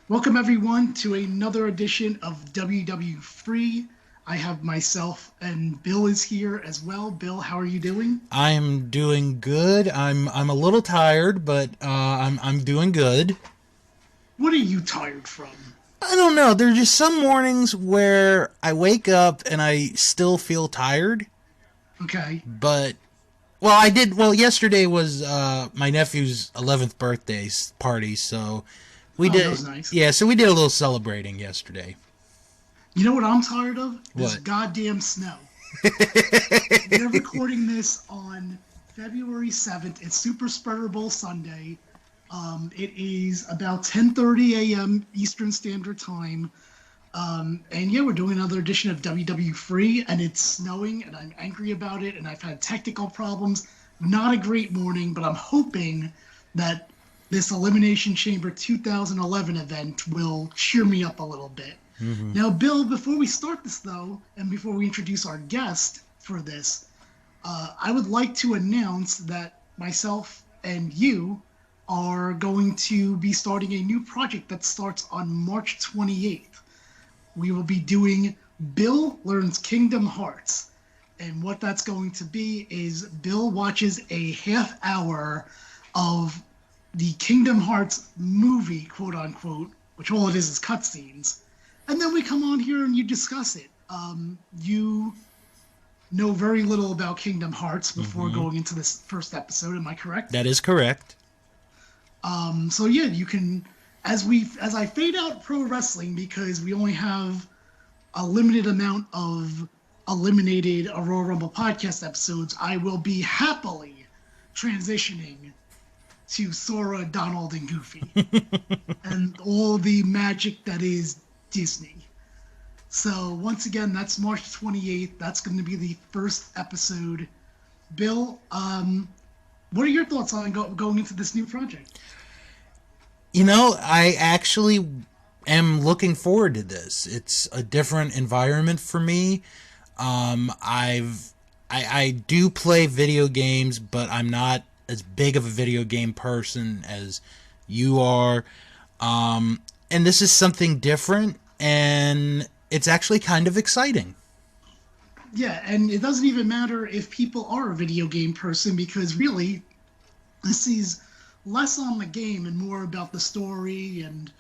Welcome everyone to another edition of WWFree. I have myself and Bill is here as well. Bill, how are you doing? I'm doing good. I'm a little tired, but I'm doing good. What are you tired from? I don't know. There's just some mornings where I wake up and I still feel tired. Okay. But I did. Well, yesterday was my nephew's 11th birthday party, so we Oh, that did. was nice. Yeah, so we did a little celebrating yesterday. You know what I'm tired of? This What? goddamn snow. We're recording this on February 7th. It's Super Spreader Bowl Sunday. It is about 10:30 a.m. Eastern Standard Time. And yeah, we're doing another edition of WW Free, and it's snowing, and I'm angry about it, and I've had technical problems. Not a great morning, but I'm hoping that this Elimination Chamber 2011 event will cheer me up a little bit. Mm-hmm. Now, Bill, before we start this, though, and before we introduce our guest for this, I would like to announce that myself and you are going to be starting a new project that starts on March 28th. We will be doing Bill Learns Kingdom Hearts. And what that's going to be is Bill watches a half hour of the Kingdom Hearts movie, quote unquote, which all it is cutscenes. And then we come on here and you discuss it. You know very little about Kingdom Hearts before going into this first episode. Am I correct? That is correct. So yeah, you can as I fade out pro wrestling because we only have a limited amount of eliminated Royal Rumble podcast episodes, I will be happily transitioning to Sora, Donald, and Goofy and all the magic that is Disney. So once again, that's March 28th. That's going to be the first episode. Bill, what are your thoughts on going into this new project? You know, I actually am looking forward to this. It's a different environment for me. I do play video games, but I'm not as big of a video game person as you are. And this is something different, and it's actually kind of exciting. Yeah, and it doesn't even matter if people are a video game person because really, this is less on the game and more about the story and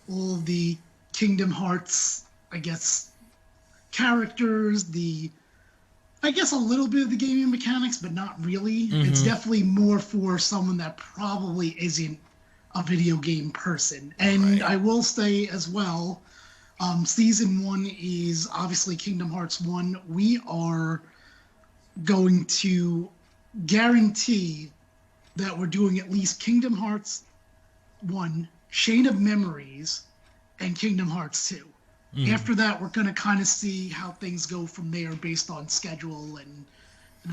all the Kingdom Hearts, I guess, characters, I guess a little bit of the gaming mechanics, but not really. Mm-hmm. It's definitely more for someone that probably isn't a video game person. And Right. I will say as well, season 1 is obviously Kingdom Hearts 1. We are going to guarantee that we're doing at least Kingdom Hearts 1, Chain of Memories, and Kingdom Hearts 2. After that, we're going to kind of see how things go from there based on schedule and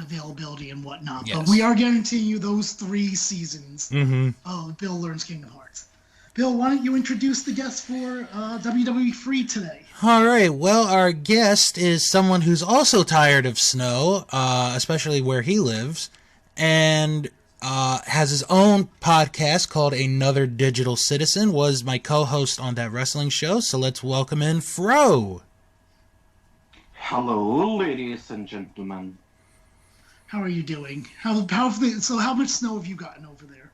availability and whatnot. Yes. But we are guaranteeing you those 3 seasons Mm-hmm. of Bill Learns Kingdom Hearts. Bill, why don't you introduce the guest for WWE Free today? All right. Well, our guest is someone who's also tired of snow, especially where he lives, and has his own podcast called Another Digital Citizen, was my co-host on that wrestling show. So let's welcome in Fro. Hello, ladies and gentlemen. How are you doing? How much snow have you gotten over there?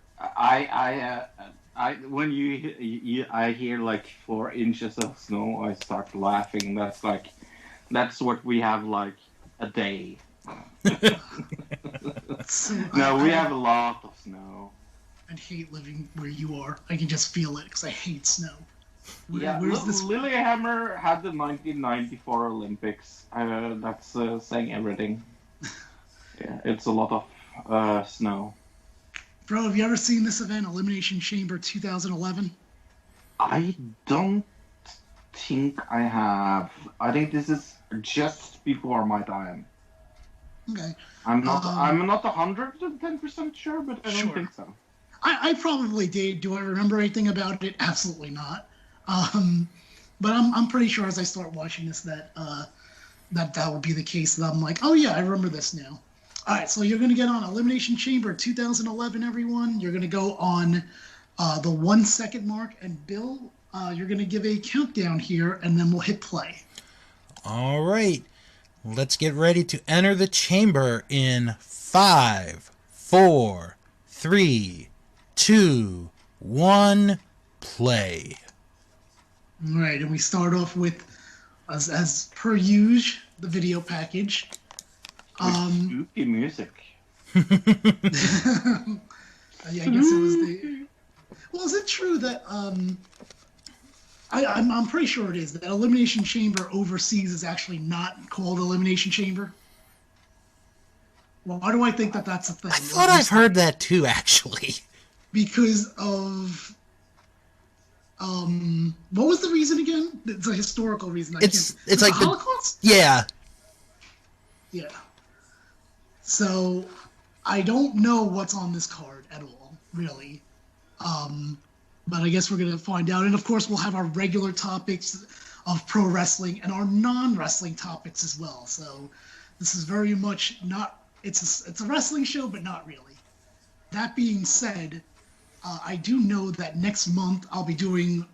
When I hear like 4 inches of snow, I start laughing. That's what we have like a day. So No, we have a lot of snow. I hate living where you are. I can just feel it because I hate snow. Yeah, Where's this? Lillehammer had the 1994 Olympics. That's saying everything. Yeah, it's a lot of snow. Bro, have you ever seen this event, Elimination Chamber 2011? I don't think I have. I think this is just before my time. Okay. I'm not 110% sure, but I don't Sure. think so. I probably did. Do I remember anything about it? Absolutely not. But I'm pretty sure as I start watching this that will be the case. That I'm like, oh yeah, I remember this now. All right, so you're going to get on Elimination Chamber 2011, everyone. You're going to go on the 1 second mark. And Bill, you're going to give a countdown here, and then we'll hit play. All right. Let's get ready to enter the chamber in 5, 4, 3, 2, 1, play. All right, and we start off with, as per usual, the video package. Spooky music. Yeah, I guess it was the. Well, is it true that I'm pretty sure it is that Elimination Chamber overseas is actually not called Elimination Chamber? Well, why do I think that that's a thing? I thought I've heard that too, actually. Because of what was the reason again? It's a historical reason. It's like the Holocaust. Yeah. Yeah. So I don't know what's on this card at all, really. But I guess we're going to find out. And of course, we'll have our regular topics of pro wrestling and our non-wrestling topics as well. So this is very much not, it's a wrestling show, but not really. That being said, I do know that next month I'll be doing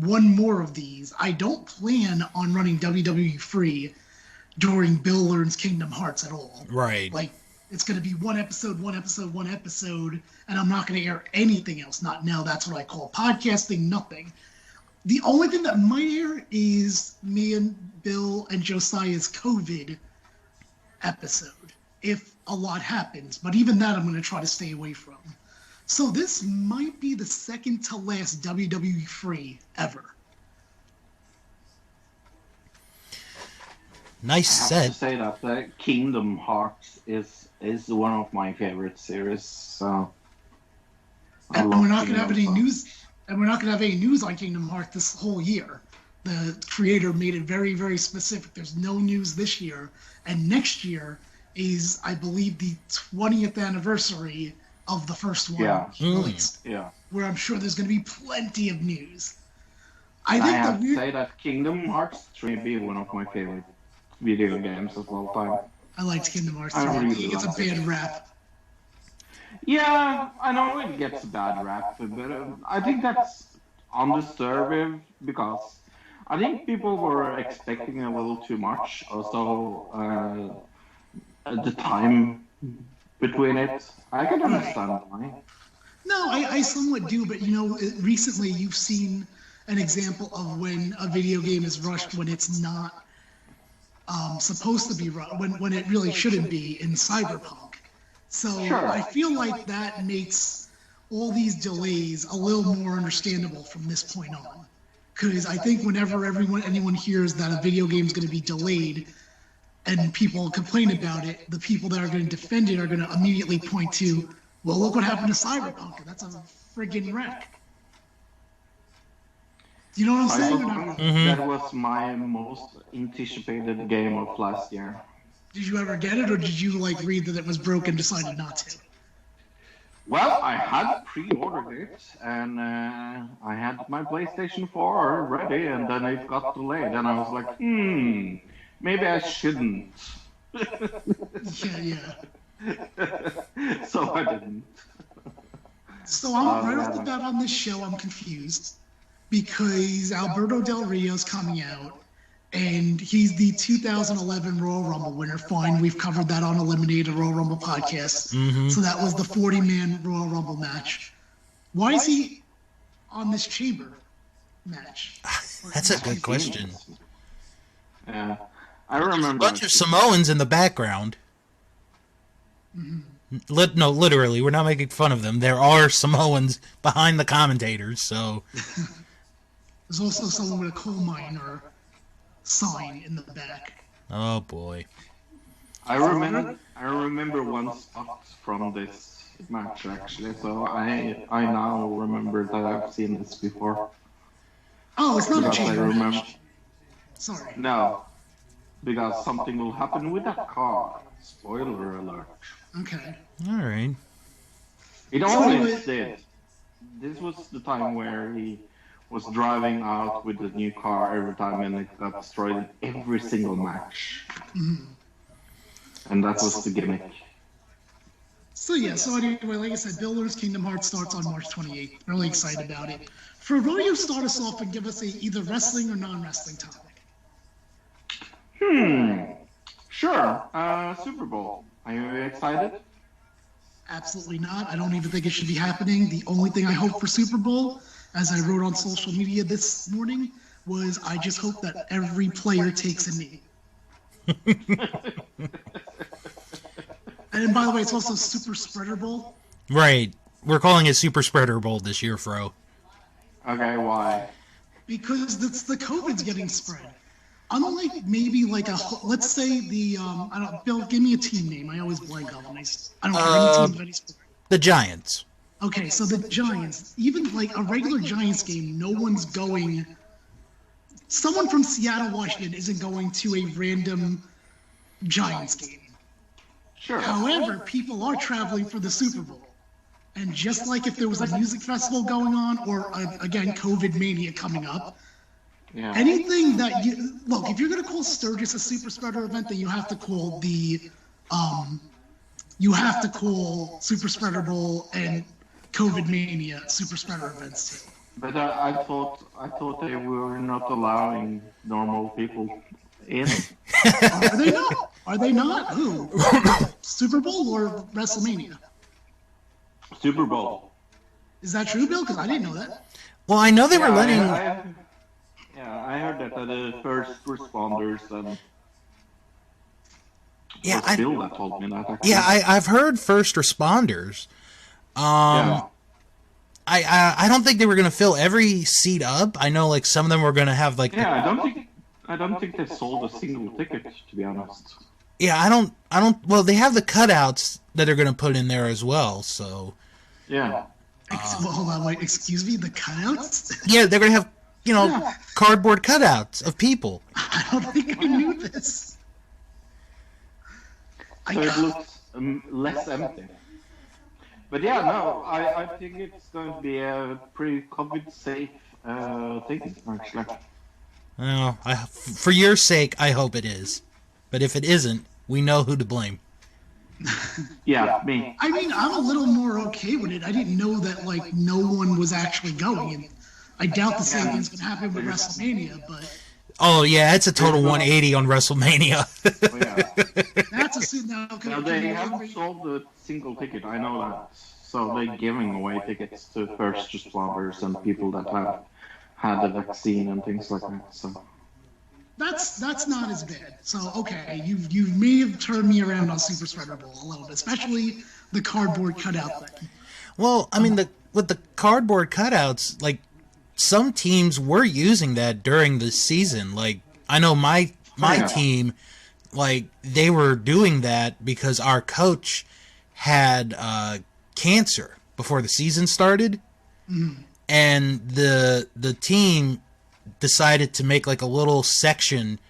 one more of these. I don't plan on running WWE Free during Bill Learns Kingdom Hearts at all. Right. Like, it's going to be one episode, and I'm not going to air anything else. Not now. That's what I call podcasting, nothing. The only thing that might air is me and Bill and Josiah's COVID episode, if a lot happens. But even that I'm going to try to stay away from. So this might be the second to last WWE Free ever. Nice I have set. to say that Kingdom Hearts is one of my favorite series. So And we're not going to have any news. And we're not going to have any news on Kingdom Hearts this whole year. The creator made it very, very specific. There's no news this year. And next year is, I believe, the 20th anniversary of the first one released. Yeah. Where I'm sure there's going to be plenty of news. I have to say that Kingdom Hearts 3 be one of my favorite video games of all time. I liked Kingdom Hearts 3. I really It gets a liked bad it. rap. Yeah, I know it gets a bad rap, but I think that's undeserved because I think people were expecting a little too much. Also, the time between it, I can understand why. No, I somewhat do, but recently you've seen an example of when a video game is rushed when it's not supposed to be rushed, when it really shouldn't be in Cyberpunk. So Sure. I feel like that makes all these delays a little more understandable from this point on. Because I think whenever anyone hears that a video game is going to be delayed and people complain about it, the people that are going to defend it are going to immediately point to, well, look what happened to Cyberpunk. That's a friggin' wreck. Do you know what I'm saying? Or not? That was my most anticipated game of last year. Did you ever get it, or did you read that it was broken and decided not to? Well, I had pre-ordered it, and I had my PlayStation 4 ready, and then it got delayed, and I was like, maybe I shouldn't. Yeah. So I didn't. So I'm right off the bat on this show, I'm confused because Alberto Del Rio's coming out, and he's the 2011 Royal Rumble winner. Fine, we've covered that on Eliminated Royal Rumble podcast. So that was the 40-man Royal Rumble match. Why is he on this Chamber match? That's a good question. Yeah, I remember. A bunch of Samoans in the background. No, literally, we're not making fun of them. There are Samoans behind the commentators, so... There's also someone with a coal miner sign in the back. Oh, boy. I remember one spot from this match, actually, so I now remember that I've seen this before. Oh, it's not a Because I Chamber remember. match. Sorry. No, because something will happen with that car. Spoiler alert. Okay. All right. It always did. This was the time where he was driving out with the new car every time, and it got destroyed in every single match. And that was the gimmick. So anyway, like I said, Builders Kingdom Hearts starts on March 28th. Really excited about it. For Rodeo, start us off and give us either wrestling or non-wrestling topic. Sure. Super Bowl. Are you excited? Absolutely not. I don't even think it should be happening. The only thing I hope for Super Bowl, as I wrote on social media this morning, was I just hope that every player takes a knee. And by the way, it's also Super Spreader Bowl. Right. We're calling it Super Spreader Bowl this year, Fro. Okay, why? Because the COVID's getting spread. Unlike maybe like let's say the I don't, Bill, give me a team name. I always blank on them. I don't care any team of any sport. The Giants. Okay, so the Giants, even like a regular Giants game, no one's going. Someone from Seattle, Washington, isn't going to a random Giants game. Sure. However, people are traveling for the Super Bowl. And just like if there was a music festival going on, or again, COVID mania coming up, anything that you look, if you're going to call Sturgis a super spreader event, then you have to call Super Spreader Bowl and COVID mania super spreader events too. But I thought they were not allowing normal people in. Are they not? Are they not? Who? Super Bowl or WrestleMania? Super Bowl. Is that true, Bill? Because I didn't know that. Well, I know they were letting. I heard that the first responders and. Bill that told me that. Actually. Yeah, I've heard first responders. I don't think they were going to fill every seat up. I know like some of them were going to have like. Yeah, I don't think they sold a single ticket, to be honest. Yeah, I don't. Well, they have the cutouts that they're going to put in there as well. So. Yeah. Hold on, wait. Excuse me, the cutouts? Yeah, they're going to have cardboard cutouts of people. I don't think I knew this. So it looks less empty. But yeah, no, I think it's going to be a pretty COVID-safe thing, actually. Well, for your sake, I hope it is. But if it isn't, we know who to blame. Yeah, me. I mean, I'm a little more okay with it. I didn't know that, like, no one was actually going. And I doubt the same thing's going to happen with WrestleMania, but... Oh, yeah, it's a total 180 on WrestleMania. Oh, yeah. That's a... Now, they haven't sold a single ticket, I know that. So they're giving away tickets to first responders and people that have had the vaccine and things like that, so... That's not as bad. So okay, you may have turned me around on Super Spreader Bowl a little bit, especially the cardboard cutout thing. Well, I mean, with the cardboard cutouts, like some teams were using that during the season. Like I know my team, like they were doing that because our coach had cancer before the season started, and the team decided to make like a little section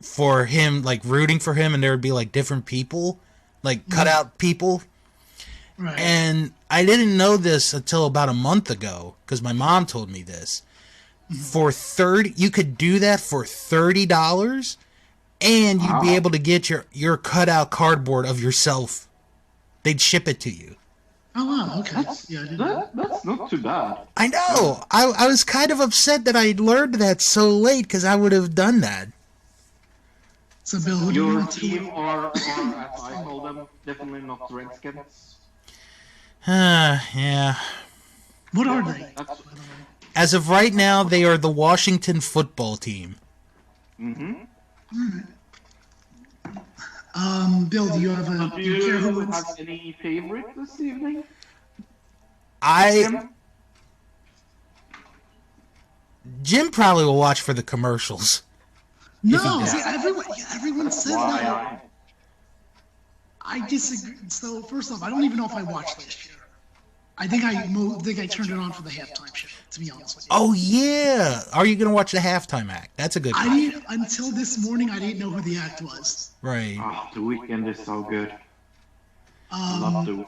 for him, like rooting for him, and there would be like different people, like cutout people. Right. And I didn't know this until about a month ago because my mom told me this. For you could do that for $30, and you'd be able to get your cutout cardboard of yourself. They'd ship it to you. Oh wow, okay. That's not too bad. I know. I was kind of upset that I learned that so late because I would have done that. So Bill, who do you Your want team are, as I call them, definitely not Redskins. Yeah. What are they? As of right now, they are the Washington football team. Bill, do you have Do you have any favorite this evening? Jim probably will watch for the commercials. No, see, everyone says that. I disagree. So first off, I don't even know if I watched this year. I think I turned it on for the halftime show, to be honest with you. Oh yeah, are you gonna watch the halftime act? That's a good. Until this morning. I didn't know who the act was. Right. Oh, the weekend is so good. Love to.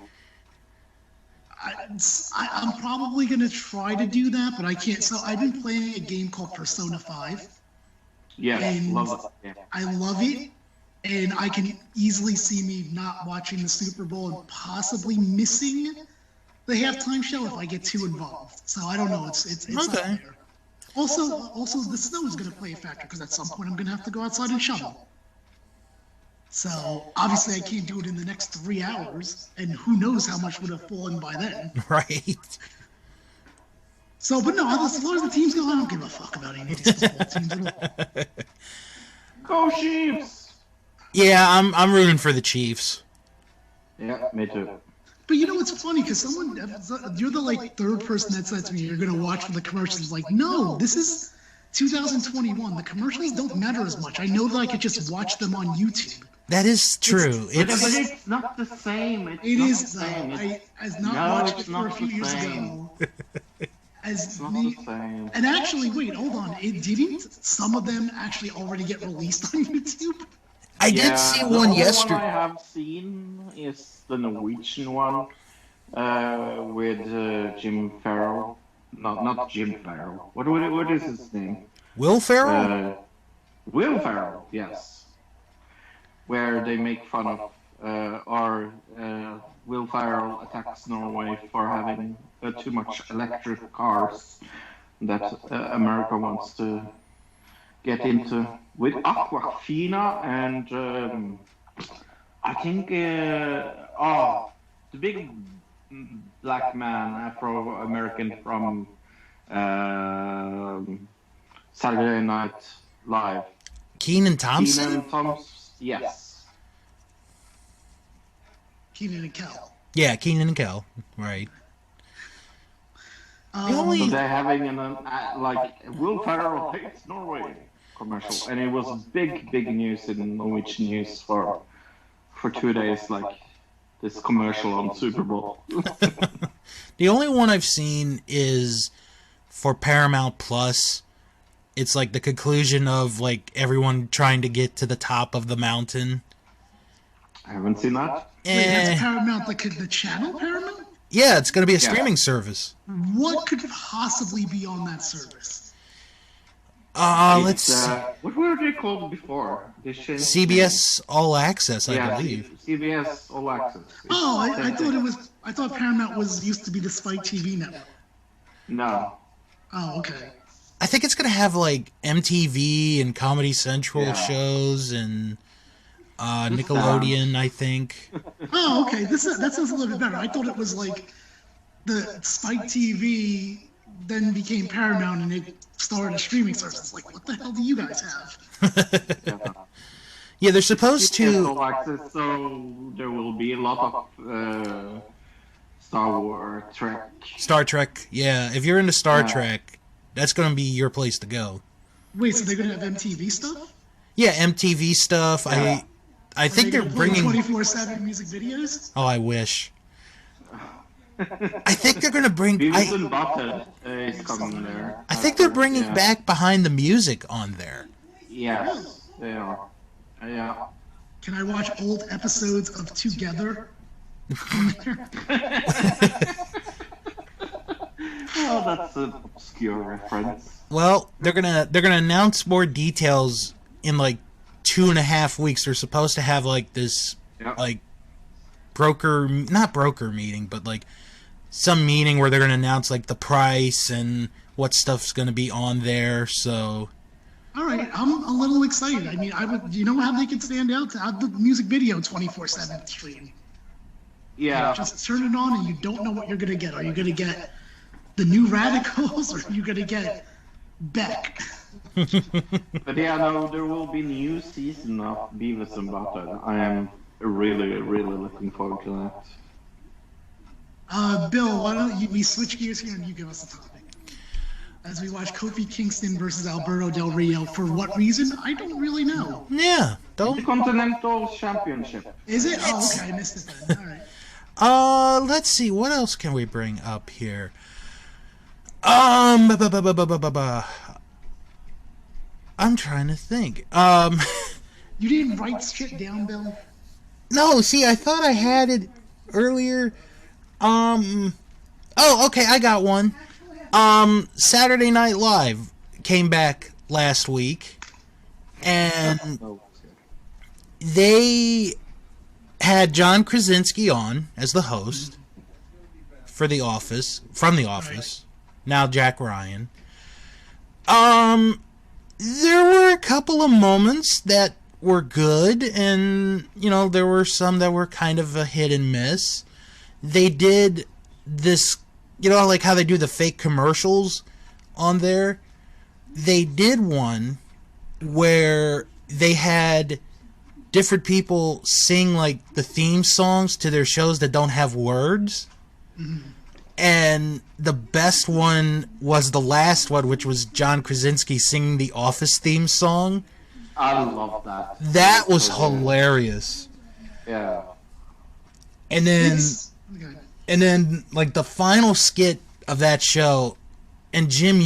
I'm probably gonna try to do that, but I can't. So I've been playing a game called Persona 5. Yes, and love it. Yeah. I love it, and I can easily see me not watching the Super Bowl and possibly missing the halftime show if I get too involved. So I don't know. It's Okay. out there. Also, the snow is going to play a factor because at some point I'm going to have to go outside and shovel. So obviously I can't do it in the next 3 hours, and who knows how much would have fallen by then. Right. So, but no, as long as the teams go, I don't give a fuck about any of these football teams at all. Go Chiefs! Yeah, I'm rooting for the Chiefs. Yeah, me too. But you know, it's funny because you're the like third person that said to me, you're going to watch for the commercials. Like, no, this is 2021. The commercials don't matter as much. I know that I could just watch them on YouTube. That is true. But it's not the same. It's It not is, the though. same. I has not No, watched it it's for not a few the years same. ago. It's not the same. And actually, wait, hold on. Didn't some of them actually already get released on YouTube? I did see one yesterday. The only one I have seen is the Norwegian one with Jim Farrell. Not Jim Farrell. What is his name? Will Ferrell? Will Ferrell, yes. Where they make fun of, Will Ferrell attacks Norway for having too much electric cars that America wants to get into with Aquafina and I think the big black man, Afro-American from Saturday Night Live. Kenan Thompson? Kenan Thompson, yes. Kenan and Kel. Yeah, Kenan and Kel. Right. So they're having Will Ferrell hates Norway commercial, and it was big news in Norwegian news for 2 days, like this commercial on Super Bowl. The only one I've seen is for Paramount Plus. It's like the conclusion of like everyone trying to get to the top of the mountain. I haven't seen that. Wait, that's Paramount, the channel Paramount? Yeah, it's going to be a streaming service. What could possibly be on that service? Let's see. What were they called before? They changed CBS All Access, I believe. CBS All Access. Oh, I thought Paramount used to be the Spike TV network. No. Oh, okay. I think it's going to have like MTV and Comedy Central shows and Nickelodeon, I think. Oh, okay. That sounds a little bit better. I thought it was like the Spike TV then became Paramount and it started a streaming service. It's like, what the hell do you guys have? Yeah, they're supposed to. All Access, so there will be a lot of Star Trek, yeah. If you're into Star Trek, that's going to be your place to go. Wait, so they're going to have MTV stuff? Yeah, MTV stuff. Yeah. I think they're bringing 24/7 music videos. Oh, I wish. I think they're going to bring. Beavis and Butthead is coming there. I think they're bringing back Behind the Music on there. Yes, they are. Yeah. Can I watch old episodes of Together? Oh, that's an obscure reference. Well, they're gonna announce more details in like 2.5 weeks. They're supposed to have like this like not broker meeting, but like some meeting where they're gonna announce like the price and what stuff's gonna be on there. So. All right, I'm a little excited. I mean, you know how they could stand out to have the music video 24/7 stream. Yeah. Just turn it on and you don't know what you're gonna get. Are you gonna get the new Radicals or are you gonna get Beck? But yeah, no, there will be new season of Beavis and Butthead. I am really looking forward to that. Bill, why don't we switch gears here and you give us the topic? As we watch Kofi Kingston versus Alberto Del Rio. For what reason? I don't really know. Yeah, The Continental Championship. Is it? Oh, okay, I missed it then. All right. Let's see. What else can we bring up here? I'm trying to think. You didn't write shit down, Bill? No, see, I thought I had it earlier. Oh, okay, I got one. Saturday Night Live came back last week, and they had John Krasinski on as the host for The Office, from The Office. Now Jack Ryan. There were a couple of moments that were good, and, you know, there were some that were kind of a hit and miss. They did this, you know, like how they do the fake commercials on there. They did one where they had different people sing, like, the theme songs to their shows that don't have words. Mm-hmm. And the best one was the last one, which was John Krasinski singing the Office theme song. I love that. That was hilarious. Yeah. And then like the final skit of that show, and Jim,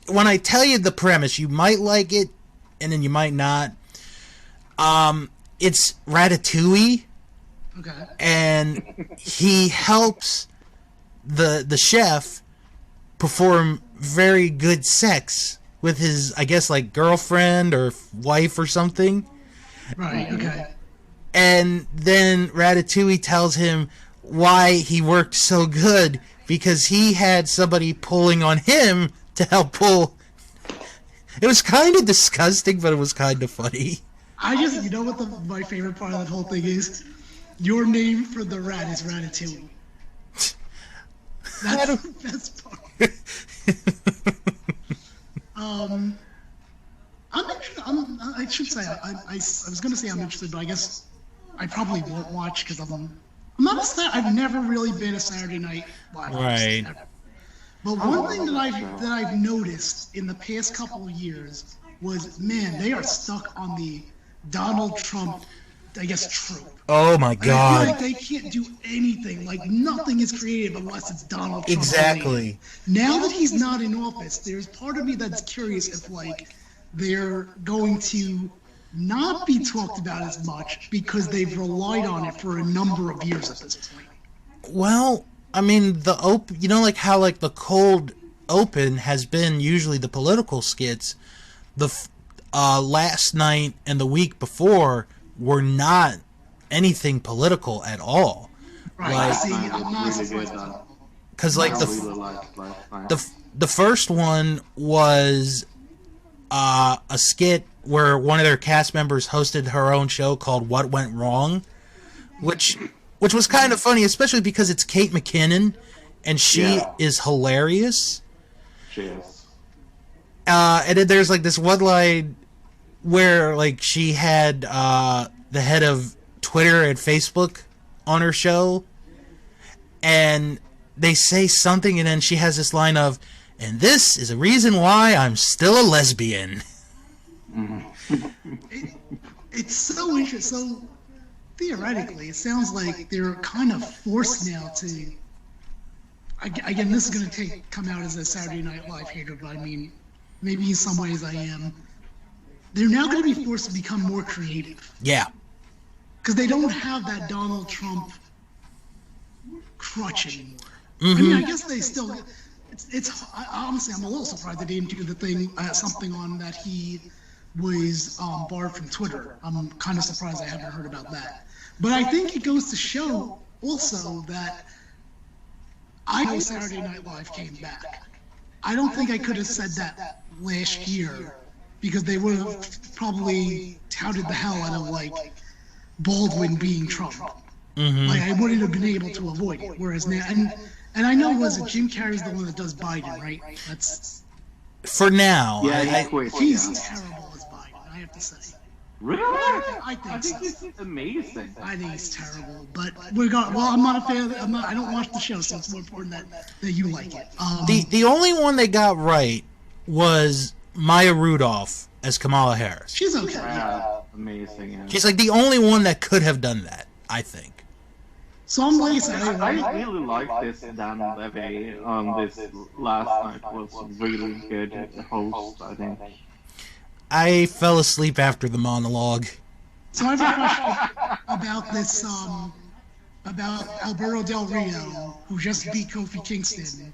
when I tell you the premise, you might like it, and then you might not. It's Ratatouille. Okay. And he helps the chef perform very good sex with his, I guess, like, girlfriend or wife or something. Right, okay. And then Ratatouille tells him why he worked so good, because he had somebody pulling on him to help pull. It was kind of disgusting, but it was kind of funny. You know what my favorite part of that whole thing is? Your name for the rat is Ratatouille. That's the best part. I'm interested. I should say I was going to say I'm interested, but I guess I probably won't watch because I'm not I've never really been a Saturday Night Live. Right. But one thing that I've noticed in the past couple of years was, man, they are stuck on the Donald Trump, I guess, trope. Oh my God! I feel like they can't do anything. Like, nothing is creative unless it's Donald Trump. Exactly. Now that he's not in office, there's part of me that's curious if, like, they're going to not be talked about as much because they've relied on it for a number of years at this point. Well, I mean, you know, like how, like, the cold open has been usually the political skits. The last night and the week before were not anything political at all. Right. Like, See, I'm not surprised. Because, like, the first one was a skit where one of their cast members hosted her own show called What Went Wrong, which was kind of funny, especially because it's Kate McKinnon, and she is hilarious. She is. And then there's, like, this one line where, like, she had the head of Twitter and Facebook on her show, and they say something, and then she has this line of, "And this is a reason why I'm still a lesbian." It's so interesting. So, theoretically, it sounds like they're kind of forced now to... Again, this is going to come out as a Saturday Night Live hater, but I mean, maybe in some ways I am. They're now going to be forced to become more creative. Yeah. Because they don't have that Donald Trump crutch anymore. Mm-hmm. I mean, I guess they still... honestly, I'm a little surprised they didn't do the thing, something on that he was barred from Twitter. I'm kind of surprised I haven't heard about that. But I think it goes to show also that I know Saturday Night Live came back. I don't think I could have said that last year because they would have probably touted the hell out of, like, Baldwin being Trump. Mm-hmm. Like, I wouldn't have been able to avoid it. Whereas now, and I know, was it Jim Carrey's the one that does Biden, right? That's for now. Yeah, he's terrible as Biden, I have to say. Really? I think so. He's amazing. I think he's terrible, but I'm not a fan. I don't watch the show, so it's more important that you like it. The only one they got right was Maya Rudolph as Kamala Harris. She's okay. Amazing. Yeah. She's like the only one that could have done that, I think. So I'm like, I really like this Dan Levy on this last night. Was really good host, I think. I fell asleep after the monologue. So I have a question about this, about Alberto Del Rio, who just beat Kofi Kingston,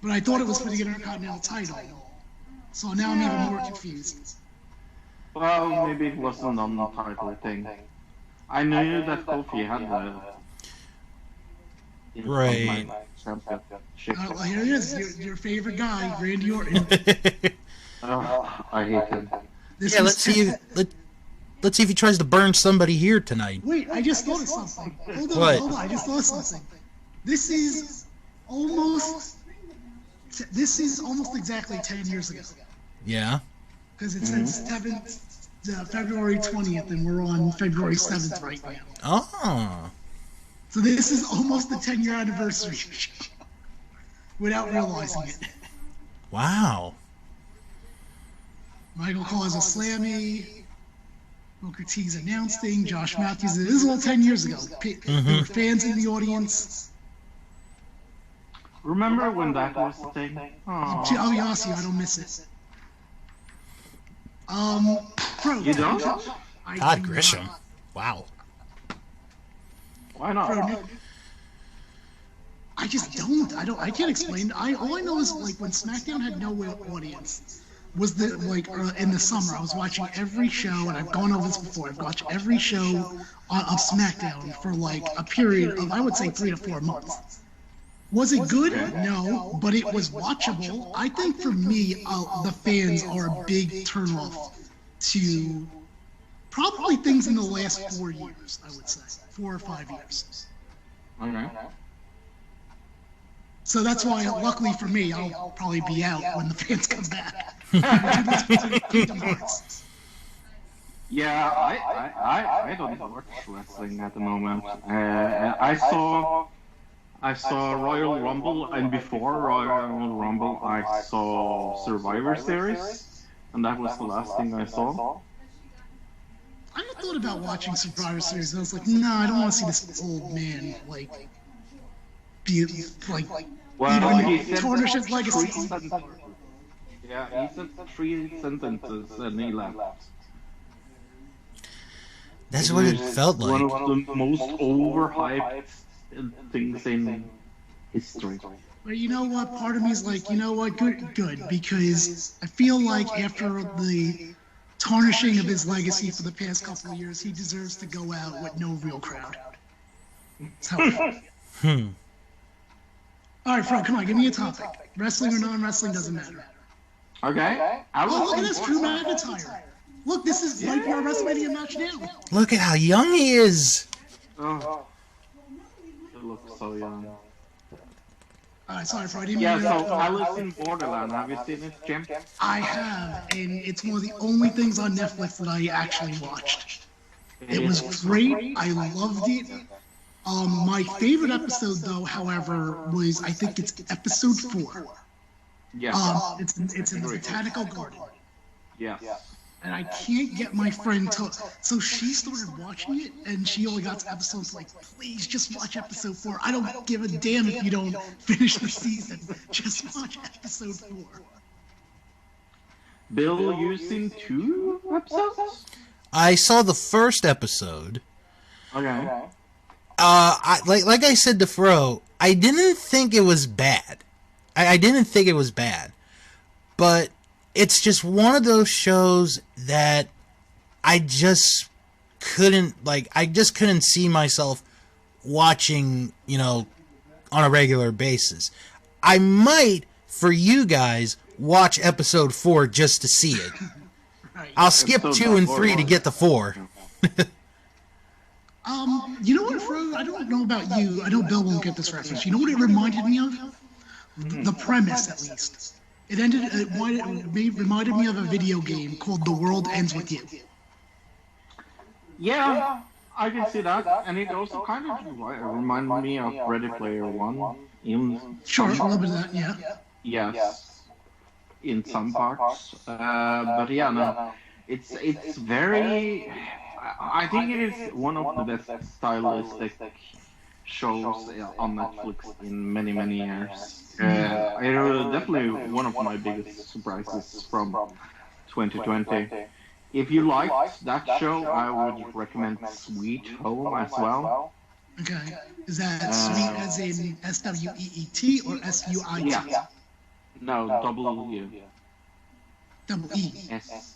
but I thought it was for the Intercontinental title. So now I'm even more confused. Well, maybe it was a non-title thing. I knew that Kofi had the Right. championship. Here it is, your favorite guy, Randy Orton. I hate him. Yeah, let's see if he tries to burn somebody here tonight. Wait, I just thought of something. Hold on, What? I just thought of something. This is almost exactly 10 years ago. Yeah. Because it says February 20th, and we're on February 7th right now. Oh. So this is almost the 10-year anniversary without realizing it. Wow. Michael Cole has a slammy. Booker T's announcing. Josh Matthews. This is all 10 years ago. There were fans in the audience. Remember when that was the thing? I'll be honest with you, I don't miss it. Pro. You don't? Todd Grisham. Wow. Why not? Pro, I just don't. I can't explain. All I know is like when SmackDown had no audience was that in the summer I was watching every show, and I've gone over this before. I've watched every show of SmackDown for like a period of I would say 3 to 4 months. Was it good? No, but it was watchable. I think for me, the fans are a big turnoff to probably things in the last 4 years. I would say 4 or 5 years. Okay. So that's why, luckily for me, I'll probably be out when the fans come back. Yeah, I don't watch wrestling at the moment. I saw Royal Rumble, and before Royal Rumble, I saw Survivor Series, and that was the last thing I saw. I thought about watching Survivor Series, and I was like, no, I don't want to see this old man tarnish his legacy. Yeah, he said 3 sentences and he left. That's what it felt like. One of the most overhyped things in history. But you know what? Part of me is like, you know what? Good, because I feel like after the tarnishing of his legacy for the past couple of years, he deserves to go out with no real crowd. That's how I feel. All right, Fred, come on, give me a topic. Wrestling or non-wrestling doesn't matter. Okay. Look at this, Drew McIntyre. Look, this is might be our WrestleMania match now. Look at how young he is. Oh, he looks so young. Alright, sorry, Fred. Yeah, so Alice in Borderland, have you seen it, Jim? I have, and it's one of the only things on Netflix that I actually watched. It was great. I loved it. My favorite episode, though, however, was I think it's episode 4. Yeah. It's in the Botanical Garden. Yeah. And I can't get my friend to. So she started watching it, and she only got to episodes like, please just watch episode 4. I don't give a damn if you don't finish the season. Just watch episode 4. Bill, you seen 2 episodes? I saw the first episode. Okay. Like I said to Fro, I didn't think it was bad. I didn't think it was bad. But it's just one of those shows that I just couldn't see myself watching, on a regular basis. I might, for you guys, watch episode 4 just to see it. I'll skip 2 and 3 to get to 4. You know what, Fro? I don't know about you. I know Bill won't get this reference. You know what it reminded me of? The premise, at least. It reminded me of a video game called The World Ends With You. Yeah, I can see that. And it also kind of reminded me of Ready Player One. Sure, a little bit of that, yeah. Yes, in some parts. But yeah, no. It's very... I think it is one of the best stylistic shows on Netflix in many, many years. Definitely one of my biggest surprises from 2020. If you liked that show, I would recommend Sweet Home as well. Okay. Is that sweet as in S-W-E-E-T or S-U-I-T? Yeah. No, W. Double E. S.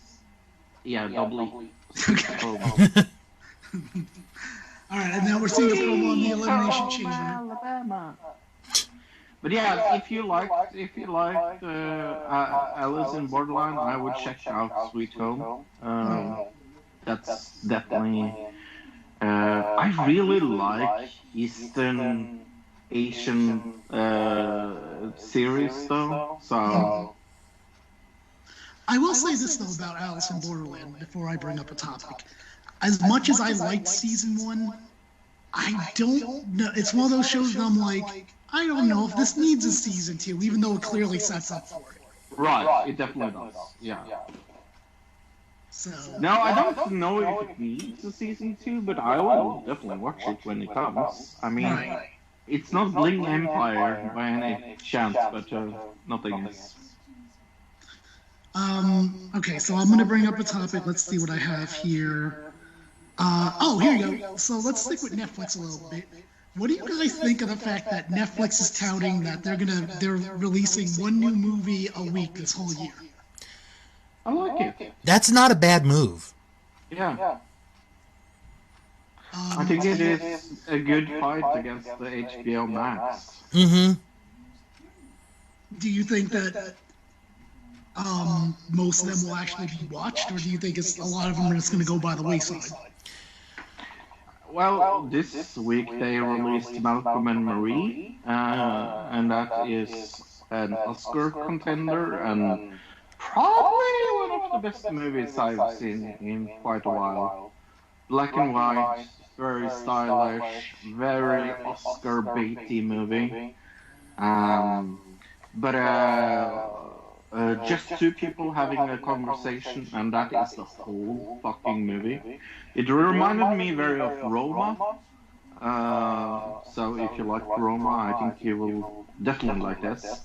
Yeah, double E. Okay. All right, and now we're seeing a promo on the Elimination Chamber. Alabama. But yeah, if you liked Alice in Borderline, I would check out Sweet Home. That's definitely. I really like Eastern Asian series though. So I will say this though about Alice in Borderland before I bring up a topic. As much as I liked season 1, I don't know. It's one of those shows that I'm like, I don't know if this needs a season 2, even though it clearly sets up for it. right, it definitely does. Yeah. So No, I don't know if it needs a season 2, but I will definitely watch it when it comes. I mean, right. it's not Bling Empire by any chance, but nothing else. Okay, so I'm going to bring up a topic. Let's see what I have here. Here you go. So let's stick with Netflix a little bit. What do you guys think of the fact that Netflix is touting that they're releasing one new movie a week this whole year? I like it. That's not a bad move. Yeah. I think it is a good fight against the HBO Max. Mm-hmm. Do you think that most of them will actually be watched, or do you think a lot of them are just going to go by the wayside? Well, this week they released Malcolm and Marie, and that is an Oscar contender and probably one of the best movies I've seen in quite a while. Black and white, very stylish, very Oscar baity movie. But just two people having a conversation, and that is the whole fucking movie. It reminded me very of Roma. So if you like Roma, I think you will definitely like this.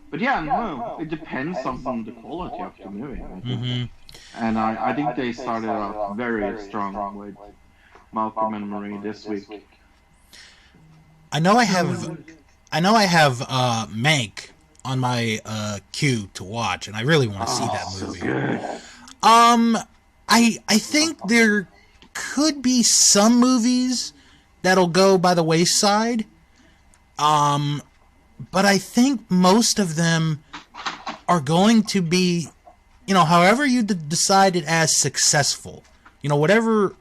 But yeah, no, it depends on the quality of the movie. And I think they started out very strong with Malcolm and Marie this week. I know I have Mank on my queue to watch, and I really want to see that movie. So good. I think there could be some movies that'll go by the wayside. But I think most of them are going to be, however you decide it as successful. Whatever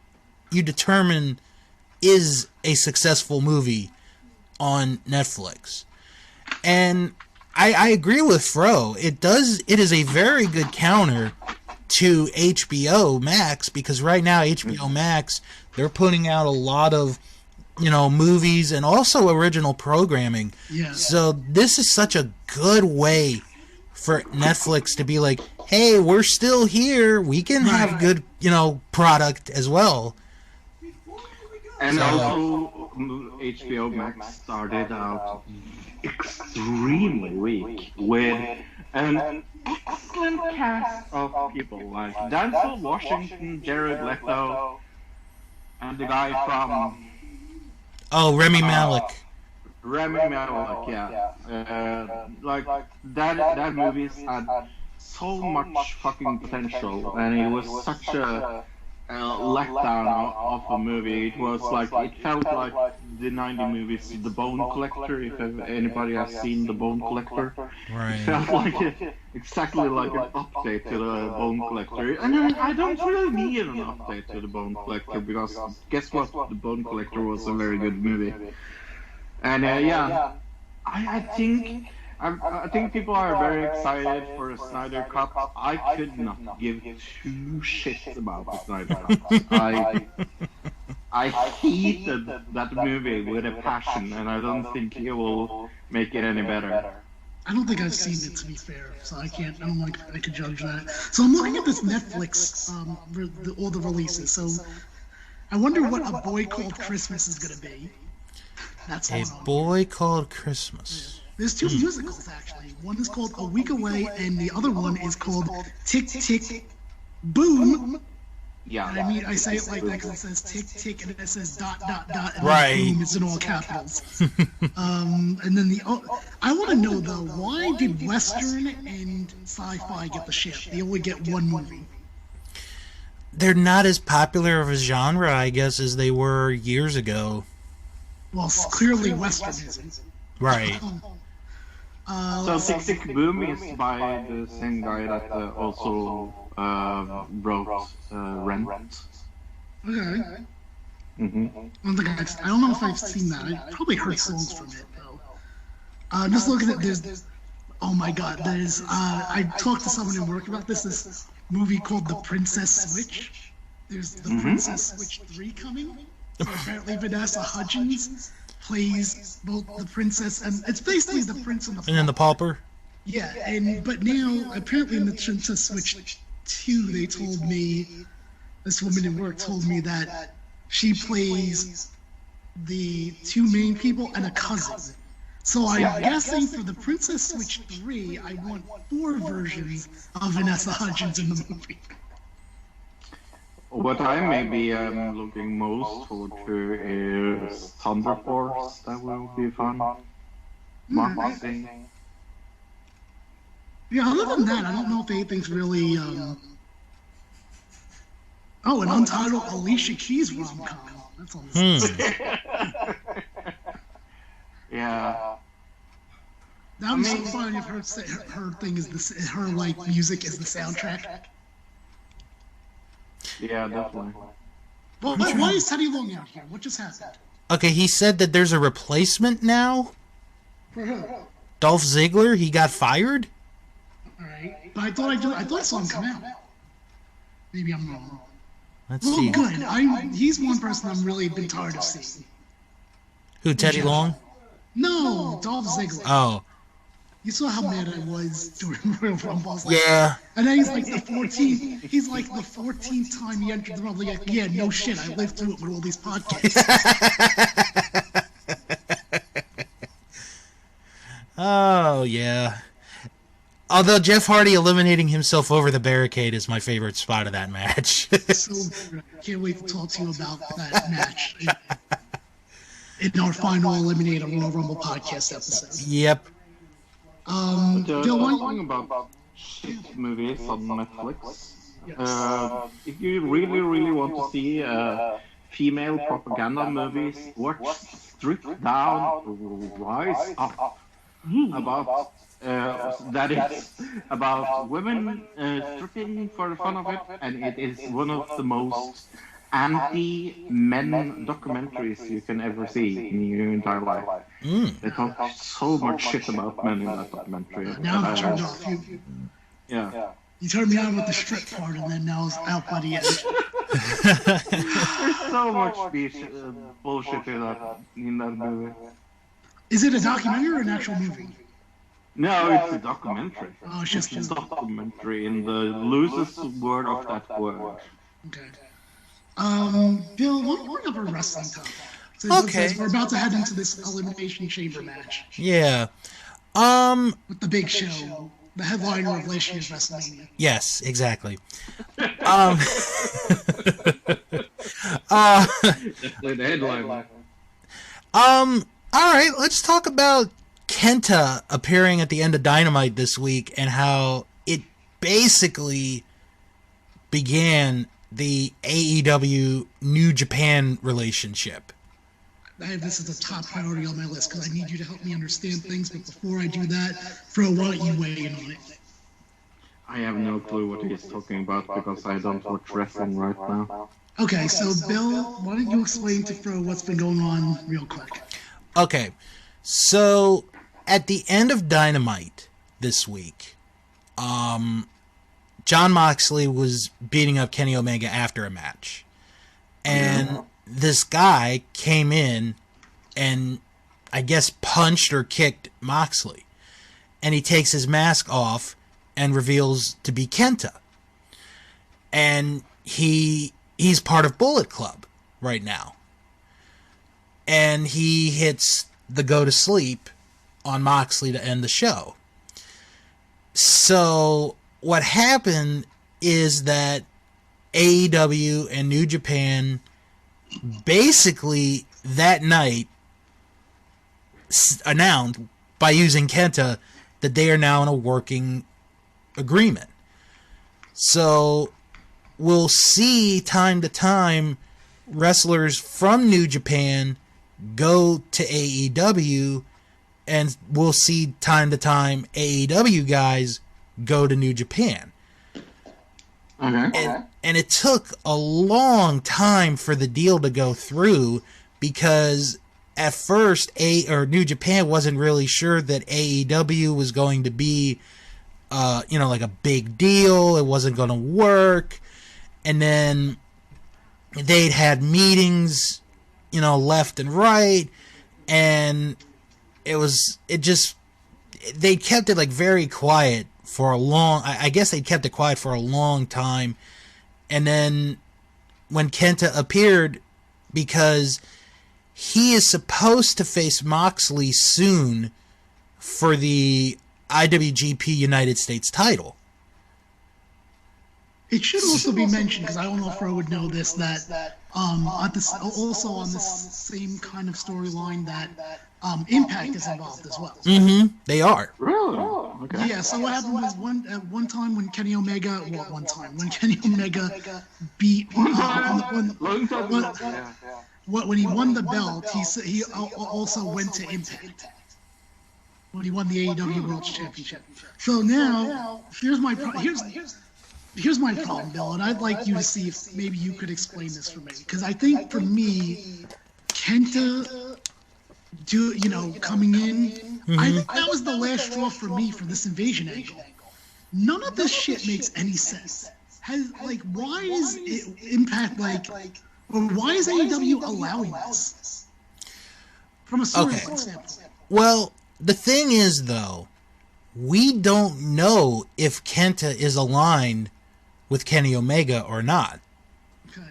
you determine is a successful movie on Netflix. And I agree with Fro. It is a very good counter to HBO Max, because right now HBO Max, they're putting out a lot of movies and also original programming. Yeah. So this is such a good way for Netflix to be like, hey, we're still here. We can have good, product as well. And also, HBO Max started out extremely weak with an excellent cast of people like Denzel Washington, Jared Leto, and the guy from Rami Malek. Rami Malek, yeah. Like that movie had so much fucking potential, and it was such a letdown of a movie. It was like, it felt like the 90 movies, The Bone Collector, if anybody has seen The Bone Collector. Right. It felt like exactly like an update to The Bone Collector. And I don't really need an update to The Bone Collector, because guess what? The Bone Collector was a very good movie. And I think people are very excited for a Snyder Cut. I could not give two shits about the Snyder Cut. I hated that movie with a passion, and I don't think it will make it any better. I don't think I've seen it, to be fair, so I don't like I could judge that. So I'm looking at this Netflix, all the releases. So I wonder what A Boy Called Christmas is gonna be. That's A Boy Called Christmas. There's two musicals, actually. One is called A Week Away, and the other one is called Tick, Tick, Boom. Yeah. And I say it like that because it says tick, tick, and it says ... and right. Boom, it's in all capitals. And then I want to know, though, why did Western and Sci-Fi get the ship? They only get one movie. they're not as popular of a genre, I guess, as they were years ago. Well, clearly Western isn't. Right. So Tick Tick Boom is by the same guy that also wrote Rent. Okay. Mm-hmm. I don't know if I've seen that. I probably heard songs from it though. Just looking at this. Oh my God! There's. I talked to someone in work about this movie called The Princess Switch. There's The Princess Switch 3 coming. So apparently Vanessa Hudgens plays both the princess and it's basically the prince and the pauper. And then the pauper? Yeah, but now apparently in the Princess Switch 2 they told me, this woman in work told me that she plays the two main people and a cousin. So I'm guessing for the Princess Switch 3 I want 4 versions of Vanessa Hudgens in the movie. What I maybe am looking most forward to is Thunder Force. That will be fun. Marketing. Yeah, other than that, I don't know if anything's really. Oh, an untitled Alicia Keys rom-com. That's on the Yeah. That would be so fun if her thing is her like music is the soundtrack. Yeah, definitely. Well, why is Teddy Long out here? What just happened? Okay, he said that there's a replacement now. For who? Dolph Ziggler, he got fired? Alright. But I thought I saw him come out. Maybe I'm wrong. Let's Well, see. good. He's one person I'm really been tired of seeing. Who, Teddy Long? No, Dolph Ziggler. Oh. You saw how mad I was during Royal Rumble. Like, Yeah. And then he's like the 14th. He's like the 14th time he entered the Rumble. Like, yeah, no shit. I lived through it with all these podcasts. Oh, yeah. Although Jeff Hardy eliminating himself over the barricade is my favorite spot of that match. So can't wait to talk to you about that match in our final Eliminator Royal Rumble podcast episode. Yep. Bill, talking about shit movies on Netflix. If you really, really want to see female propaganda movies, watch Stripped Down, Rise Up. About that is about women stripping for the fun of it, and it is one of the most anti-men documentaries you can ever see in your entire life. They talk so much shit about men in that documentary. Now I'm turned off. Yeah. You turned me on with the strip part, and then now it's out by the edge. There's so much bullshit in that movie. Is it a documentary or an actual movie? No, it's a documentary. Oh, it's just a documentary in the loosest word of that word. Okay. Bill, why don't we bring up a wrestling topic? Okay. We're about to head into this Elimination Chamber match. Yeah. With the big show, the headliner of last year's WrestleMania. Yes, exactly. The headliner. All right, let's talk about Kenta appearing at the end of Dynamite this week and how it basically began the AEW New Japan relationship. This is a top priority on my list because I need you to help me understand things. But before I do that, Fro, why don't you weigh in on it? I have no clue what he's talking about because I don't watch wrestling right now. Okay, so Bill, why don't you explain to Fro what's been going on real quick? Okay, so at the end of Dynamite this week, John Moxley was beating up Kenny Omega after a match. And this guy came in and I guess punched or kicked Moxley. And he takes his mask off and reveals to be Kenta. And he's part of Bullet Club right now. And he hits the go to sleep on Moxley to end the show. So what happened is that AEW and New Japan basically that night announced by using Kenta that they are now in a working agreement. So we'll see time to time wrestlers from New Japan go to AEW, and we'll see time to time AEW guys go to New Japan. Okay. And it took a long time for the deal to go through, because at first New Japan wasn't really sure that AEW was going to be like a big deal. It wasn't going to work. And then they'd had meetings, left and right, and they kept it like very quiet for a long, I guess they kept it quiet for a long time. And then when Kenta appeared, because he is supposed to face Moxley soon for the IWGP United States title. It should also be mentioned, because I don't know if Fro would know this, that also on this same kind of storyline that Impact is involved as well. Mm-hmm. They are. Really? Oh, okay. Yeah, so what happened was at one time when Kenny Omega beat when he won the belt, he also went to Impact when he won the AEW World Championship. So now here's my problem, Bill, and I'd like you to see if maybe you could explain this for me, because I think for me, Kenta coming in, mm-hmm. I think that was the last straw for me for this invasion angle. None of this shit makes any sense. Why is Impact or why is AEW allowing this? From a storyline standpoint. Well, the thing is, though, we don't know if Kenta is aligned with Kenny Omega or not. Okay.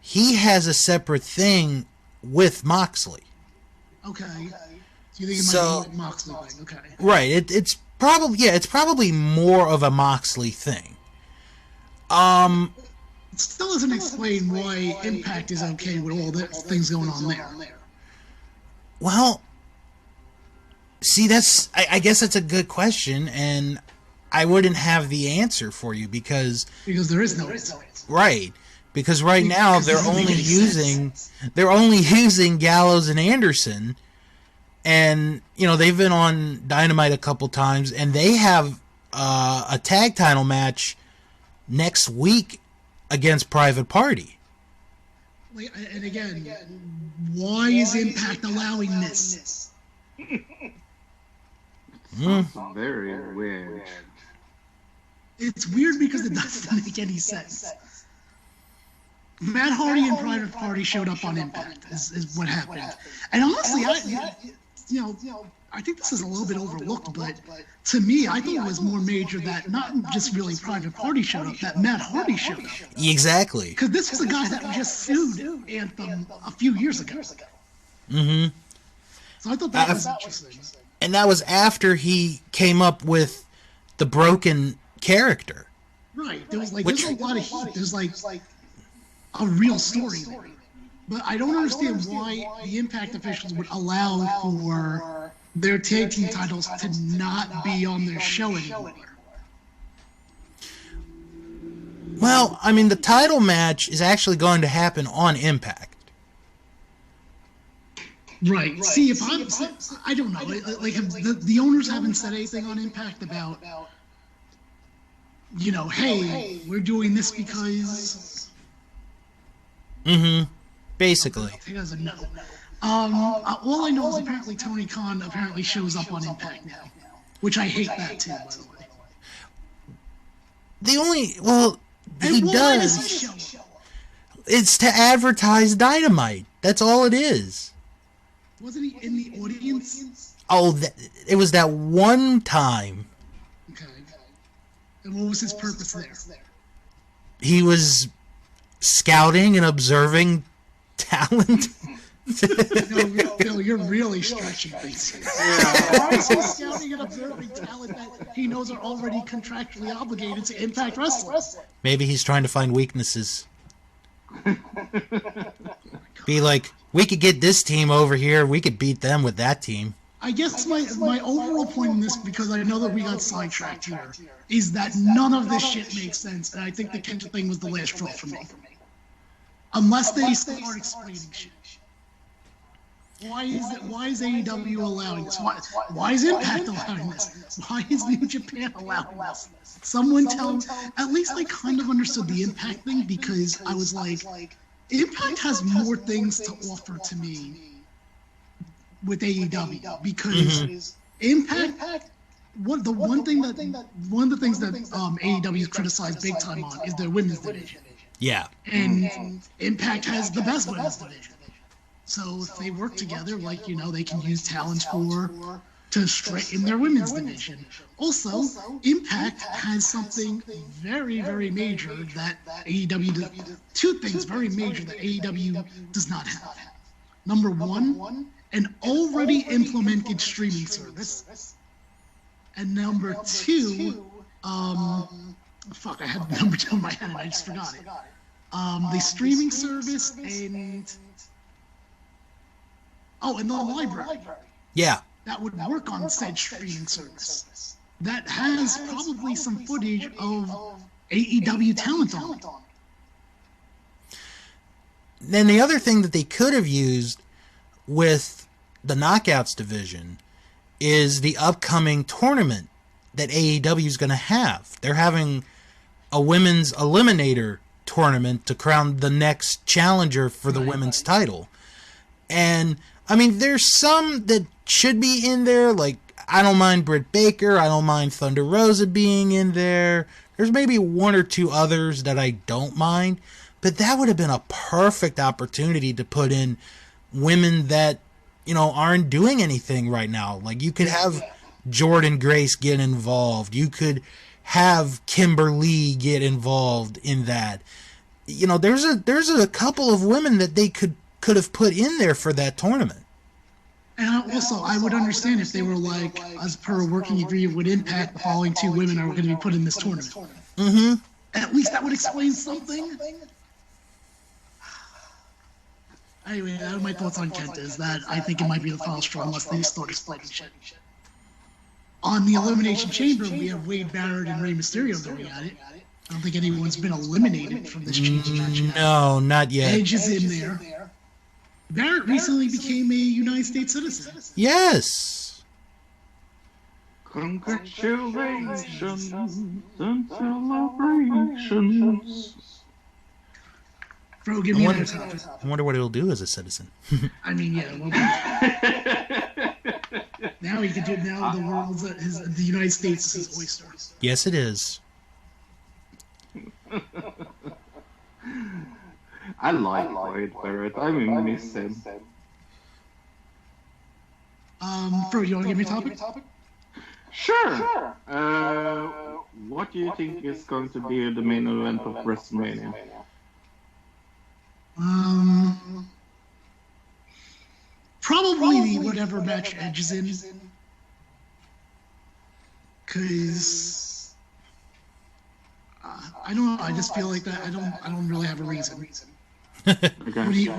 He has a separate thing with Moxley. Okay. So you think it might be Moxley thing? Okay. Right. It's probably more of a Moxley thing. It still doesn't explain why Impact is okay with all the things going on there. Well, see, I guess that's a good question, and I wouldn't have the answer for you because there is no answer. Right. Because right now they're only using Gallows and Anderson, and they've been on Dynamite a couple times, and they have a tag title match next week against Private Party. And again, why is Impact allowing this? Very weird. It's weird because it doesn't make any sense. Matt Hardy and Private Party showed up on Impact is what happened. And honestly, I think this is a little bit overlooked, but to me, I thought it was more major that not just really Private Party showed up, that Matt Hardy showed up. Exactly. Because this was a guy that just sued Anthem a few years ago. Mm-hmm. So I thought that was interesting. And that was after he came up with the broken character. Right. There's a lot of heat. There's a real story there. But I don't understand why the Impact officials would allow for their tag team titles to not be on their show anymore. Well, I mean, the title match is actually going to happen on Impact. Right. See, I don't know. The owners haven't said anything on Impact about, hey, we're doing this because. Mm-hmm. Basically. He doesn't know. All I know is apparently Tony Khan shows up on Impact now, which I hate that too, by the way. He does. Does he show up? It's to advertise Dynamite. That's all it is. Wasn't he in the audience? Oh, it was that one time. Okay. And what was his purpose there? He was scouting and observing talent. No, you're really stretching things here. Why is he scouting and observing talent that he knows are already contractually obligated to Impact Wrestling? Maybe he's trying to find weaknesses. Be like, we could get this team over here. We could beat them with that team. I guess my overall point in this, because I know that we got sidetracked here, is that none of this shit makes sense, and I think the Kenta thing was the last straw for me. Unless they start explaining shit. Why is AEW allowing this? Why is Impact allowing this? Why is New Japan allowing this? Someone tell, at least I kind of understood the Impact thing, because I was like, Impact has more things to offer to me with AEW, because Impact, one of the things that AEW is criticized big time on is their women's division. Yeah. And Impact has the best women's division. So if they work together, like, they can use talents to straighten their women's division. Also, Impact has something very, very major that AEW, two things very major that AEW does not have. Number one, an already implemented streaming service. And number two, fuck, I had the number two in my head and I just forgot it. The streaming service and the library. Yeah. That would work on said streaming service. That has probably some footage of AEW talent on it. Then the other thing that they could have used with the Knockouts division is the upcoming tournament that AEW is going to have. They're having a women's eliminator tournament to crown the next challenger for the women's title. And, I mean, there's some that should be in there, like, I don't mind Britt Baker, I don't mind Thunder Rosa being in there. There's maybe one or two others that I don't mind, but that would have been a perfect opportunity to put in women that, aren't doing anything right now. Like, you could have Jordan Grace get involved. You could have Kimberly get involved in that. There's a couple of women that they could have put in there for that tournament. And also, I would understand if they were like, as per a working agreement with Impact, the following two women are going to be put in this tournament. Mm-hmm. At least that would explain something. Anyway, my thoughts on Kenta is that I think it might be the final straw unless they start explaining shit. On the Elimination Chamber, we have Wade Barrett and Rey Mysterio going at it. I don't think anyone's been eliminated from this change match. No, not yet. Edge is in there. Barrett recently became a United States citizen. Yes. Congratulations and celebrations. Bro, give me another topic. I wonder what it'll do as a citizen. I mean, yeah. Well, now he can do. Now the world's the United States is his oyster. Yes, it is. I like Wade Barrett. I miss him. Bro, you want to give me a topic? Sure. What do you think is going to be the main event of WrestleMania? Probably whatever match Edge is in. Cause I don't know. I just feel like that. I don't really have a reason. Okay.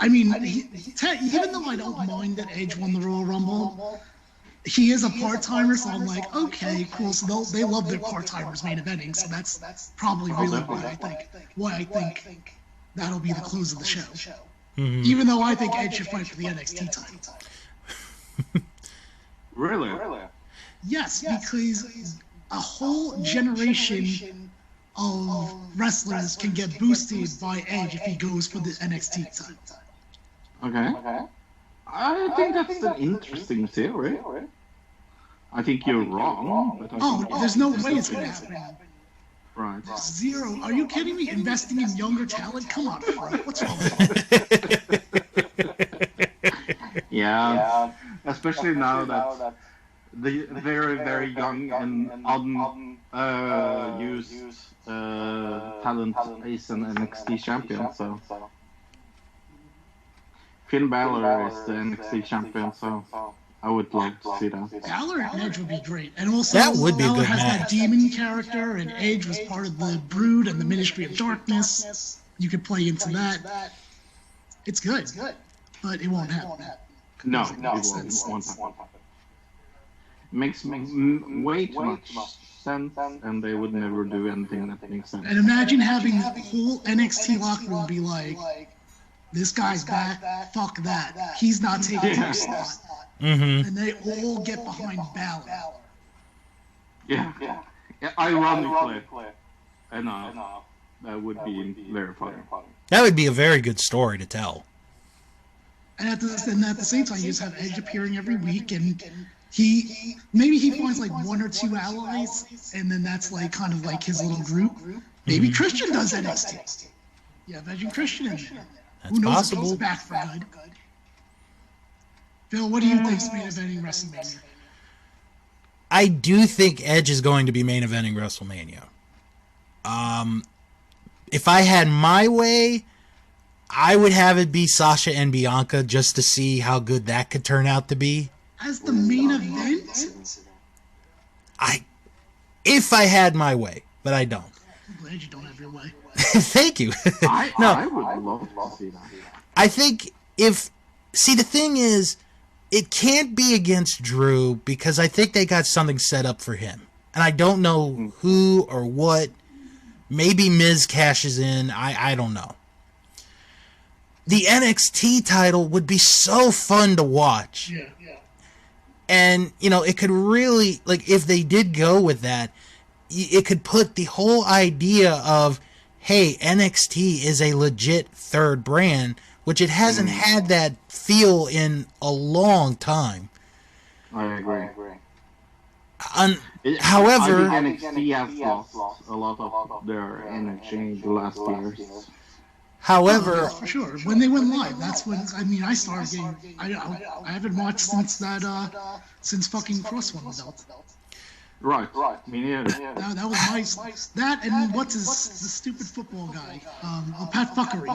Even though I don't mind that Edge won the Royal Rumble, he is a part-timer, so I'm like, okay, cool. So they love their part-timers main eventing, so that's probably really why I think that'll be the close of the show. Mm-hmm. Even though I think Edge should fight for the NXT title. Really? Yes, because a whole generation of wrestlers can get boosted by Edge if he goes for the NXT title. Okay. I think that's an interesting theory. I think you're wrong. But there's no way it's going to happen. Right. Zero. Are you kidding me? Investing in younger talent? Come on, Frank. What's wrong with you? Yeah. Especially now that the very, very young and unused talent is an NXT champion. So Finn Balor is the NXT champion. So I would love to see that. Balor and Edge would be great. And also, that would be Balor a good has match. that demon character, and Edge was part of the Brood and the Ministry of Darkness. You could play into that. It's good, but it won't happen. No, Doesn't it make won't. sense. Won't happen. Makes way too much sense, and they would never do anything that makes sense. And imagine having the whole NXT locker room be like, this guy's back, fuck that. He's not taking your spot. Mm-hmm. And they all get behind Balor. Yeah. Ironically, that would be very funny. That would be a very good story to tell. And at the same time, you just have Edge appearing every week, and he finds like one or two allies, and then that's like kind of like his little group. Maybe Christian does NXT. Yeah, Edge and Christian in there. That's Who knows possible. if he's back for good? Phil, what do you think's main eventing WrestleMania? I do think Edge is going to be main eventing WrestleMania. If I had my way, I would have it be Sasha and Bianca just to see how good that could turn out to be. As the main event? If I had my way, but I don't. I'm glad you don't have your way. Thank you. I would love to see that. I think the thing is, it can't be against Drew because I think they got something set up for him. And I don't know who or what. Maybe Miz cashes in. I don't know. The NXT title would be so fun to watch. Yeah. And, it could really, if they did go with that, it could put the whole idea of, hey, NXT is a legit third brand, which it hasn't had that feel in a long time. I agree. However, I think NXT has lost a lot of their energy in the last years. However, For sure. When they went live, that's when I started getting. I haven't watched since fucking Cross won the belt. Right. Me neither. That was my that and what's the stupid football guy? Pat Fuckery.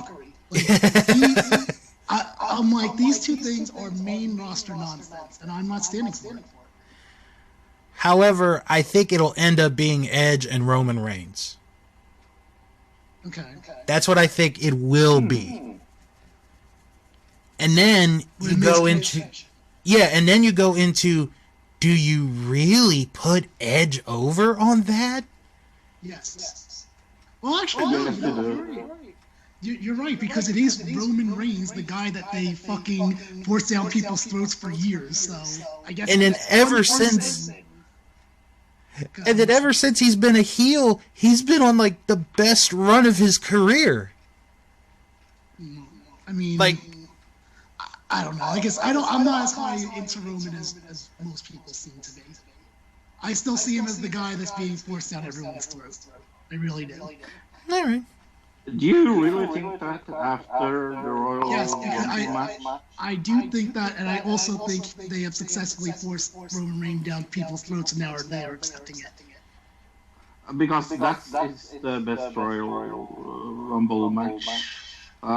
I'm like, these two things are main roster nonsense, and I'm not standing for it. however, I think it'll end up being Edge and Roman Reigns. Okay. That's what I think it will be. And then you go into do you really put Edge over on that? Yes. Well, actually, no. You're right, because it is Roman Reigns, the guy that they fucking forced down people's throats for years. So I guess. And then ever since he's been a heel, he's been on like the best run of his career. I mean, Like, I don't know. I guess I'm not as high into Roman as most people seem to be. I still see him as the guy that's being forced down everyone's throat. I really do. All right. Do you really think that after the Royal Yes, Rumble match? I do think that, and I also think they have successfully forced Roman Reigns down people's throats, and now they are accepting it. Because that is the best Royal Rumble match. In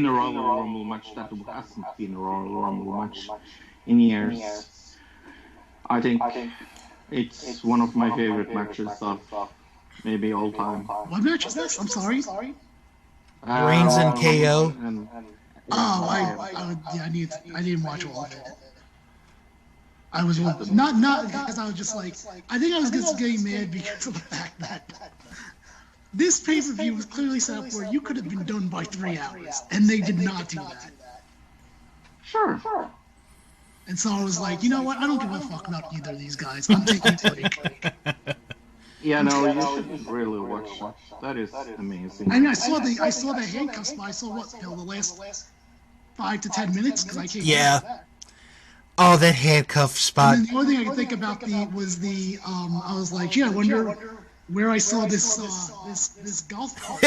the Royal Rumble match that hasn't been a Royal Rumble match in years. I think it's one of my favorite matches of maybe all time. What match is this? I'm sorry. Reigns and KO. I didn't watch all of it. I was not because I was just like, I think I was just getting mad because of the fact that this pay-per-view was clearly set up where you could have been done by 3 hours, and they did not do that. Sure. And so I was like, you know what? I don't give a fuck about either of these guys. I'm taking a break. Yeah, no, you should really watch that. That is amazing. I mean, I saw the handcuffs, but I saw the last 5 to 10 minutes because I can't. Yeah. Oh, that handcuff spot. And then the only thing I could think about was I was like, I wonder where I saw this golf cart.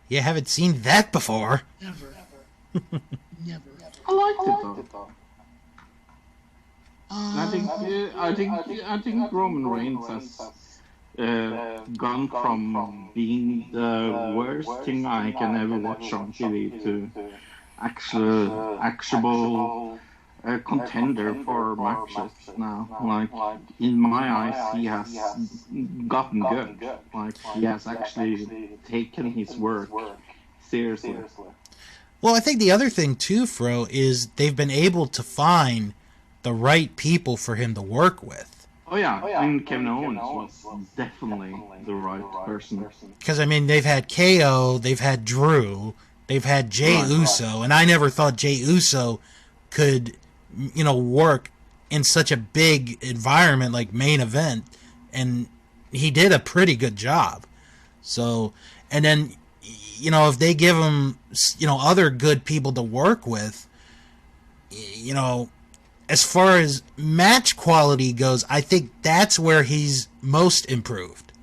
You haven't seen that before. Never. I liked it though. I think Roman Reigns has gone from being the worst thing I can ever watch on TV to actual contender for matches now. Like, in my eyes, he has gotten good. Like, he has actually taken his work Seriously. Well, I think the other thing too, Fro, is they've been able to find the right people for him to work with. Oh yeah, and Kevin Owens was definitely the right person. Because, I mean, they've had KO, they've had Drew, they've had Jey Uso, and I never thought Jey Uso could, work in such a big environment like main event, and he did a pretty good job. So, and then, if they give him, other good people to work with, as far as match quality goes, I think that's where he's most improved.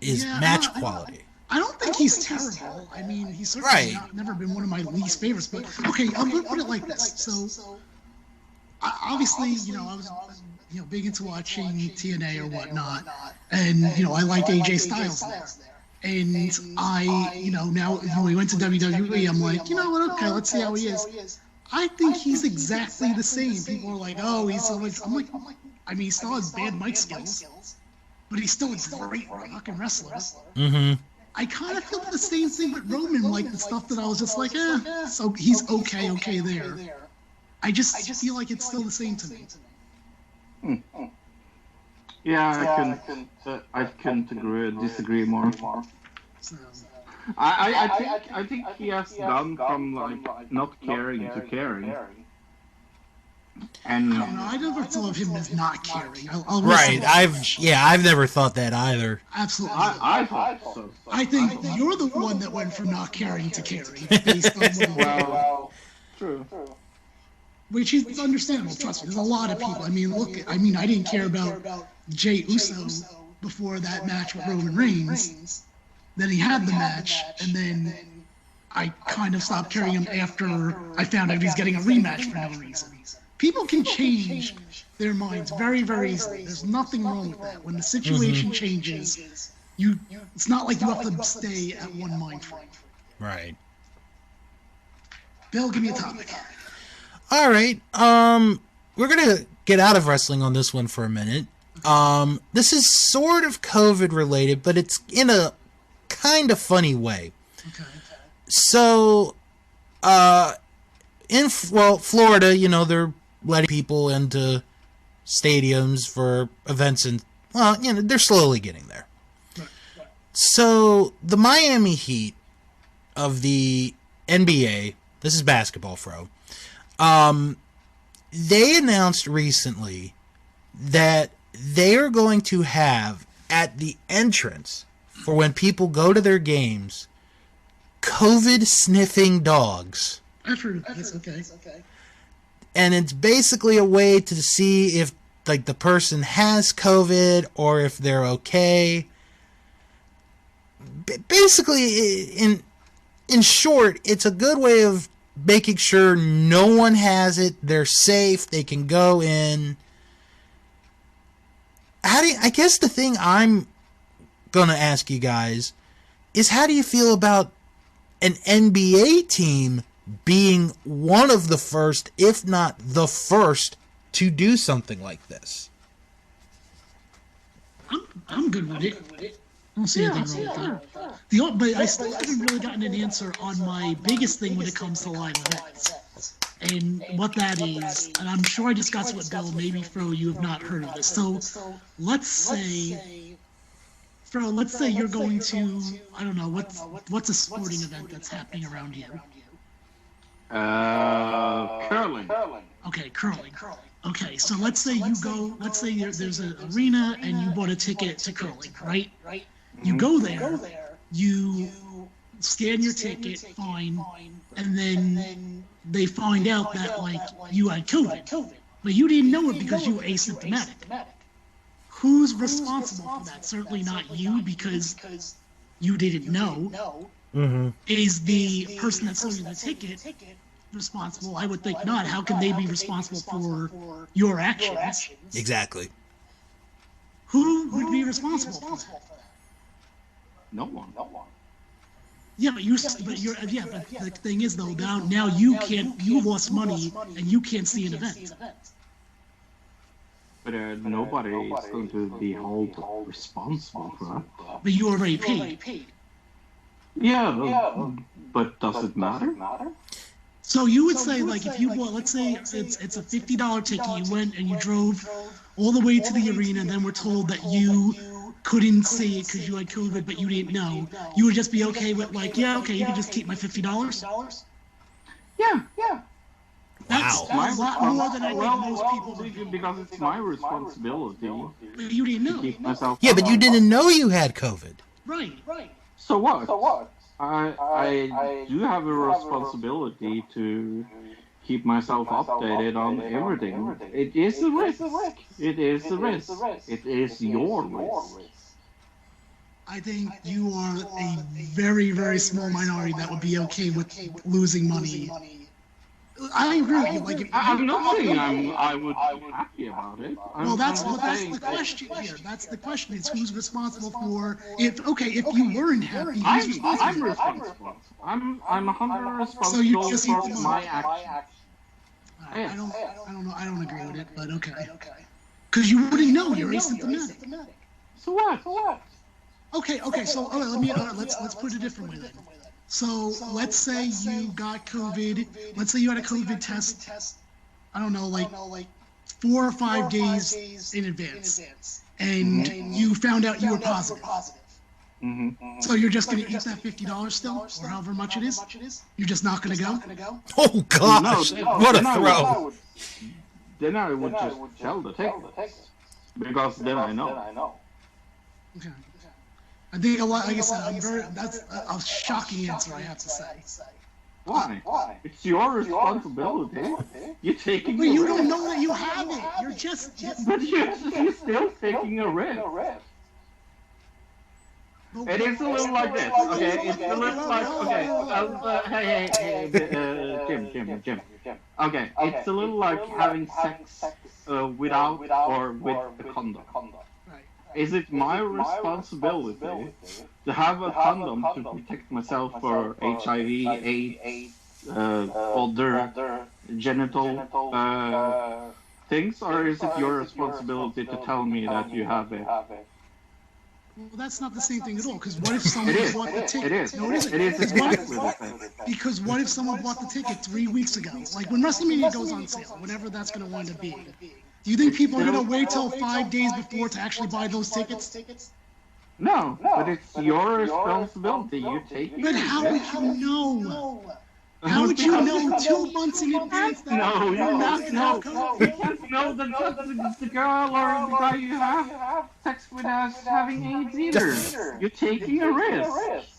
Is match quality. I don't think he's terrible. I mean, he's certainly never been one of my least favorites. But okay, I'm gonna put it like this. So, obviously, I was big into watching TNA or whatnot, and I liked AJ Styles there. And I, now when we went to WWE, I'm like, what? Okay, let's see how he is. I think he's exactly the same. People are like, oh, he's so much. I'm like, I mean, he still has bad mic skills, but he's still a great fucking wrestler. Mm-hmm. I kind of feel the same thing with Roman, like the stuff that I was just like, so he's okay there. I just feel like it's still the same to me. Yeah, I couldn't disagree more. So, I think he has gone from like not caring to caring. And I don't know. I never thought of him as not caring. I'll right. I've never thought that either. Absolutely. I thought so. I think you're the one that went from not caring to caring, based on what True. which is understandable. Trust me, there's a lot of people. I mean, I didn't care about Jey Uso before that match with Roman Reigns. Then he had the match, and then I kind of stopped caring him after I found out he was getting a rematch for no reason. People can change their minds very, very easily. There's nothing wrong with that. When the situation changes, it's not like you have to stay at one mind frame. Right. Bill, give me a topic. All right. We're gonna get out of wrestling on this one for a minute. This is sort of COVID related, but it's in a kind of funny way. Okay. So, in Florida, they're letting people into stadiums for events, and they're slowly getting there. Right. So the Miami Heat of the NBA, this is basketball, Fro. They announced recently that they are going to have at the entrance for when people go to their games, COVID sniffing dogs. I've heard of this. Okay. And it's basically a way to see if the person has COVID or if they're okay. Basically, in short, it's a good way of making sure no one has it. They're safe. They can go in. I guess the thing I'm gonna ask you guys is, how do you feel about an NBA team being one of the first, if not the first, to do something like this? I'm good with it. I don't see anything wrong with that. But I still haven't really gotten an answer on my biggest thing when it comes to live events. And what that is, and I'm sure I discussed with Bill, maybe Fro, you have not heard of this. So let's say you're going to, I don't know, what's a sporting event that's happening around here? Curling. Okay, curling. Okay, so let's say there's an arena and you bought a ticket to curling, right? You go there, you scan your ticket, fine, and then they find out that you had COVID, but you didn't know it because you were asymptomatic. Who's responsible for that? Certainly not you, because you didn't know. Mm-hmm. Is the person that sold you the ticket responsible? I would think not. How can they be responsible for your actions? Exactly. Who would be responsible for that? No one. Yeah, but the thing is though, now you lost money and you can't see an event. But nobody is going to be held responsible for that. But you already paid. Yeah, but does it matter? So you would say, like, if you bought, let's say it's a $50 ticket, you went and you drove all the way to the arena, and then we're told that you couldn't see it because you had COVID, but you didn't know, you would just be okay with, like, yeah, okay, you can just keep my $50? Yeah. That's Wow. a lot more than I think most people would do. Because it's my responsibility But you didn't to know. keep myself. Yeah, but you didn't know you had COVID. Right. So what? I do have a responsibility to keep myself updated on everything. It is a risk. It is a risk. It is your risk. I think you are a very, very small minority that would be okay with losing money. I agree with you. Like, if I'm not saying I would be happy about it. well, that's the question here. That's the question. Is who's responsible for if you weren't happy, who's responsible? I'm responsible. I'm 100% responsible So you just for eat the my money. actions. I don't know. I don't agree with it, but okay. Because you wouldn't know. You're asymptomatic. So what? Okay. So let's put it a different way then. So let's say you got COVID. Let's say you had a COVID test. I don't know, like 4 or 5 days in advance, and you found out you were positive. Mm-hmm. So you're just gonna eat that $50 still, or however much it is. You're just not gonna go. Oh gosh, what a throw! Then I would just sell the tickets because then I know. Okay. I think a lot. Like I said, that's a shocking answer, I have to say. Why? It's your responsibility. You're taking. But you don't know that you have it. You're just. But you're still taking a risk. It is a little like this, okay? It's a little like, okay, hey, Jim. Okay, it's a little like having sex without or with a condom. Is it my responsibility to have a condom to protect myself for HIV, AIDS, other genital things, or is it your responsibility to tell me that you have it? Well, that's not the same thing at all. Because what if someone bought the ticket? It is. No, it isn't. It is exactly the same. Because what if someone bought the ticket 3 weeks ago? Like when Wrestlemania goes on sale, whenever that's going to wind up being. Do you think people are going to wait till 5 days before to actually buy those tickets? No, but it's your responsibility. You take it. But how would you know? How would you know 2 months in advance that you're not going to have COVID? You can't know that the girl or the guy you have sex with us having AIDS either. You're taking a risk.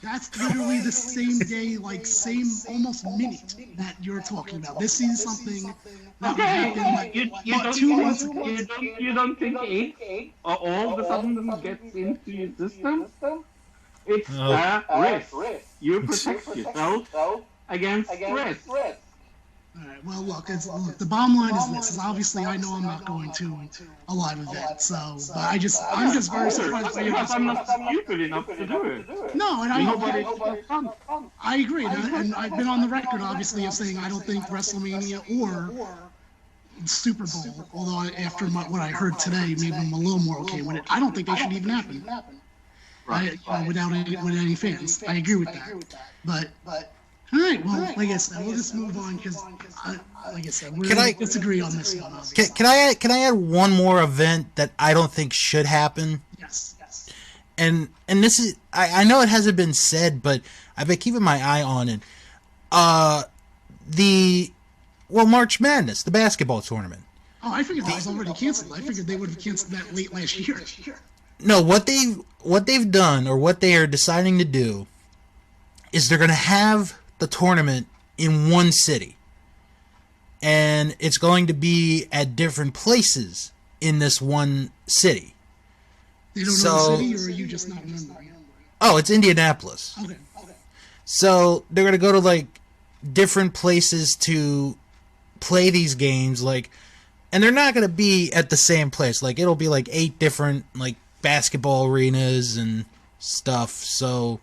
That's literally the same day, like same almost minute that you're talking about. This is something that happened like 2 months ago. You don't think AIDS all of a sudden gets into your system? It's a risk. You protect yourself against risk. All right. Well, look, the bottom line is this: is obviously I know I'm not going to a live event, so but I'm just very surprised by your Because I'm not stupid enough to do it. No, and Nobody's fun. I agree, and I've been on the record obviously of saying I don't think WrestleMania or Super Bowl, although after what I heard today, maybe I'm a little more okay with it. I don't think they should even happen. Without any fans. I agree with that. But all right, well, like I said, we'll just move on because, like I said, we're going to disagree on this one. Obviously. Can I add one more event that I don't think should happen? Yes. And this is I know it hasn't been said, but I've been keeping my eye on it. March Madness, the basketball tournament. Oh, I figured that was already canceled. I figured they would have canceled that late last year. No, what they've done, or what they are deciding to do, is they're going to have the tournament in one city, and it's going to be at different places in this one city. They don't know the city, or are you just not remembering? Oh, it's Indianapolis. Okay. So they're going to go to like different places to play these games, and they're not going to be at the same place. Like it'll be like 8 different like basketball arenas and stuff. So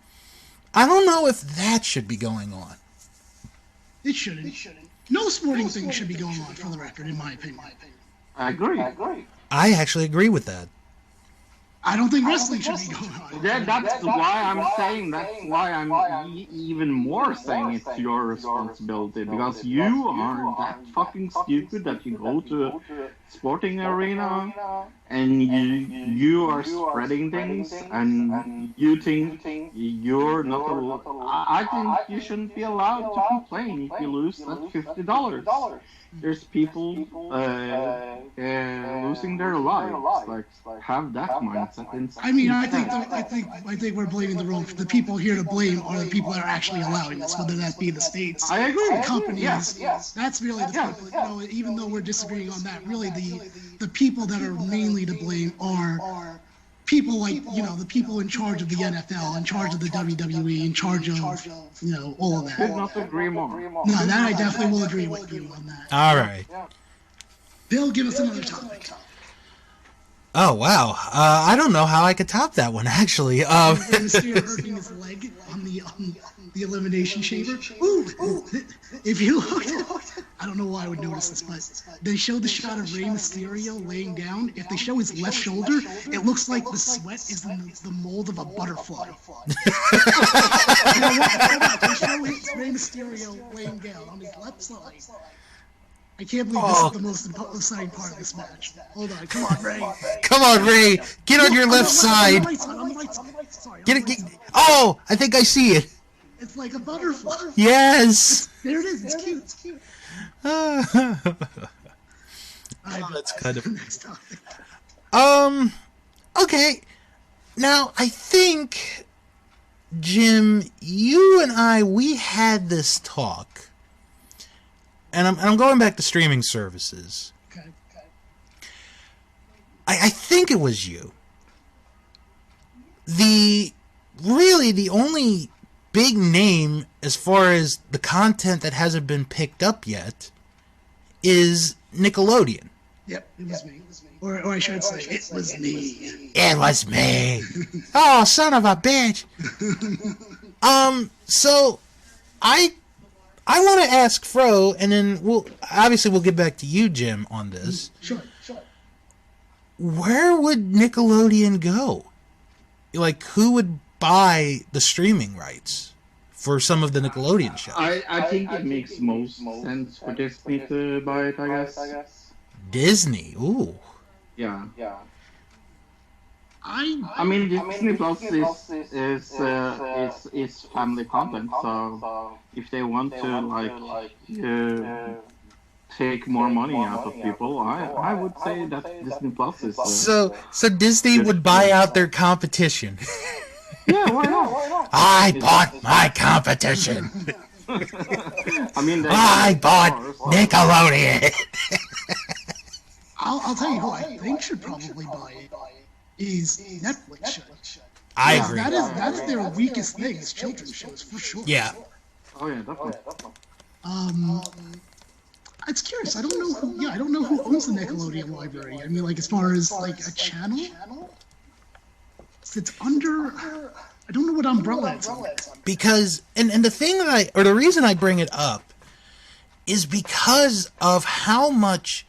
I don't know if that should be going on. It shouldn't. No sporting thing should be going on, for the record, in my opinion. I agree. I actually agree with that. I don't think wrestling should be going on. That's why I'm saying. That's why I'm even more saying it's your responsibility, because you are that fucking stupid that you go to a sporting arena and you are spreading things and you think you're not allowed. I think you shouldn't be allowed to complain if you lose that $50. There's people losing their lives. Like, have that mindset. I mean, I think we're blaming the wrong. The people here to blame are the people that are actually allowing this, whether that be the states, I agree. the companies. Yes. That's really the people. You know, even though we're disagreeing on that, really the people that are mainly to blame are people like, you know, the people in charge of the NFL, in charge of the WWE, in charge of, you know, all of that. Could not agree more. No, that I definitely will agree with you on that. All right. Bill, give us another topic. Oh, wow. I don't know how I could top that one, actually. Mysterio hurting his leg on the Elimination Chamber. Ooh, if you looked, I don't know why I would notice this, but they showed the shot of Rey Mysterio laying down. If they show his left shoulder, it looks like the sweat is in the mold of a butterfly. They show Rey Mysterio laying down on his left side. I can't believe this is the most exciting part of this match. Hold on, come on, Ray. Come on, Ray. Get on your left side. On the right side. Sorry. Get it. Oh, I think I see it. It's like a butterfly. Yes. There it is. It's cute. That's kind of. Next topic. Okay. Now, I think, Jim, you and we had this talk. And I'm going back to streaming services. Okay. I think it was you. The only big name as far as the content that hasn't been picked up yet is Nickelodeon. Yep, it was me. Or I should say, it was me. It was me. Oh, son of a bitch. So I want to ask Fro, and then we'll get back to you, Jim, on this. Sure. Where would Nickelodeon go? Like, who would buy the streaming rights for some of the Nickelodeon shows? I think it makes most sense for Disney to buy it, I guess. Disney, ooh. Yeah. I mean, Disney Plus is family content, so if they want to take more money out of people, I would say that Disney Plus is. So Disney would buy out their competition. Yeah, why not? I bought my competition. I mean, I bought Nickelodeon. I'll tell you who I think should probably buy it. Is Netflix should. I agree. That's their weakest thing is children's shows for sure. Yeah. Oh yeah, definitely. It's curious. I don't know who owns the Nickelodeon library. I mean, like as far as like a channel, it's under. I don't know what umbrella it's under. Because and the thing that the reason I bring it up is because of how much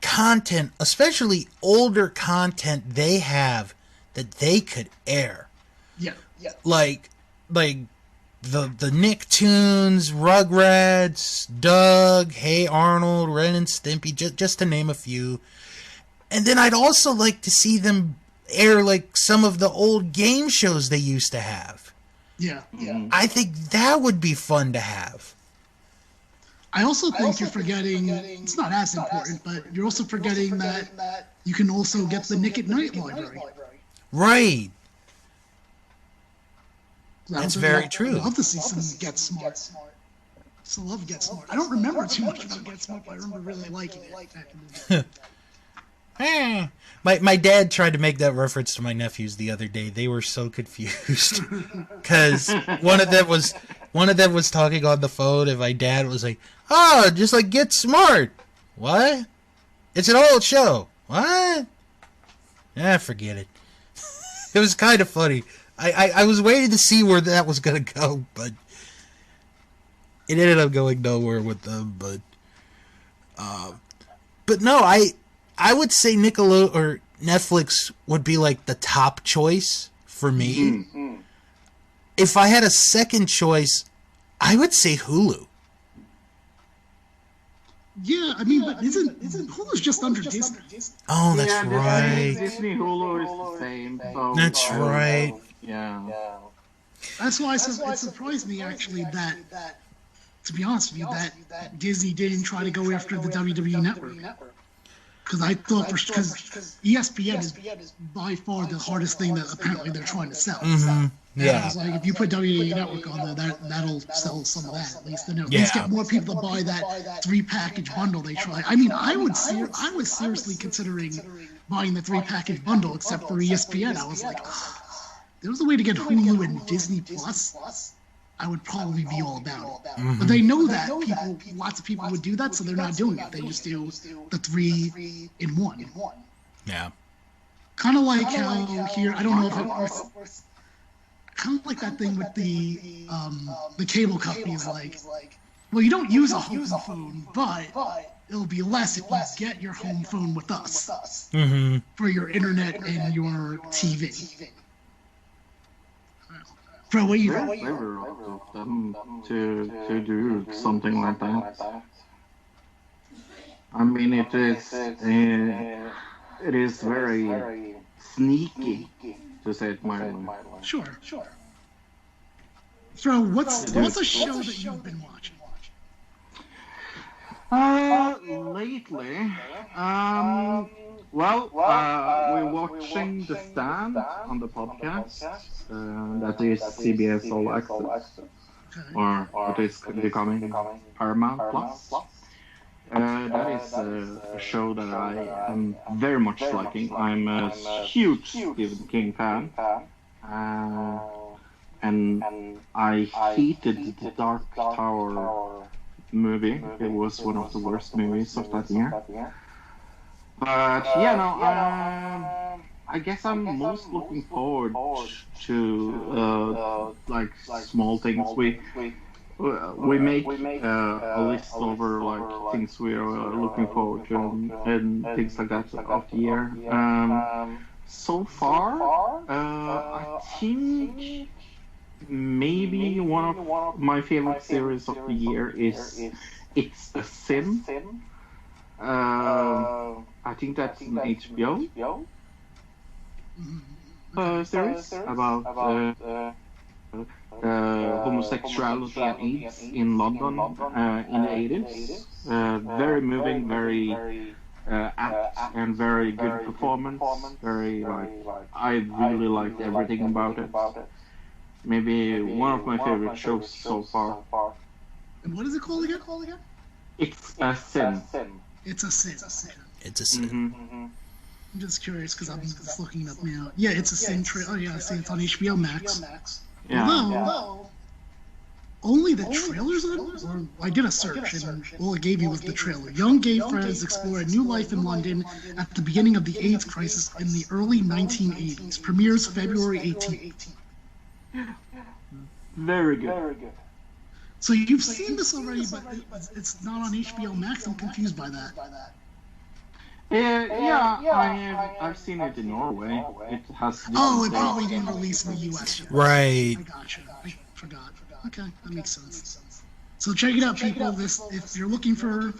content, especially older content, they have that they could air. Yeah. Like the Nicktoons, Rugrats, Doug, Hey Arnold, Ren and Stimpy, just to name a few. And then I'd also like to see them air like some of the old game shows they used to have. Yeah. I think that would be fun to have. I also think you're forgetting, it's not as important, but you're also forgetting that you can also get the Nick at Night library. Right. That's very true. I'd love to see some Get Smart. So love Get Smart. I don't remember too much about Get Smart, but I remember really liking it back in the day. My dad tried to make that reference to my nephews the other day. They were so confused because one of them was talking on the phone, and my dad was like, "Oh, just like Get Smart." What? It's an old show. What? Forget it. It was kind of funny. I was waiting to see where that was gonna go, but it ended up going nowhere with them. But no, I would say Nickelodeon or Netflix would be like the top choice for me. If I had a second choice, I would say Hulu. Yeah, I mean, but isn't Hulu's just under Disney? Oh, that's right. Disney Hulu is the same. So That's right. Yeah. That's why it surprised me actually that, to be honest with you, that Disney didn't try to go after the WWE Network. Because I thought, because ESPN is by far the hardest thing that apparently they're trying to sell. Yeah. It's like if you put WWE Network on there, that'll sell some of that. At least at least get more people to buy that 3-package bundle they try. I mean, I was seriously considering buying the 3-package bundle, except for ESPN. I was like, there was a way to get Hulu and Disney Plus. I would probably be all about it. But they know that lots of people would do that, so they're not doing it. They just do the 3 in 1. Yeah. Kind of like how here, I don't know if it works. Kind of like that thing with the cable companies, like, well, you don't use a home phone, but it'll be less if you get your home phone with us for your internet and your TV. Bro, what you doing? Clever of them to do something like that. I mean, it is very sneaky, to say it mildly. Sure. Bro, what's a show that you've been watching? Lately, we're watching The Stand on the podcast. That is CBS All Access, or what is becoming Paramount Plus. That is a show that I am very much liking. I'm a huge Stephen King fan. And I hated the Dark Tower movie. It was one of the worst movies of that year. But I guess I'm most looking forward to like small things. We make a list over like things we are looking forward to and things like that of the year. So far, I think maybe one of my favorite series of the year is It's a Sin. I think that's an HBO series about homosexuality and AIDS in London in the 80s. Very moving, very apt, and very good performance. Very I really liked everything about it. Maybe one of my favorite shows so far. And what is it called again? It's a Sin. It's a Sin. It's a Sin. I'm just curious because I'm just looking it up now. Yeah, It's a Sin. Oh yeah, I see it's on HBO Max. Yeah. Although only the trailers on. I did a search and all it gave me was the trailer. Young gay friends explore a new life in London at the beginning of the AIDS crisis in the early 1980s. Premieres February 18th. Very good. So you've seen this already, but it's not on HBO Max. I'm confused by that. I've seen it in Norway. It has. It probably didn't release in the U.S. yet. Right. I gotcha. I forgot. Okay, that makes sense. So check it out, people. If you're looking for,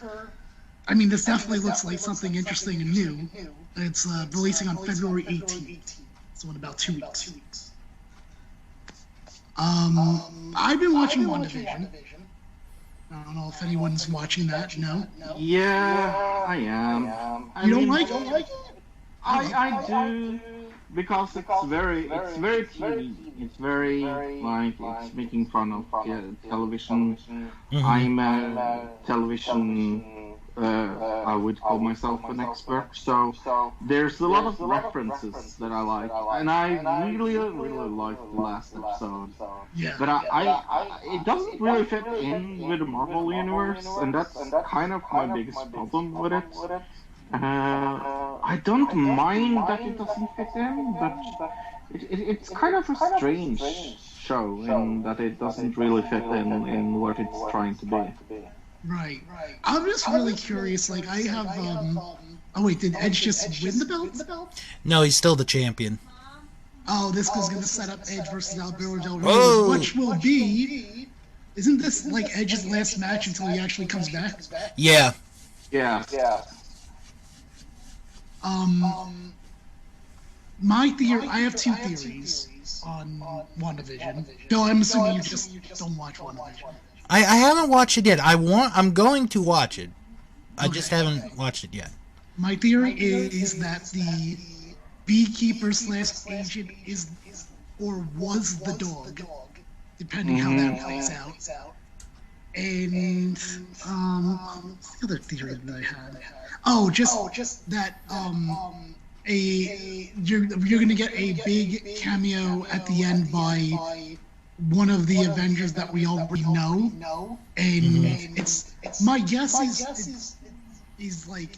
I mean, this definitely looks like something interesting and new. It's releasing on February 18th, so in about 2 weeks. I've been watching WandaVision. I don't know if anyone's watching that. No. Yeah, I am. You don't like it? I do, because it's very TV. It's very it's making fun of television. I'm a television. I would call myself an expert. So there's a lot of references that I like, and I really liked the last episode. Yeah. But I it doesn't really fit in with the Marvel universe, and that's kind of my biggest problem with it. I don't mind that it doesn't fit in, but it's kind of a strange show in that it doesn't really fit in what it's trying to be. Right. I'm just really curious. Like, I have Oh wait, did Edge just win the belt? No, he's still the champion. Oh, this is going to set up Edge versus Alberto Del Rio, Whoa. which will be... Isn't this like Edge's last match until he actually comes back? Yeah. Yeah. My theory... I have two theories on WandaVision. Bill, I'm assuming you just don't watch WandaVision. I haven't watched it yet. I'm going to watch it. I just haven't watched it yet. My theory is that the beekeeper / agent is or was the dog, depending how that plays out. And what's the other theory that I had? Oh, just that you're gonna get a big cameo at the end by one of the Avengers that we already know, and it's my guess is like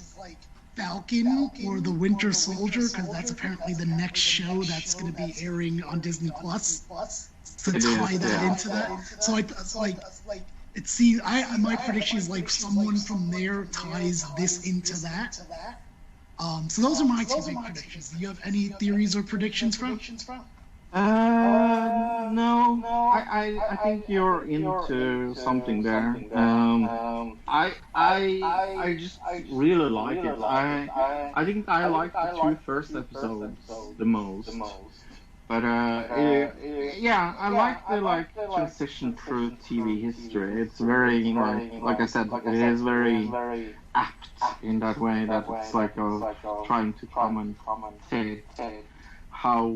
Falcon or the Winter Soldier, because that's apparently the next show that's going to be airing on Disney Plus to tie that into that. So it seems my prediction is like someone from there ties this into that. So those are my two big predictions. Do you have any theories or predictions from? No. I think you're into something there. I just really like it. I think I like the two first episodes the most. But yeah, I like the transition through TV history. It's very like I said, it is very apt in that way that it's like trying to commentate how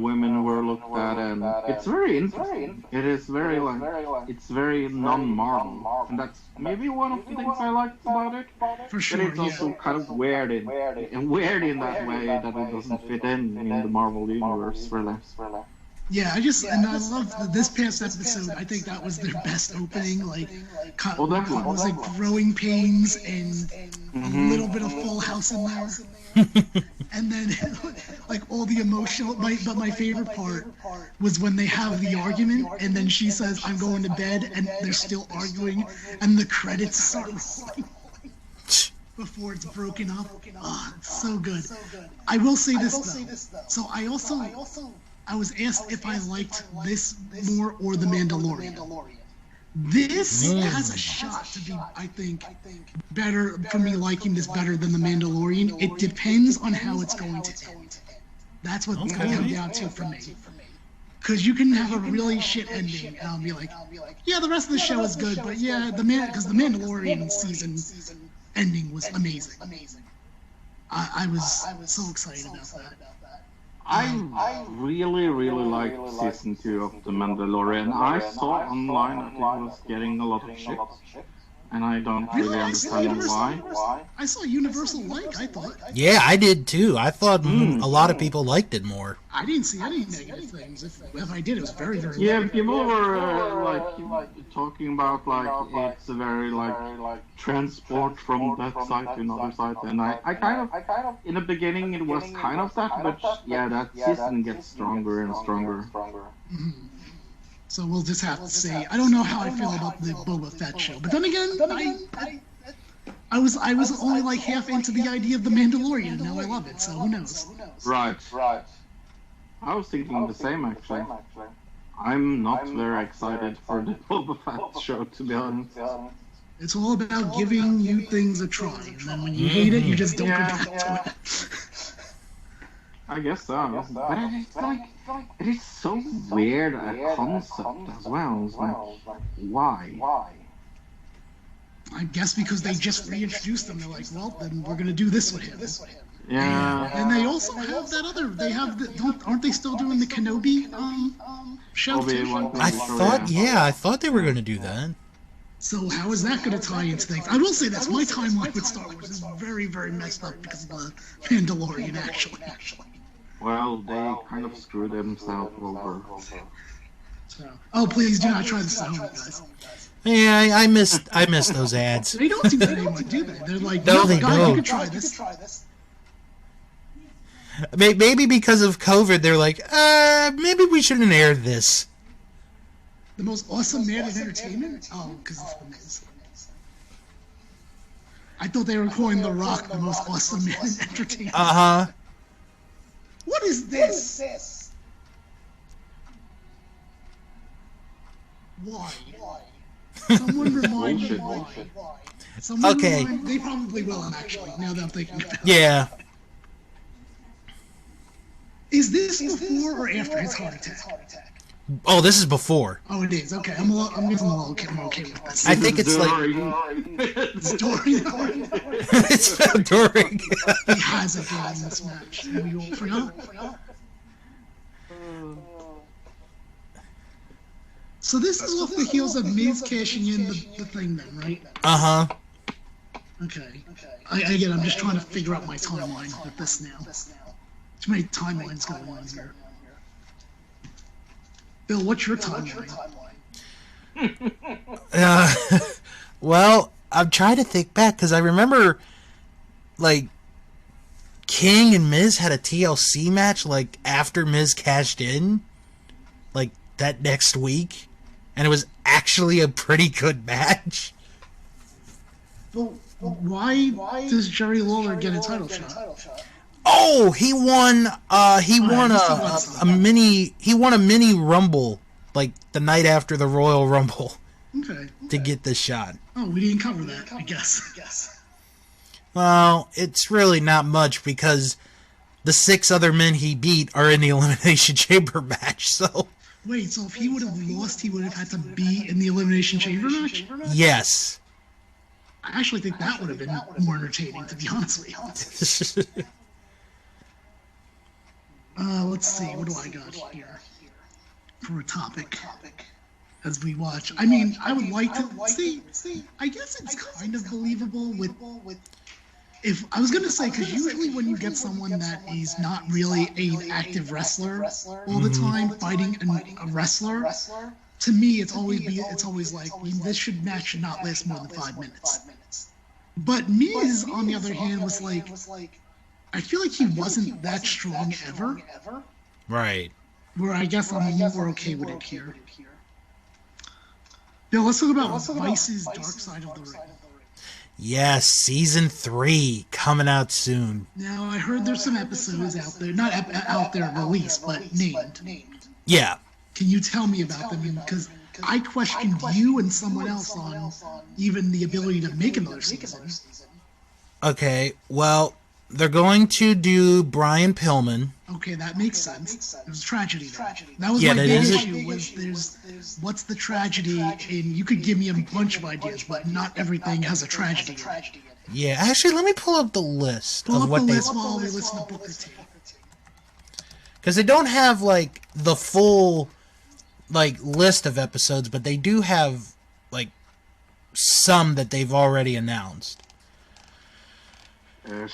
women were looked at, and it's very interesting. It is very it's very non-Marvel, and that's maybe one of the things I liked about it. For sure, but it's also kind of weird in that way that it doesn't fit in the Marvel universe, really. Yeah, I love this past episode. I think that was their best opening. Like, it was like growing pains and a little bit of Full House in there. And then, like, all the emotional... But my favorite part was when they have the argument, and then she says, "I'm going to bed," and they're still arguing, and the credits start rolling before it's broken up. Oh, it's so good. I will say this, though. So I was asked if I liked this more or The Mandalorian. This has a shot to be, I think, better for me liking this better than The Mandalorian. It depends on how it's going to end. That's what it's going to come down to for me. Because you can have a really shit ending, and I'll be like, yeah, the rest of the show is good, but yeah, because the Mandalorian season ending was amazing. I was so excited about that. I really liked season 2 of The Mandalorian. I saw online that it was getting a lot of shit, and I don't really understand why. I saw Universal I thought. Yeah, I did too. I thought a lot of people liked it more. I didn't see any negative things. If I did, it was very Yeah, negative. people were talking about it's a very transport from that side to another side, and I kind of in the beginning it was kind of that, but yeah, that season gets stronger and stronger. Mm-hmm. So we'll just have to see. I don't know how I feel about the Boba Fett show, but then again, I was only like half into the idea of the Mandalorian, and now I love it. So who knows? Right. I was thinking the same actually. I'm not very excited for the Boba Fett show, to be honest. It's all about giving new things a try, and then when you hate it, you just don't go back to it. I guess so. But it's it is so weird a concept as well. It's like, why? I guess because they just reintroduced them. They're like, well, then we're gonna do this with him. Yeah. And they also have that other. They have aren't they still doing the Kenobi show too? I thought they were gonna do that. So how is that going to tie into things? I will say this: my timeline with Star Wars is very, very messed up because of the Mandalorian. Actually. Well, they kind of screwed themselves over. So, please do not try this at home, guys. Yeah, I missed those ads. They don't do that anymore, do they? They're like, no, they God, don't. You can try this. Maybe because of COVID, they're like, maybe we shouldn't air this. The most awesome man in entertainment? Oh, because it's the Miz. I thought they were calling The Rock the most awesome man in entertainment. Uh-huh. What is this? Why? Someone remind me why. Okay. They probably will, actually, now that I'm thinking about it. Yeah. Is this before or after his heart attack? Oh, this is before. Oh, it is. Okay, I'm okay with this. I think it's like... It's during. It's during. He has a game in this match. We all forgot. So this is off the heels of Miz cashing in the thing then, right? Uh-huh. Okay. Again, I'm just trying to figure out my timeline with this now. Too many timelines going on here. Bill, what's your timeline? Well, I'm trying to think back, because I remember, like, King and Miz had a TLC match, like, after Miz cashed in, like, that next week, and it was actually a pretty good match. Well, why does Jerry Lawler get a title shot? Oh, he won a mini Rumble, like, the night after the Royal Rumble. Okay. To get this shot. Oh, we didn't cover that, I guess. Well, it's really not much, because the 6 other men he beat are in the Elimination Chamber match, so... Wait, so if he would have lost, he would have had to be in the Elimination Chamber match? Yes. I actually think that would have been more entertaining, to be honest with you. Let's see, what do I got here for a topic as we watch? I mean, I would like to see, I guess it's kind of believable with, if, I was going to say, because usually when you get someone that is not really an active wrestler all the time fighting a wrestler, to me it's always like, this match should not last more than 5 minutes. But Miz, on the other hand, was like, I feel like he wasn't that strong ever. Right. Where I guess I'm more okay with it here. Bill, let's talk about Vice's Dark Side of the Ring. Yes, season 3 coming out soon. Now, I heard there's some episodes out there, not out there released, but named. Yeah. Can you tell me about them? Because I questioned you and someone else on even the ability to make another season. Okay, well, they're going to do Brian Pillman. Okay, that makes sense. It was tragedy, though. That was my big issue, was what's the tragedy? And you could give me a bunch of ideas, but not everything has a tragedy in it. Yeah, actually, let me pull up the list of what they... while we listen to Booker T. Because they don't have, like, the full, like, list of episodes, but they do have, like, some that they've already announced. Okay,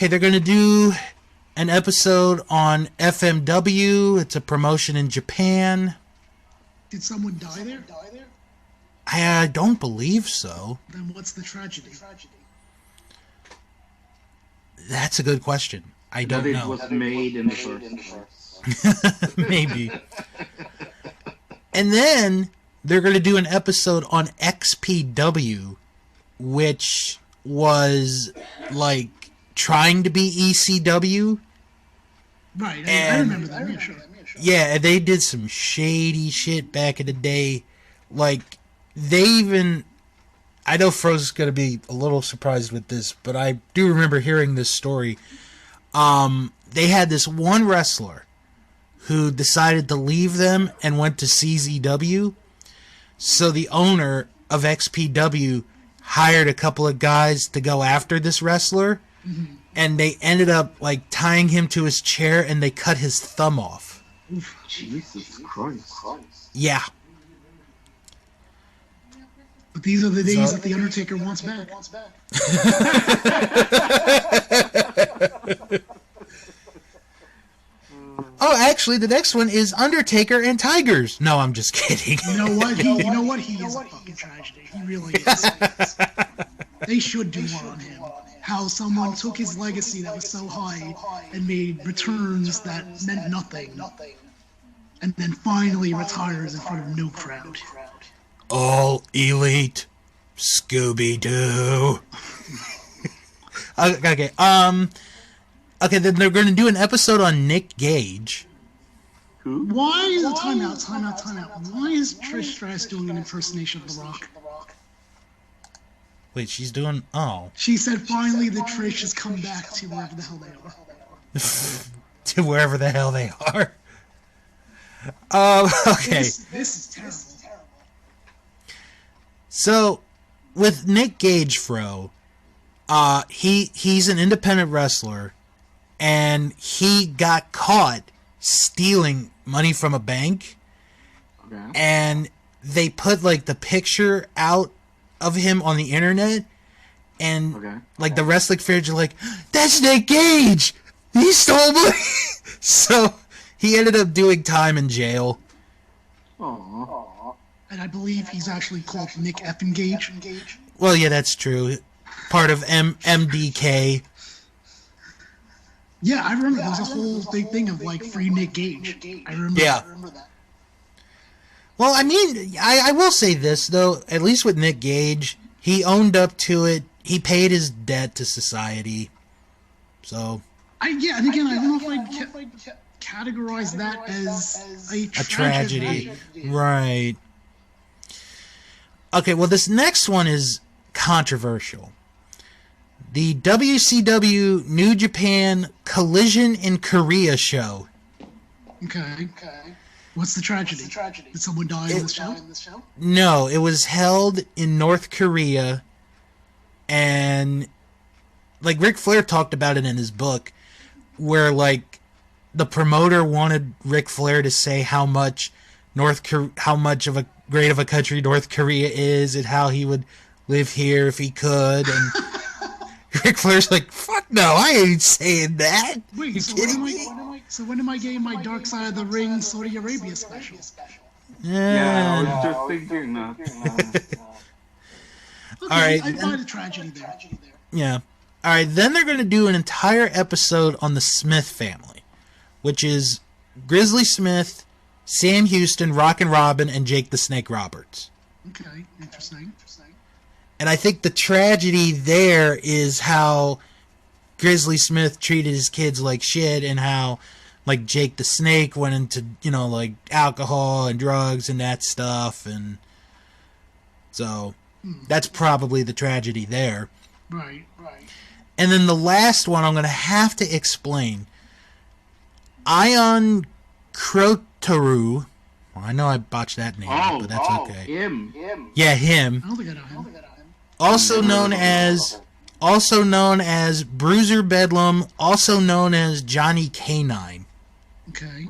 they're going to do an episode on FMW. It's a promotion in Japan. Did someone die there? I don't believe so. Then what's the tragedy? That's a good question. I don't know. It was made in the first place. Maybe. And then they're going to do an episode on XPW, which was like trying to be ECW. Right, I remember that. Yeah, sure. Yeah, they did some shady shit back in the day. Like, they even... I know Froze is going to be a little surprised with this, but I do remember hearing this story. They had this one wrestler who decided to leave them and went to CZW. So the owner of XPW hired a couple of guys to go after this wrestler, and they ended up like tying him to his chair, and they cut his thumb off. Jesus Christ. Yeah. But these are the days that the Undertaker wants back. Oh, actually, the next one is Undertaker and Tigers. No, I'm just kidding. You know what? He is a fucking tragedy. He really is. They should do more on him. How someone took his legacy that was so high and made returns that meant nothing, and then finally retires in front of no crowd. All Elite Scooby-Doo. Okay, okay, then they're going to do an episode on Nick Gage. Who? Why is it time out? Why is Trish Stratus doing an impersonation of The Rock? Wait, she's doing... Oh. She said finally the Trish has come back to wherever the hell they are. To wherever the hell they are. Okay. This is terrible. So, with Nick Gage, Fro, he's an independent wrestler, and he got caught stealing money from a bank, Okay. and they put, like, the picture out of him on the internet, and, like, the wrestling fans are like, that's Nick Gage! He stole money! So, he ended up doing time in jail. Aww. And I believe he's actually called Nick Effin Gage. Well, yeah, that's true. Part of MDK. Yeah, I remember there was a whole big thing of like free Nick Gage. I remember that. Well, I mean, I will say this, though. At least with Nick Gage, he owned up to it. He paid his debt to society. So... And again, I don't know if I'd categorize that as a tragedy. Right. Okay, well, this next one is controversial. The WCW New Japan Collision in Korea show. Okay. What's the tragedy? Did someone die in this show? No, it was held in North Korea, and like Ric Flair talked about it in his book, where like the promoter wanted Ric Flair to say how much of a great of a country North Korea is, and how he would live here if he could, and Ric Flair's like, fuck no, I ain't saying that. Wait, you kidding me? When am I getting my Dark Side of the Ring Saudi Arabia special? Yeah, I was just thinking that. Okay, all right, I find a tragedy there. Yeah. All right, then they're going to do an entire episode on the Smith family, which is Grizzly Smith, Sam Houston, Rockin' Robin, and Jake the Snake Roberts. Okay, interesting. And I think the tragedy there is how Grizzly Smith treated his kids like shit, and how, like, Jake the Snake went into, like, alcohol and drugs and that stuff, and so that's probably the tragedy there. Right. And then the last one I'm going to have to explain. Ion Krotaru. Well, I know I botched that name, but that's okay. Him. Yeah, him. I don't think I know him. Also known as Bruiser Bedlam, also known as Johnny K9. Okay.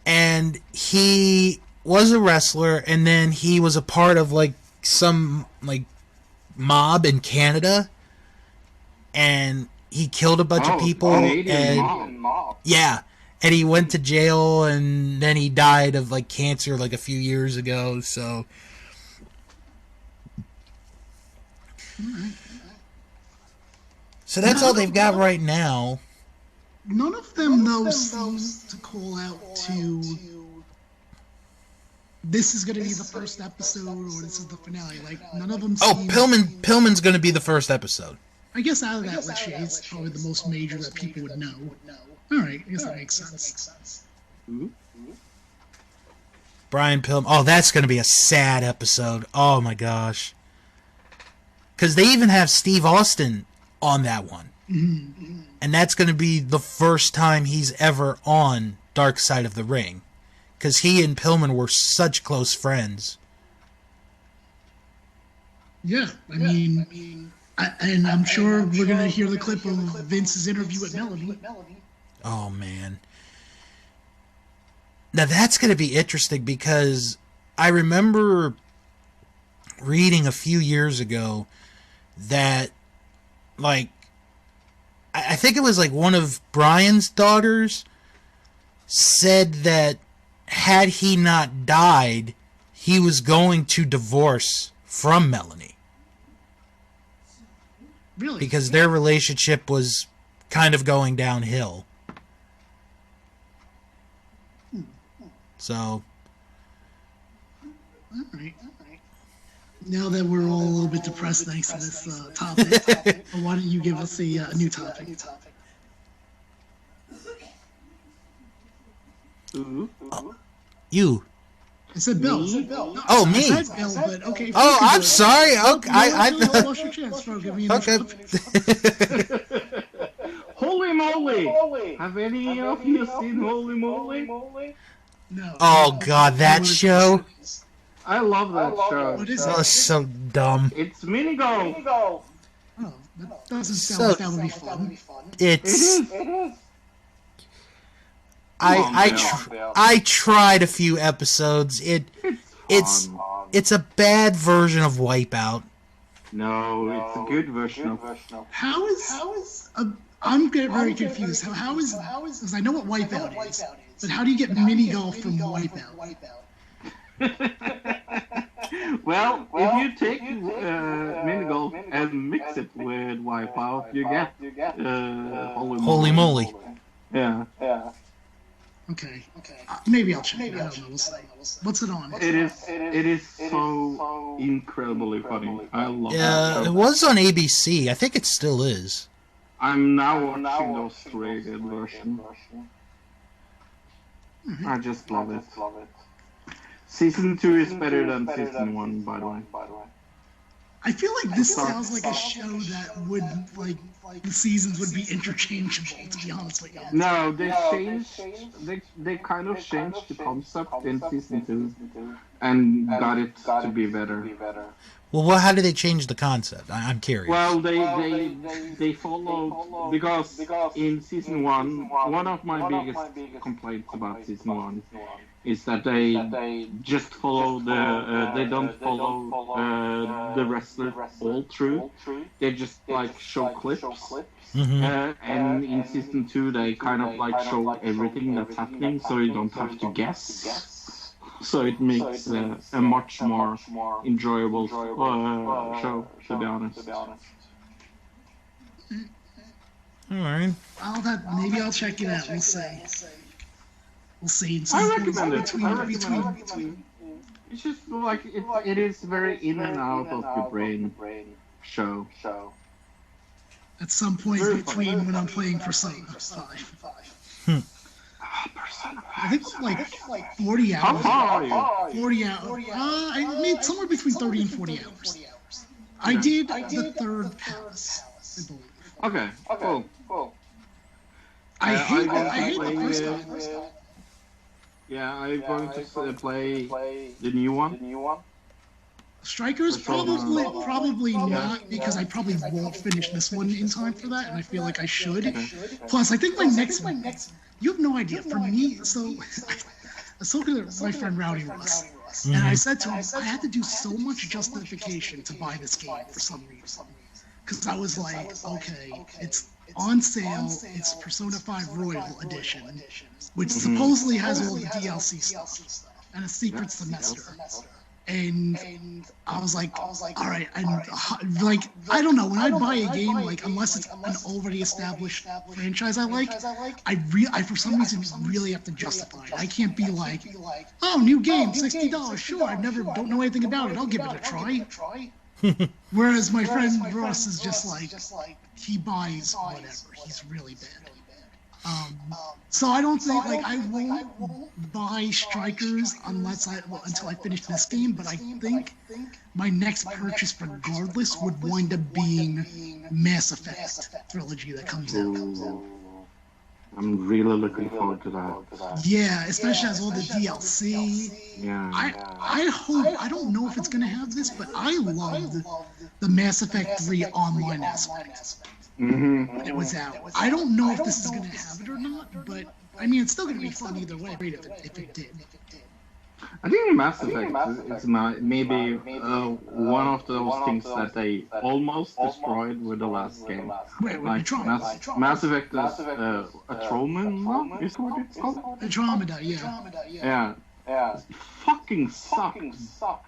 And he was a wrestler, and then he was a part of like some like mob in Canada, and he killed a bunch of people. Canadian mob. Yeah, and he went to jail, and then he died of like cancer like a few years ago. So. So that's all they've got right now. None of them, though, seem to call out to this is going to be the first episode or this is the finale. Like, none of them seem... Pillman's going to be the first episode. I guess out of that list, he's probably the most major that people would know. Alright, I guess that makes sense. Brian Pillman. Oh, that's going to be a sad episode. Oh, my gosh. Because they even have Steve Austin on that one. Mm-hmm. And that's going to be the first time he's ever on Dark Side of the Ring. Because he and Pillman were such close friends. Yeah, I mean... and I'm sure we're going to hear the clip of Vince's interview with Melody. Oh, man. Now, that's going to be interesting because I remember reading a few years ago that, like, I think it was like one of Brian's daughters said that had he not died, he was going to divorce from Melanie. Really? Because their relationship was kind of going downhill. So. All right. Now that we're all a little bit depressed thanks to this topic, why don't you give us a new topic? You. I said Bill. No, oh, me. I said Bill, but okay. Oh, I'm sorry. Okay, I lost your chance, bro. Give me okay. Holy moly! Have any of you seen Holy Moly? No. Oh God, that show. I love that show. What is That was so dumb. It's mini golf. Oh, that doesn't sound like that would be fun. It is. Bill. I tried a few episodes. It's a bad version of Wipeout. No, it's a good version of. How is I'm getting very confused. How is because I know what Wipeout is, but how do you get mini golf from Wipeout? Well, if you take mini golf and mix it with Wipeout, you get Holy moly. Yeah. Okay. Maybe I'll check it out. We'll see. What's it on? It is so incredibly funny. I love it. Yeah, it was on ABC. I think it still is. I'm now watching the Australian version. Mm-hmm. I just love it. Season 2 is better than Season 1, by the way. I feel like this sounds like a show that would, like, the seasons would be interchangeable, to be honest with you. No, they kind of changed the concept in Season 2 and got it to be better. Well, how did they change the concept? I'm curious. Well, they followed, because in Season 1, one of my biggest complaints about Season 1 is that they just follow they don't follow the wrestler all through. They just like show clips. Mm-hmm. And in Season 2 they kind of like show everything that's happening, so you don't have to guess. So it makes a much more enjoyable show, to be honest. Alright. Maybe I'll check it out. We'll see. We'll see. I recommend it. Between. It's just like it is very in and out of your brain show. At some point between when I'm playing Persona 5. I think it's like 40 hours. How far are you? 40 hours. I made somewhere between 30 and 40 hours. I did the third palace, I believe. Okay, cool. I hate the first time. Yeah, I'm going to play the new one. Strikers probably not, because I probably won't finish this one in time for that, and I feel like I should. Plus, I think my next one, you have no idea. For me, so I was talking to my friend Rowdy Ross, and I said to him, I had to do so much justification to buy this game for some reason, because I was like, okay, it's on sale. It's Persona 5 Royal Edition, which supposedly has all the DLC stuff and a secret semester. And I was like, all right, and like, I don't know, when I buy a game, like, unless it's an already established franchise I like, I for some reason really have to justify it. I can't be like, oh, new game, $60, sure, don't know anything about it, I'll give it a try. Whereas my friend Ross is just like, he buys whatever, he's really bad. So I don't think, like, I won't buy Strikers until I finish this game, but I think my next purchase regardless would wind up being Mass Effect trilogy that comes out. I'm really looking forward to that. Yeah, especially as all the DLC. Yeah. I hope, I don't know if it's gonna have this, but I loved the Mass Effect 3 online aspect. When it was out. I don't know if this is going to have it or not, but I mean, it's still going to be fun either way if it did. I think Mass Effect is maybe one of those things that they almost destroyed with the last game. Wait, like Mass Effect Andromeda is what it's called? Andromeda, yeah. Yeah. Fucking sucked.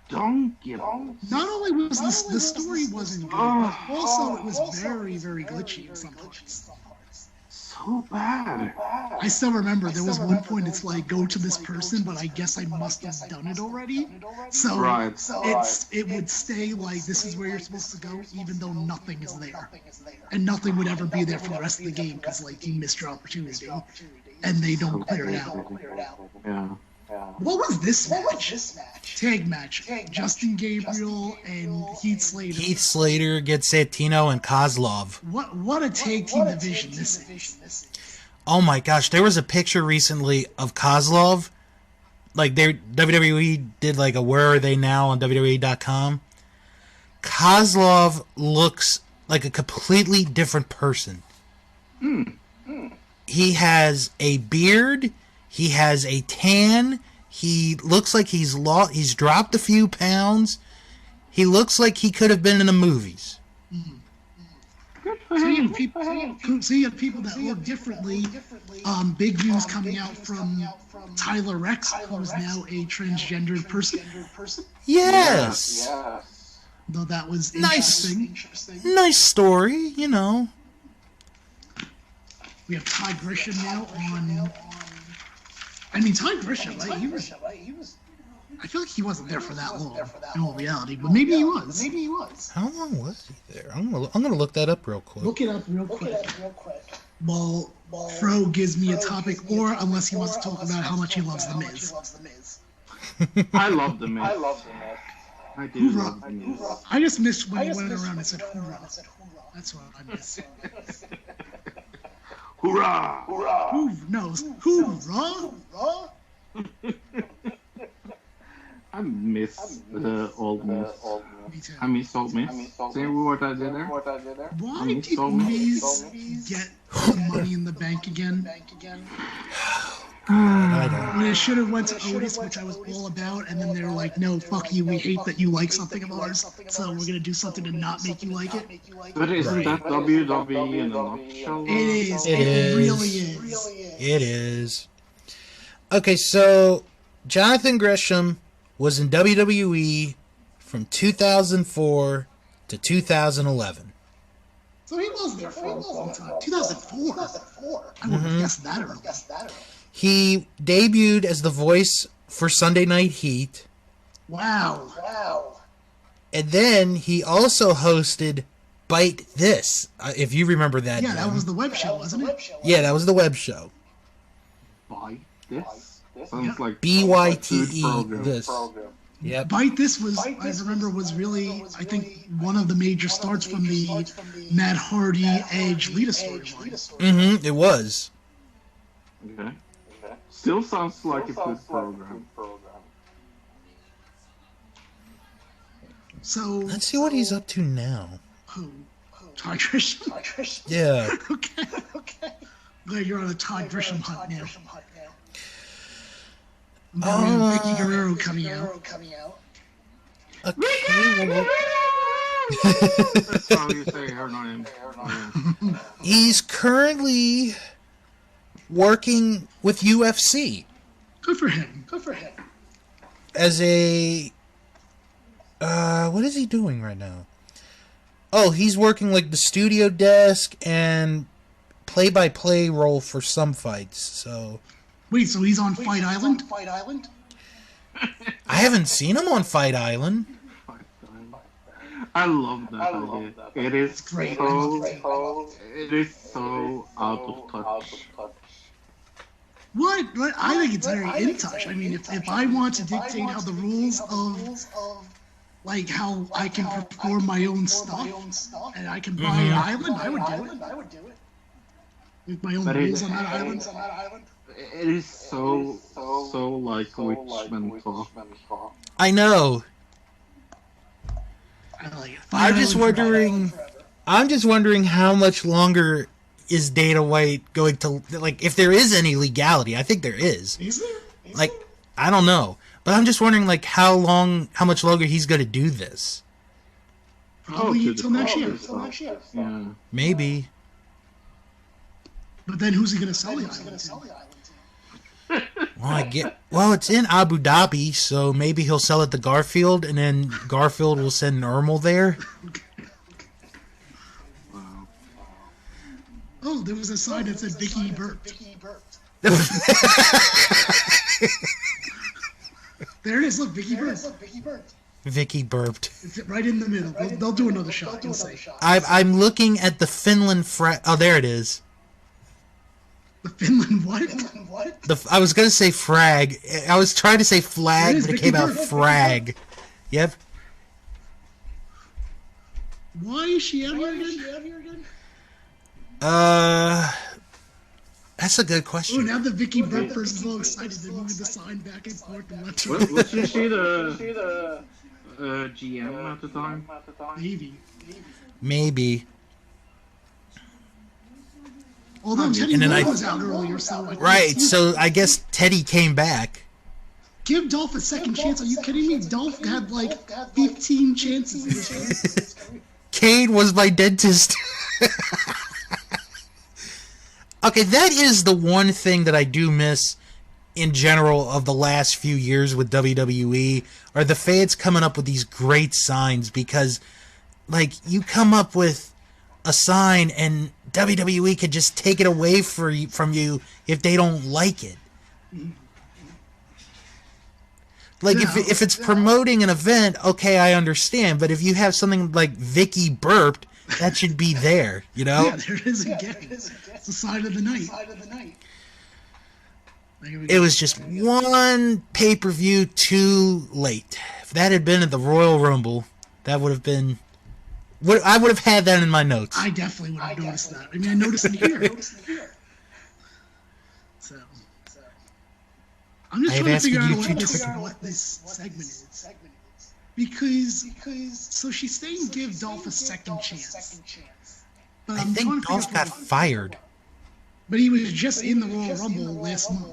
Donkey. Not only was the story wasn't good, but also it was very, very glitchy in some parts. so bad. I still remember there was one point it's like go to this person, but I guess I must have done it already. So Right. it would stay like this is where you're supposed to go, even though nothing is there, and nothing would ever be there for the rest of the game because like you missed your opportunity, and they don't clear it out. Yeah. What was this match? Tag match. Justin Gabriel and Heath Slater. Heath Slater gets Santino and Kozlov. What a tag team division this is. Oh my gosh, there was a picture recently of Kozlov. Like WWE did like a Where Are They Now on WWE.com. Kozlov looks like a completely different person. He has a beard. He has a tan. He looks like he's dropped a few pounds. He looks like he could have been in the movies. So you have people that look differently. Big news coming out from Tyler Rex, who's now a transgendered person. Yes. Though that was interesting. Nice story, you know. We have Ty Grisham now on. I mean, Ty Grisham, right? He was. I feel like he wasn't there for that long in all reality, but maybe he was. How long was he there? I'm gonna look that up real quick. Look it up real quick. While Fro gives me a topic, or unless he wants to talk about how much he loves The Miz. I love The Miz. I do love The Miz. I just missed when he went around and said hoorah. That's what I missed. Hoorah! Who knows? Hoorah? I miss the old Miz. Me too. I miss old Miz. See what I did there? Why did Miz get the Money in the Bank again? I don't. When it should have went to Otis, which I was all about, and then they're like, no, fuck you, we hate that you like something of ours, so we're gonna do something to not make you like it. But isn't that WWE in a nutshell? It is. It It is. really is. It is. Okay, so Jonathan Gresham was in WWE from 2004 to 2011. So he was there for a long time. 2004. I wouldn't have guessed that early. He debuted as the voice for Sunday Night Heat. Wow. And then he also hosted Bite This, if you remember that. Yeah, that Jim. was the web show, wasn't it? Yeah, that was the web show. Bite this? Sounds like BYTE program. this. Yep. Bite This was, I remember, was really, I think, one of the major starts from the Matt Hardy, Edge, Lita storyline. Mm-hmm, it was. Okay. Still sounds like a good program. So, Let's see what he's up to now. who? Todd Grisham? Yeah. Okay. Glad you're on a Todd Grisham hunt now. Vicky Guerrero coming out. Okay. That's how you say her name. He's currently working with UFC Good for him. as a what is he doing right now? Oh, he's working like the studio desk and play-by-play role for some fights. So Wait, so he's on Fight Island? I haven't seen him on Fight Island. I love that idea. It is great. It is so out of touch. What? I think it's very in touch. I mean, if I want to dictate how the rules of like how I can perform my own stuff and I can buy an island, I would do it. With my own rules on that island. It is so like witchman talk. I know. I like it. I'm just wondering how much longer is Dana White going to, like, if there is any legality. I think there is. Is there? Like, I don't know. But I'm just wondering, like, how much longer he's going to do this. Probably until next year. Yeah. Maybe. But then who's he going to sell the island to? Well, it's in Abu Dhabi, so maybe he'll sell it to Garfield, and then Garfield will send Ermal there. Oh, No, there was a sign that said Vicky burped. There it is. Look, Vicky burped. Vicky burped. It's right in the middle. They'll do another shot. You'll see. I'm looking at the Finland Oh, there it is. The Finland what? I was gonna say frag. I was trying to say flag, but it came out frag. Yep. Why is she out here again? That's a good question. Oh, now the Vicky burp person's all excited. They're moving the sign back and forth and left. Was she the GM at the time? Maybe. Although Teddy Long was out earlier, so... Right, so I guess Teddy came back. Give Dolph a second chance. Are you kidding me? Dolph had like 15 chances. Kane was my dentist. Okay, that is the one thing that I do miss in general of the last few years with WWE, are the fans coming up with these great signs, because, like, you come up with a sign and WWE could just take it away from you if they don't like it. Like, if it's promoting an event, okay, I understand, but if you have something like Vicky burped, that should be there, you know? Yeah, there it is again. It's the side of the night. It was just one pay-per-view too late. If that had been at the Royal Rumble, that would have been... I would have had that in my notes. I definitely would have noticed that. I mean, I noticed it here. So I'm just trying to figure out what this segment is. Because so she's saying give Dolph a second chance. But I think Dolph got fired. But he was just in the Royal Rumble last month.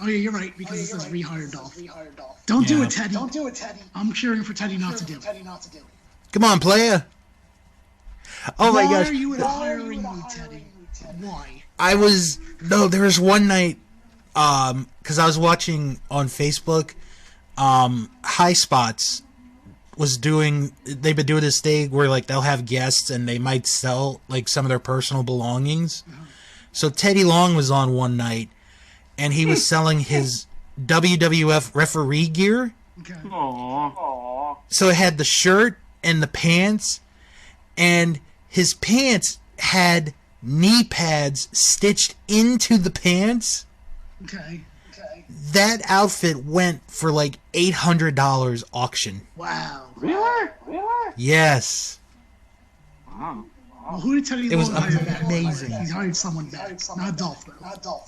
Oh yeah, you're right, because it says rehire Dolph. Don't do it, Teddy. I'm cheering for Teddy not to do it. Come on, playa. Oh my gosh. Why are you hiring me, Teddy? Why? There was one night, because I was watching on Facebook, High Spots they've been doing this thing where, like, they'll have guests and they might sell, like, some of their personal belongings. So Teddy Long was on one night, and he was selling his WWF referee gear. Okay. Aww. So it had the shirt and the pants, and his pants had knee pads stitched into the pants. Okay. That outfit went for like $800 auction. Wow. Really? Yes. Wow. Well, who did Teddy It was Long hire back? amazing. He hired someone back. Not Dolph, though.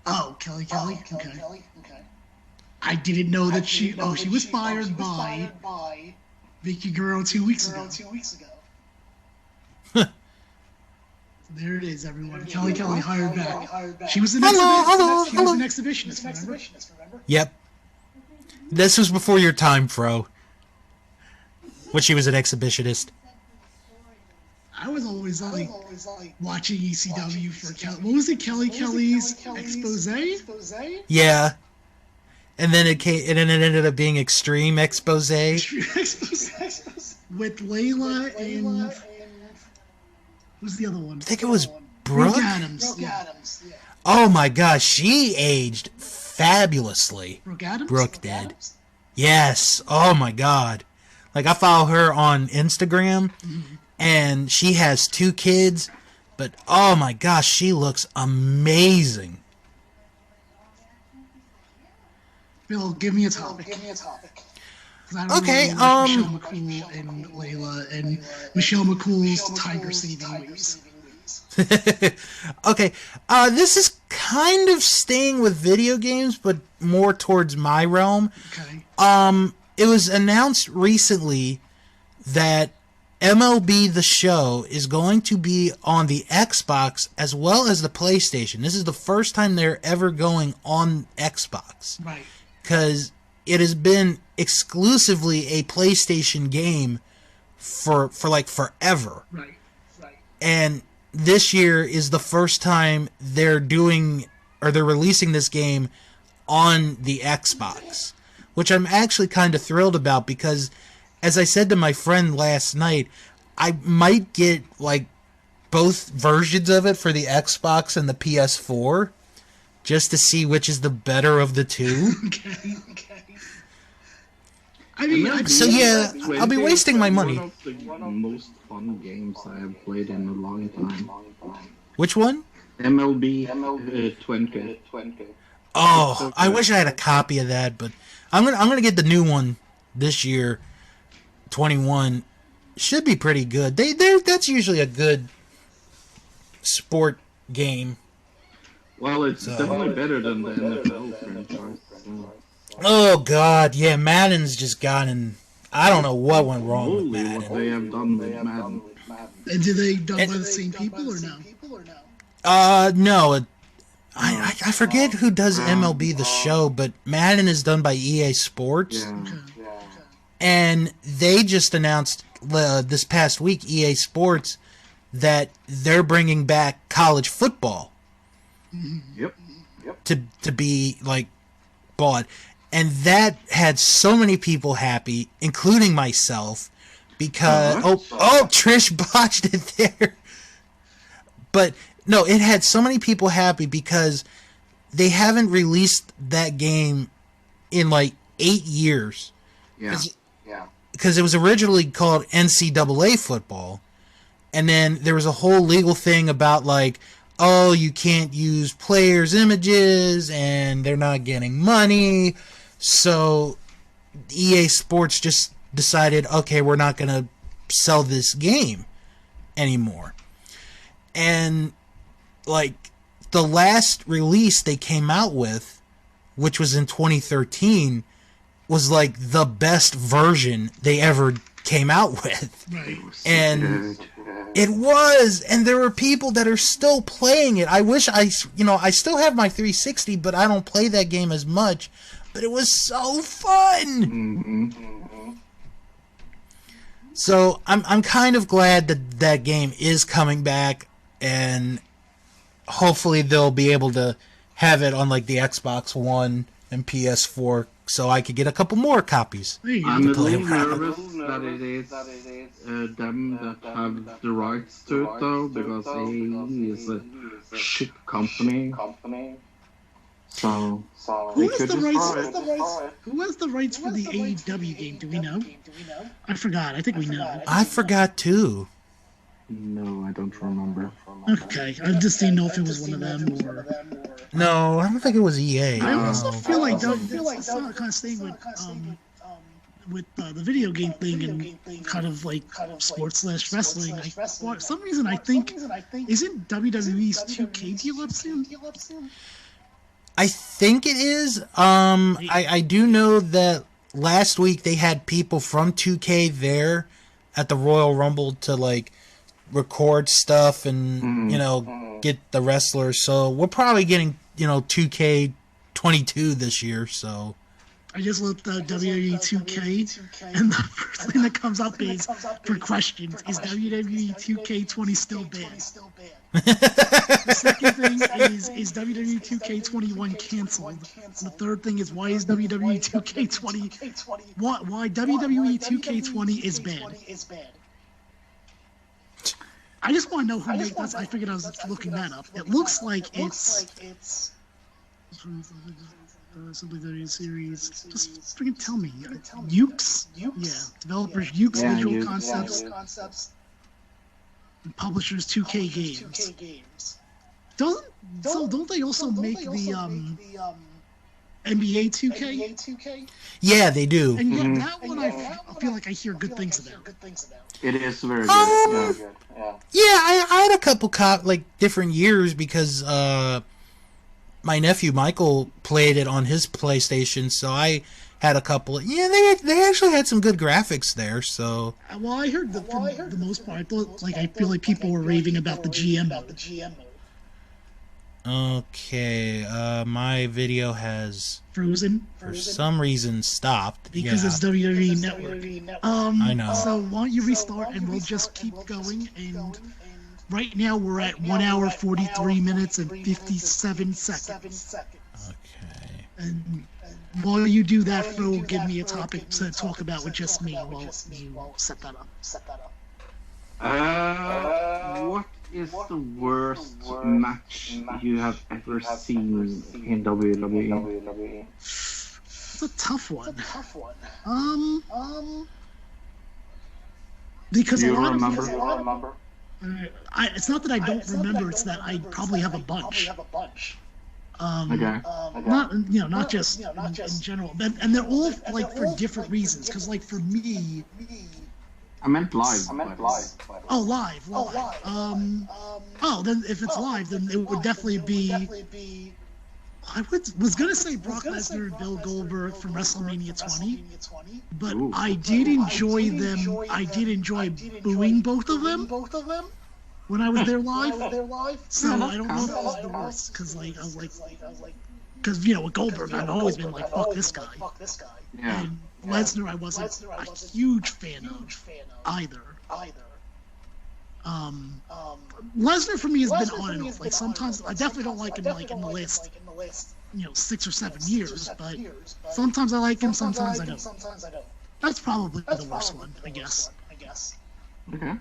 Oh, Kelly. Okay. I didn't know that she was fired by Vicky Guerrero 2 weeks ago. There it is, everyone. Kelly hired back. She was an exhibitionist, remember? Yep. This was before your time, Fro. When she was an exhibitionist. I was always like watching ECW for Kelly. What was it, Kelly's expose? Yeah. And then it ended up being Extreme Expose. With Layla and who's the other one? I think it was Brooke Adams. Yeah. Oh my gosh, she aged fabulously. Brooke Adams? Brooke did. Yes. Oh my god. Like, I follow her on Instagram, and she has 2 kids, but oh my gosh, she looks amazing. Bill, give me a topic. Okay, Michelle McCool and Layla and Michelle McCool's tiger saving ways. Okay, this is kind of staying with video games, but more towards my realm. Okay. It was announced recently that MLB The Show is going to be on the Xbox as well as the PlayStation. This is the first time they're ever going on Xbox. Right. Because it has been exclusively a PlayStation game for like forever. Right. And this year is the first time they're releasing this game on the Xbox, which I'm actually kind of thrilled about, because as I said to my friend last night, I might get like both versions of it for the Xbox and the PS4 just to see which is the better of the two. Okay. I mean, So yeah, I'll be wasting my money. One of the most fun games I have played in a long time. Which one? MLB 20. Oh, I wish I had a copy of that, but I'm gonna get the new one this year. 21 should be pretty good. That's usually a good sport game. Well, it's definitely better than the NFL franchise. So. Oh God, yeah, Madden's just gotten. I don't know what went wrong with Madden. What they have done with Madden. And do they done by the same people or no? No. I forget who does MLB the show, but Madden is done by EA Sports. Yeah. And they just announced this past week, EA Sports, that they're bringing back college football. Yep. To be like bought, and that had so many people happy, including myself, because Trish botched it there. But no, it had so many people happy because they haven't released that game in like 8 years. Yeah. Because it was originally called NCAA football, and then there was a whole legal thing about like, oh, you can't use players' images, and they're not getting money. So EA Sports just decided, okay, we're not going to sell this game anymore. And, like, the last release they came out with, which was in 2013, was, like, the best version they ever came out with. Right. And it was, and there were people that are still playing it. I wish I still have my 360, but I don't play that game as much. But it was so fun. So I'm kind of glad that that game is coming back, and hopefully they'll be able to have it on like the Xbox One and PS4, so I could get a couple more copies. I'm a little nervous that it is them that have the rights to it, though, because AE is a shit company. So who has the rights for the AEW game? Do we know? I forgot. I think we know. I forgot too. No, I don't remember. Okay, I just didn't know if it was one of them or. No, I don't think it was EA. I also feel like it's kind of staying with the video game thing and kind of like sports/wrestling. For some reason, I think isn't WWE's 2K deal up soon? I think it is. I do know that last week they had people from 2K there at the Royal Rumble to like record stuff and get the wrestlers. So we're probably getting 2K22 this year. So I just looked at WWE 2K, and the first thing that comes up is for questions: is WWE 2K20 still banned? The second thing is WWE 2K21 canceled? The third thing is why is WWE 2K20 why WWE 2K20 is banned? I just want to know who made this. I figured I was looking that up. It looks like it's Simply WWE series. Just freaking tell me. Ukes? Yeah. Developers Ukes Visual Concepts. And publishers 2K Games. Don't they also make the NBA 2K? Yeah, they do. And yet that one I feel like I hear good things about. It is very good. Yeah, I had a couple different years because my nephew Michael played it on his PlayStation, so I had a couple. Yeah, they actually had some good graphics there. So well, I heard that for the most part, I feel like people were raving about the GM mode. Okay, my video has frozen for some reason stopped because it's WWE Network. I know. So why don't you restart and we'll just keep going? And right now we're at 1 hour 43 minutes and 57 seconds. Okay. And while you do that, Fro, give me a topic to talk about with just me while you set that up. What is the worst match you have ever seen in WWE? It's a tough one. Because Do you a lot remember? of it's not that I don't remember; it's that I probably have a bunch. Okay. Not just in general, and they're all like for different reasons. Because like for me, I meant live. oh, live. Oh, then if it's live, then it would definitely be. Was gonna say Brock Lesnar and Bill Goldberg from WrestleMania 20, but Ooh. I did enjoy them. I did enjoy booing both of them when I was there live. So I don't know if it was the worst, because I was like, because with Goldberg I've always been like, fuck this guy. Yeah. And Lesnar I wasn't a huge fan of either. Lesnar for me has been on and off. Like sometimes I definitely don't like him like in the last 6 or 7 years, but sometimes I like him, sometimes I don't. That's probably the worst one, I guess. Okay.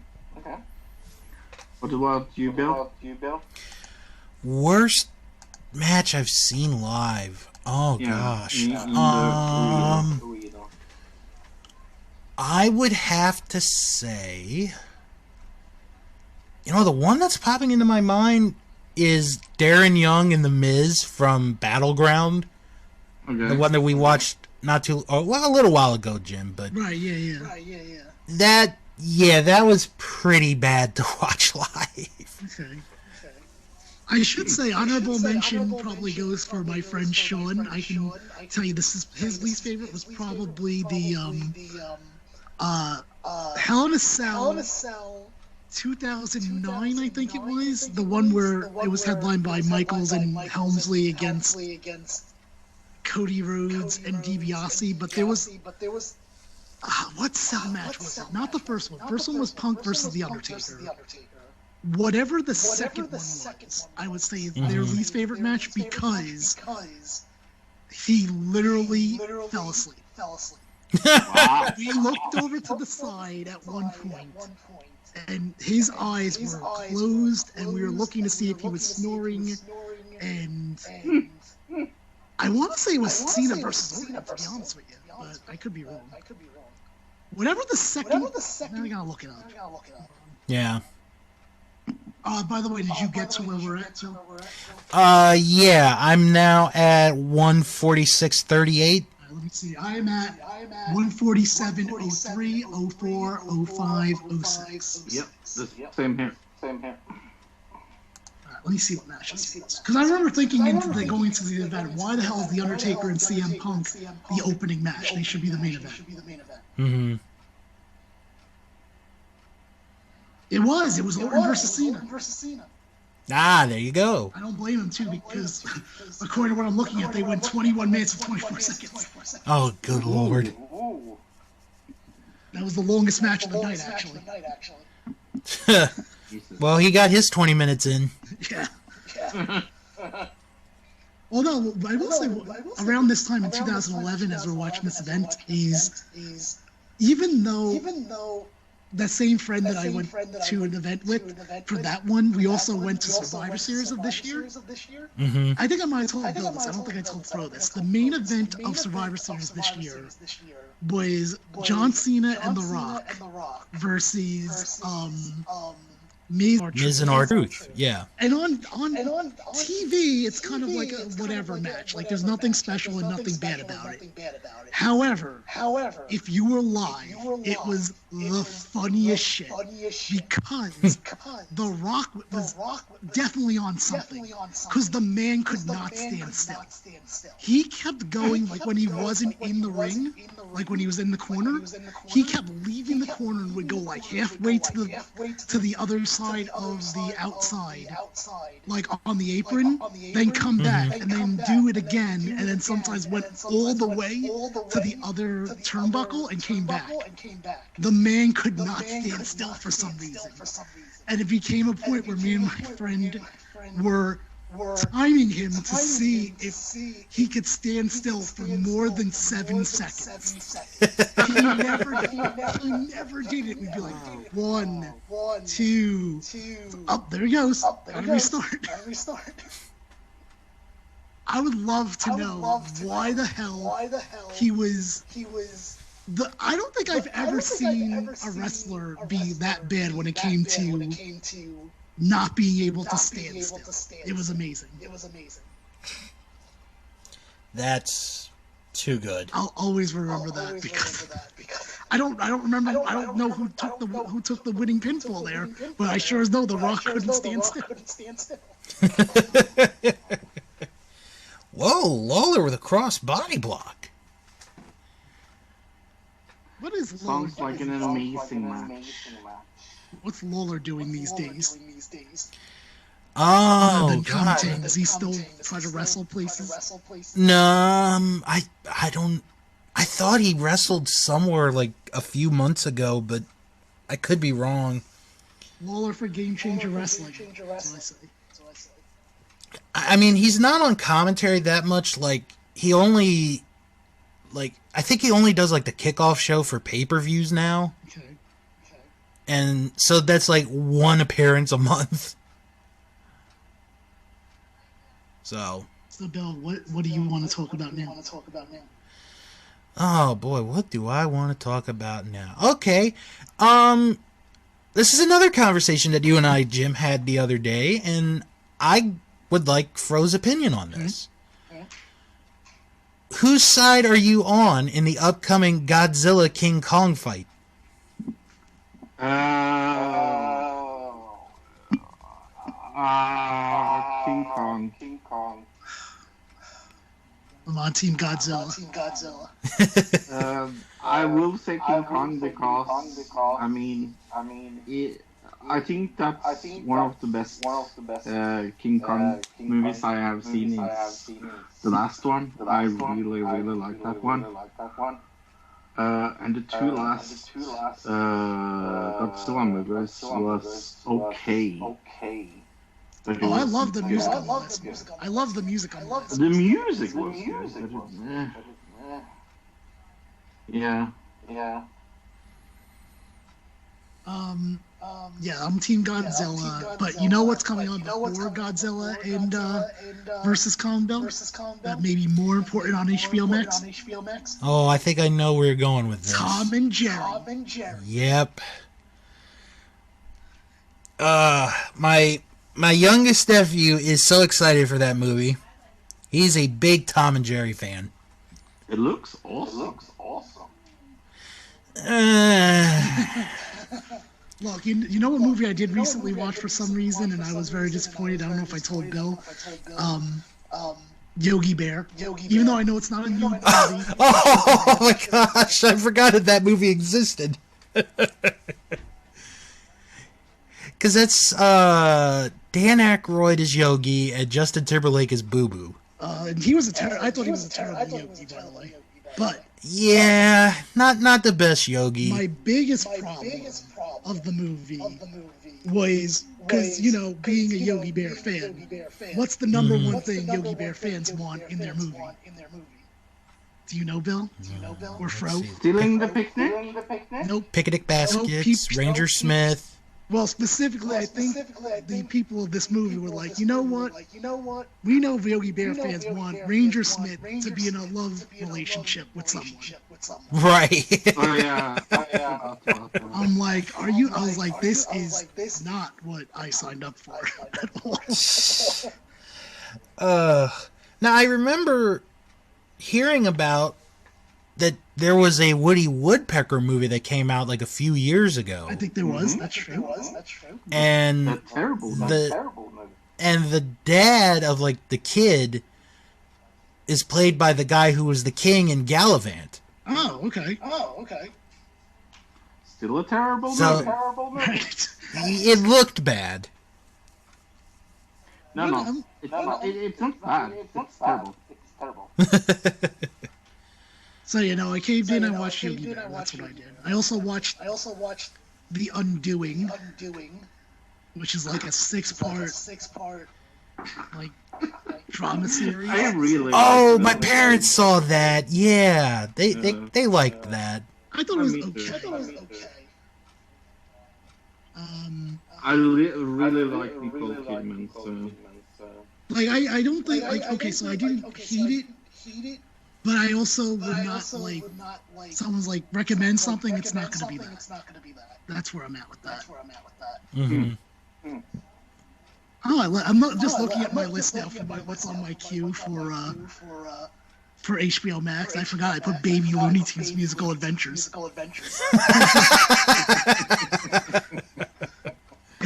What about you, Bill? Worst match I've seen live. Oh gosh. I would have to say, the one that's popping into my mind is Darren Young and The Miz from Battleground. Okay. The one that we watched a little while ago, Jim. But Right, yeah. that was pretty bad to watch live. Okay. I should say honorable mention probably goes for my friend Sean. I can tell you this is his least favorite was probably the Hell in a Cell 2009, I think it was, the one where it was headlined by Michaels and Helmsley against Cody Rhodes and DiBiase, but there was what cell match was it? Not the first one. First one was Punk versus The Undertaker. Whatever the second one was, I would say is their least favorite match because he literally fell asleep. Wow. We looked over to the side at one point, and his eyes were closed, and we were looking to see if he was snoring, and I want to say it was Cena versus Orton, to be honest with you, but I could be wrong. Whatever the second, now I gotta look it up. Yeah. By the way, did you get to where we're at, too? Yeah, I'm now at 146.38. Let me see. I am at 147.03, 04, 05, 06. Yep. Same here. Alright, let me see what matches. Because I remember thinking going to the event, why the hell is The Undertaker and CM Punk the opening match? They should be the main event. Mm-hmm. It was Orton versus Cena. Ah, there you go. I don't blame him, too, because according to what I'm looking at, they went 21 minutes and 24 seconds. Oh, good lord. That was the longest match of the night, actually. Well, he got his 20 minutes in. Yeah. Well, no, I will say, around this time in 2011, as we're watching this event, is even though that same friend that I went to an event with, for that one, we also went to Survivor Series of this year. Mm-hmm. I think I might have told Bill this. I don't think I told Fro this. The main event of Survivor Series this year was John Cena and The Rock versus Miz and R-Truth, yeah. And on TV, it's kind of like a whatever match. Like, there's nothing special and nothing bad about it. However, if you were live, it was the funniest shit because The Rock was definitely on something because the man could not stand still. He kept going, like when he wasn't in the ring, like when he was in the corner, he kept leaving the corner and would go like halfway to the other side of the outside, like on the apron, then come back and then do it again, and then sometimes went all the way to the other turnbuckle and came back. The man could not stand still for some reason. And it became a point where me and my friend were timing him to see if he could stand still for more than 7 seconds. He never did it. We'd be like, 1, 2, up, there he goes. Gotta restart. I would love to know why the hell he was I don't think I've ever seen a wrestler be that bad when it came to not being able to stand still. It was amazing. That's too good. I'll always remember that because I don't remember. I don't know who took the winning pinfall there, but I sure as know The Rock couldn't stand still. Whoa, Lawler with a cross body block. What is Sounds like an amazing match. What's Lawler doing these days? Oh, Other than God. commentating, does he still try to wrestle places? No, I don't. I thought he wrestled somewhere like a few months ago, but I could be wrong. Lawler for Game Changer Wrestling. That's what I say. I mean, he's not on commentary that much. Like, he only, like, I think he only does like the kickoff show for pay-per-views now. Okay. And so that's like one appearance a month. So Bill, what do you want to talk about now? Oh boy, what do I want to talk about now? Okay. This is another conversation that you and I, Jim, had the other day, and I would like Fro's opinion on this. Okay. Whose side are you on in the upcoming Godzilla King Kong fight? King Kong. I'm on Team Godzilla. I will say King Kong because I mean, I think that's one of the best King Kong movies I have seen. Is the last one. I really like that one. And the two last Godzilla movies was okay. But Oh, I love the music on this. I love the music on this. the music was good. Yeah. Yeah, I'm Team Godzilla, but you know what's coming on before Godzilla and versus Kong, Bill? That may be more important on HBO Max. Oh, I think I know where you're going with this. Tom and Jerry. Yep. My youngest nephew is so excited for that movie. He's a big Tom and Jerry fan. It looks awesome. Look, you know what movie I did recently watch for some reason, and I was very disappointed. I don't know if I told Bill. Yogi Bear. Even though I know it's not a new movie. Oh my gosh, I forgot that movie existed. Because that's Dan Aykroyd is Yogi and Justin Timberlake is Boo Boo. And he was I thought he was a terrible Yogi, by the way. But yeah, not the best Yogi. my biggest problem of the movie was because, being a Yogi Bear fan, what's the number one thing Yogi Bear fans want in their movie? Do you know, Bill? Or Fro? Stealing the picnic? Nope. Picnic Baskets, Ranger Smith. Well, specifically, I think the people of this movie were like, you know what? We know Yogi Bear fans want Ranger Smith to be in a love relationship with someone. Right. Oh yeah. I'm like, I was like, this is not what I signed up for at all. Now I remember hearing about that there was a Woody Woodpecker movie that came out like a few years ago. I think there was. That's true. And That's terrible. and the dad of like the kid is played by the guy who was the king in Gallivant. Oh, okay. Still a terrible So- movie. Right. It looked bad. No. It's not bad. It's terrible. So, I caved in and watched Yogi Bear. That's what I did. I also watched The Undoing, which is like a six-part, like, drama series. I really. Oh, liked my it. parents saw that. Yeah, they liked that. I thought it was Me too. okay. I really like Nicole Kidman. So Like I don't think like okay, so I didn't hate it, but I also would not like someone's like recommend something. It's not going to be that. That's where I'm at with that. Mm-hmm. I'm not just looking at my list now for what's on my queue for HBO Max. I forgot I put Baby Looney Tunes Musical Adventures.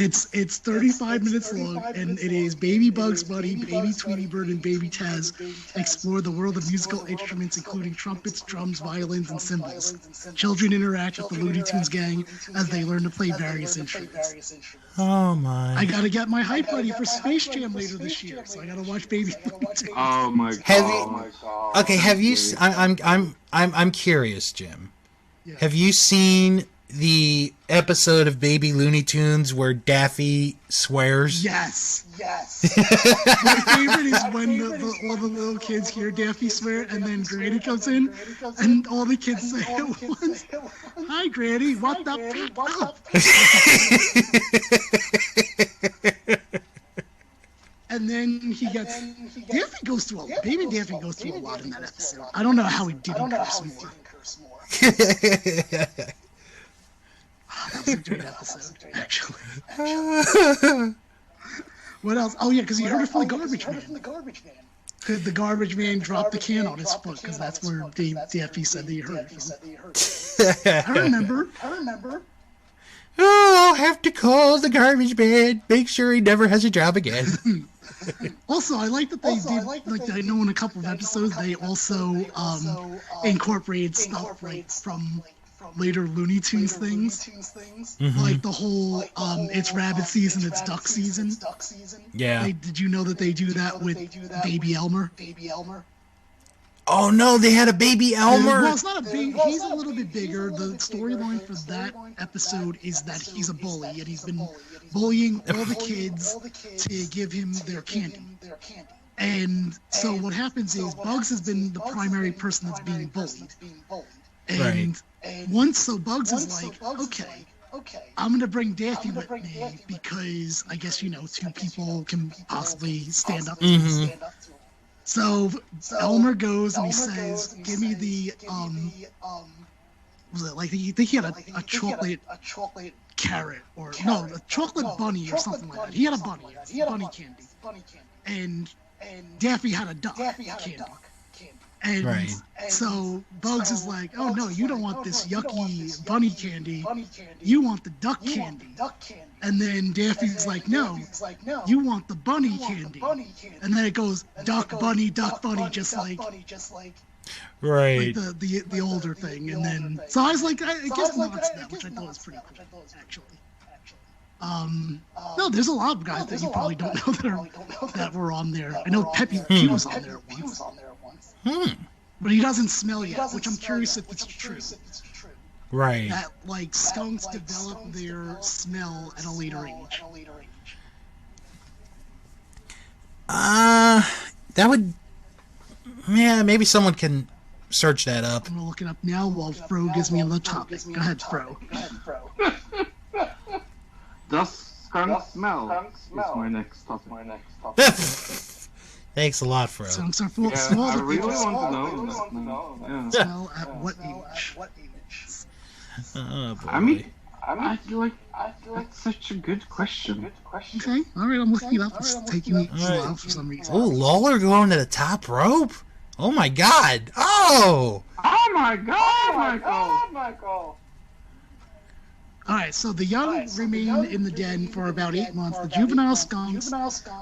It's 35 minutes long, and it is Baby Bugs Bunny, Baby Tweety Bird, and Baby Taz explore the world of musical instruments, including trumpets, drums, violins, and cymbals. Children interact with the Looney Tunes gang as they learn to play various instruments. Oh my! I gotta get my hype ready for Space Jam later this year, so I gotta watch Baby Looney Tunes. oh my god. Have you? Okay, have you? I'm curious, Jim. Yeah. Have you seen the episode of Baby Looney Tunes where Daffy swears? Yes. My favorite is when all the little kids hear Daffy swear, and then Granny comes in, and all the kids say at once, "Hi, Granny, what the fuck?" And then he gets Daffy goes through Baby Daffy goes through a lot in that episode. I don't know how he didn't curse more. That was a great episode, actually. What else? Oh yeah, because he heard it from the garbage man. Because the garbage man dropped the can on his foot, because that's where Daffy said that he heard it from. I remember. Oh, I'll have to call the garbage man. Make sure he never has a job again. Also, I like that they did, like I know in a couple of episodes, they also incorporated stuff like from later Looney Tunes things. Mm-hmm. Like the whole, it's rabbit season, it's duck season. Yeah. Did you know that they do that with Baby Elmer? Oh no, they had a Baby Elmer. Well, it's not a big. He's a little bit bigger. The storyline for that episode is that he's a bully, and he's been bullying all the kids to give him their candy. And so what happens is Bugs has been the primary person that's being bullied. And Bugs is like, okay, I'm gonna bring Daffy with me because I guess two people can possibly stand up to him. So Elmer goes and he says, "Give me the was it like I think he had a chocolate carrot or no, a chocolate bunny or something like that. He had a bunny candy, and Daffy had a duck candy." And so Bugs is like, "Oh no, you don't want this yucky bunny candy. You want the duck candy." And then Daffy's like, "No, you want the bunny candy." And then it goes duck bunny, just like the older thing. And then so I was like, I guess nods that, which I thought was pretty cool, actually. No, there's a lot of guys that you probably don't know that were on there. I know Pepe Pew was on there once. But he doesn't smell yet, which I'm curious if it's true. Right. That like skunks develop their smell at a later age. That would. Yeah, maybe someone can search that up. I'm gonna look it up now while Fro gives me another topic. Go ahead, Fro. Does skunk smell? Is my next topic. Thanks a lot, Fro. Skunks are full. I really want to know. Yeah. Smell at what age? Oh, boy. I mean, that's such a good question. Okay, all right. I'm looking it up. It's taking me a while for some reason. Oh, Lawler going to the top rope? Oh my God! Oh! Oh my God, Michael! All right, so the young remain in the den for about 8 months. The juvenile skunks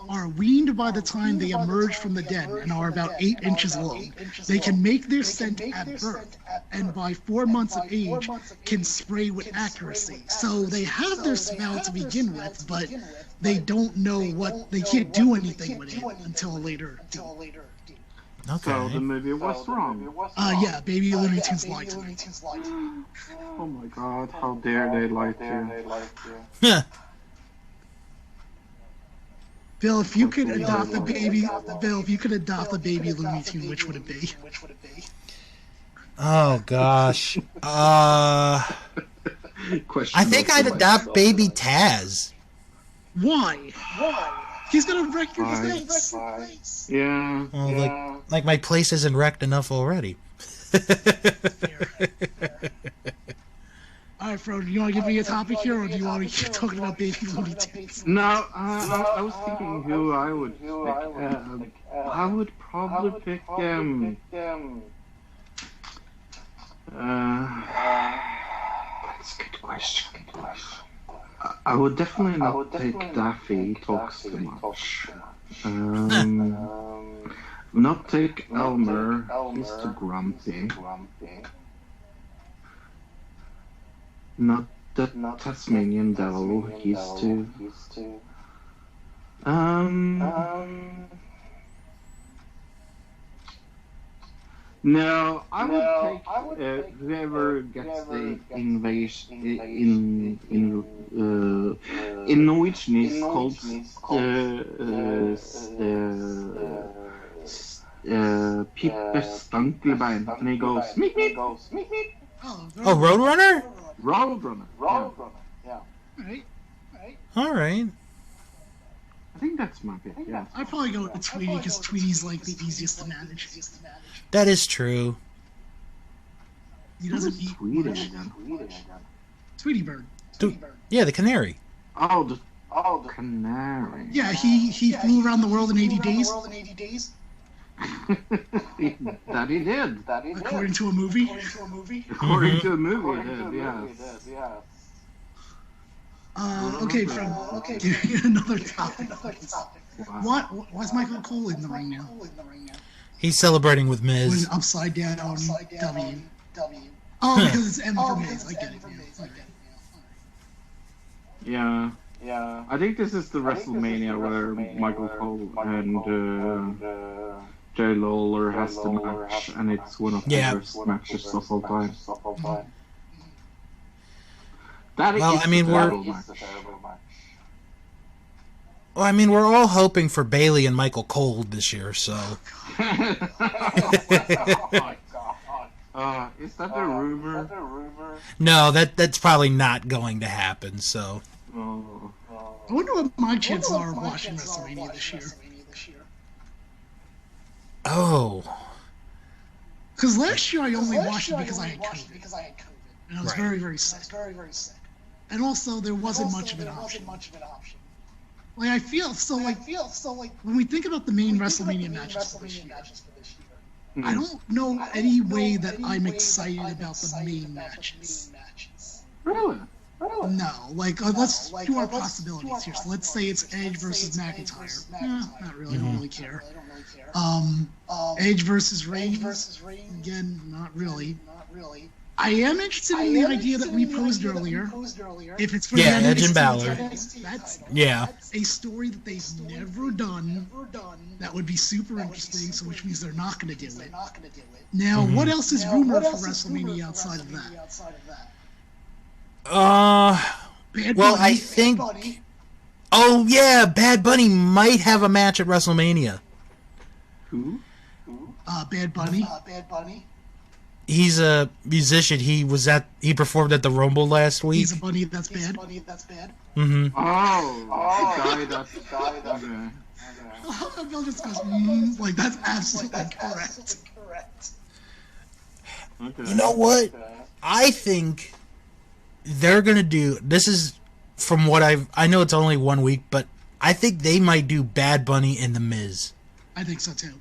are weaned by the time they emerge from the den and are about 8 inches long. They can make their scent at birth, and by 4 months of age can spray with accuracy. So they have their smell to begin with, but they don't know they can't do anything with it until later. Okay. So the movie was wrong. Yeah, Baby Looney Tunes lied to me. Oh my God, how dare they lie to you? Yeah. Bill, if you could adopt a baby, Looney Tune, which would it be? Oh gosh. I think I'd adopt baby Taz. Why? He's gonna wreck your place. Yeah. Well, like my place isn't wrecked enough already. All right, Fro, do you want to give me a topic here, or do you want to keep talking about baby Looney Tunes? No, I was thinking who I would pick. I would probably pick that's a good question. I would definitely not take Daffy. He talks too much. Not take Elmer. He's too grumpy. Not the Tasmanian Devil. He's too. No, I would take whoever gets the invasion in Norwegian is called Pippe Stankelbein, and he goes meep meep. Oh, Roadrunner? Roadrunner. Yeah. All right. I think that's my pick. Yeah. I'd probably go with Tweety because Tweety's like the easiest to manage. That is true. He doesn't eat much. Tweety Bird. Yeah, the canary. Oh, the canary. Yeah, he flew around the world in 80 days. That he did. According to a movie. According to a movie, he did. Yeah. Okay, give me another topic. Why's Michael Cole in the ring now? He's celebrating with With Miz. an upside down W. Oh, because it's M for Miz. I get it. Yeah. I think this is the WrestleMania where Michael Cole and Jay Lawler has the match, and it's one of the worst matches of all time. We're all hoping for Bayley and Michael Cole this year, so. Is that a rumor? No, that's probably not going to happen. So. I wonder what my chances are of watching WrestleMania this year. Oh. Because last year I only watched it because I had COVID. And I was very, very sick. And also there wasn't much of an option. Like I feel so like when we think about the main WrestleMania matches for this year, I don't know any way that I'm excited about the main matches. Really? No, like let's do our possibilities here. So let's say it's Edge versus McIntyre. Not really. I don't really care. Edge versus Reigns. Again, not really. I am interested in the idea that we posed earlier. If it's for Edge and Balor. That's a story that they've never done. That would be super interesting. So which means they're not going to do it. Now, what else is rumored for WrestleMania outside of that? Bad Bunny, I think. Oh yeah, Bad Bunny might have a match at WrestleMania. Who? Bad Bunny. He's a musician. He performed at the Rumble last week. He's a bunny that's bad. Mm-hmm. Oh, guy that's okay. How come Bill just goes, like that's absolutely correct. Okay. You know what? I think they're gonna do. This is from what I know it's only 1 week, but I think they might do Bad Bunny and The Miz. I think so too.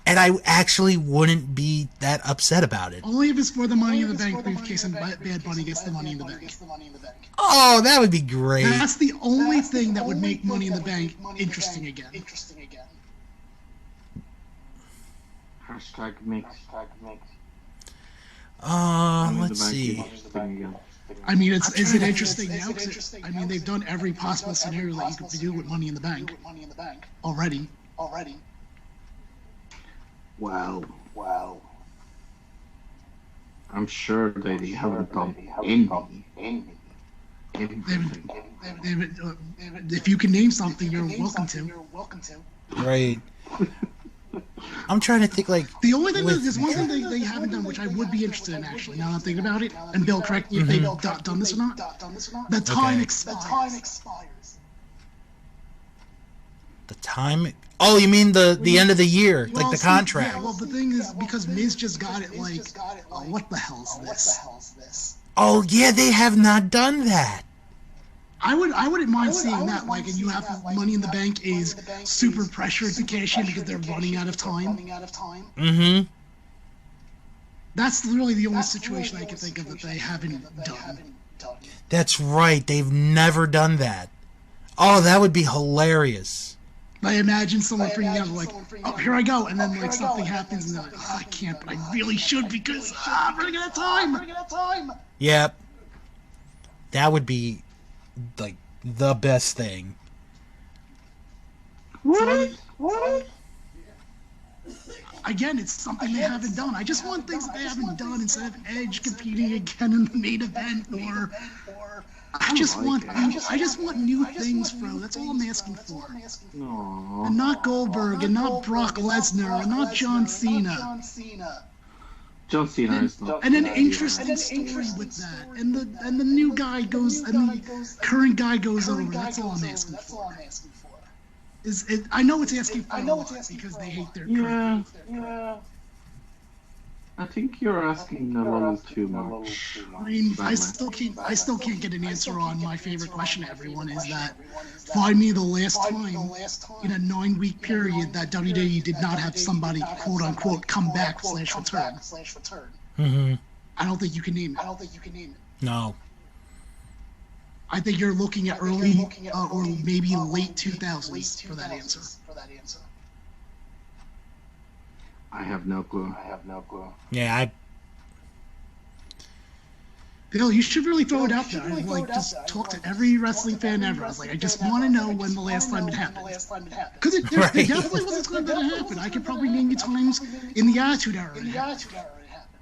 And I actually wouldn't be that upset about it. Only if it's for the Money in the Bank briefcase and Bad Bunny gets the Money in the Bank. Oh, that would be great. That's the only thing that would make Money in the Bank interesting again. Hashtag mix. Let's see. I mean, is it interesting now? I mean, they've done every possible scenario that you could do with Money in the Bank already. Wow. I'm sure they haven't done any. everything. If you can name something, you're welcome to. Right. I'm trying to think, like... The only thing there's one thing they haven't done, which I would be interested in, actually, now that I'm thinking about it, and Bill, correct me if they've done this or not. The time expires. The time... Oh, you mean the end of the year, like the contract. Yeah, well, the thing is, because Miz just got it, like, what the hell is this? Oh, yeah, they have not done that. I wouldn't mind seeing that, like, and you have Money in the Bank is super pressured to cash in because they're running out of time. Mm-hmm. That's really the only situation I can think of that they haven't done. That's right, they've never done that. Oh, that would be hilarious. I imagine someone freaking out, like, oh, here I go, and then, like, something happens, and they're like, oh, I can't, but I really should because I'm running out of time. Yep. That would be, like, the best thing. What? Again, it's something they haven't done. I just want things that they haven't done instead of Edge competing again in the main event, or I just want new things, bro. That's all I'm asking for. Aww. And not Goldberg, and not Brock Lesnar, and not John Cena. John Cena is not. And an interesting story with that. And the new guy goes, and the current guy goes over. That's all I'm asking for. I know it's asking for a lot because they hate their current. Yeah. I think you're asking a little too much. I mean, I still can't get an answer on my favorite question to everyone is that find me the last time in a 9-week period that WWE did not have somebody quote unquote come back / return. Mm-hmm. I don't think you can name it. No. I think you're looking at early or maybe late 2000s for that answer. I have no clue. Yeah, Bill, you should really throw it out there. Like, just talk to every wrestling fan ever. I was like, I just want to know when the last time it happened. Because it definitely wasn't going to happen. I could probably name you times in the Attitude Era it happened.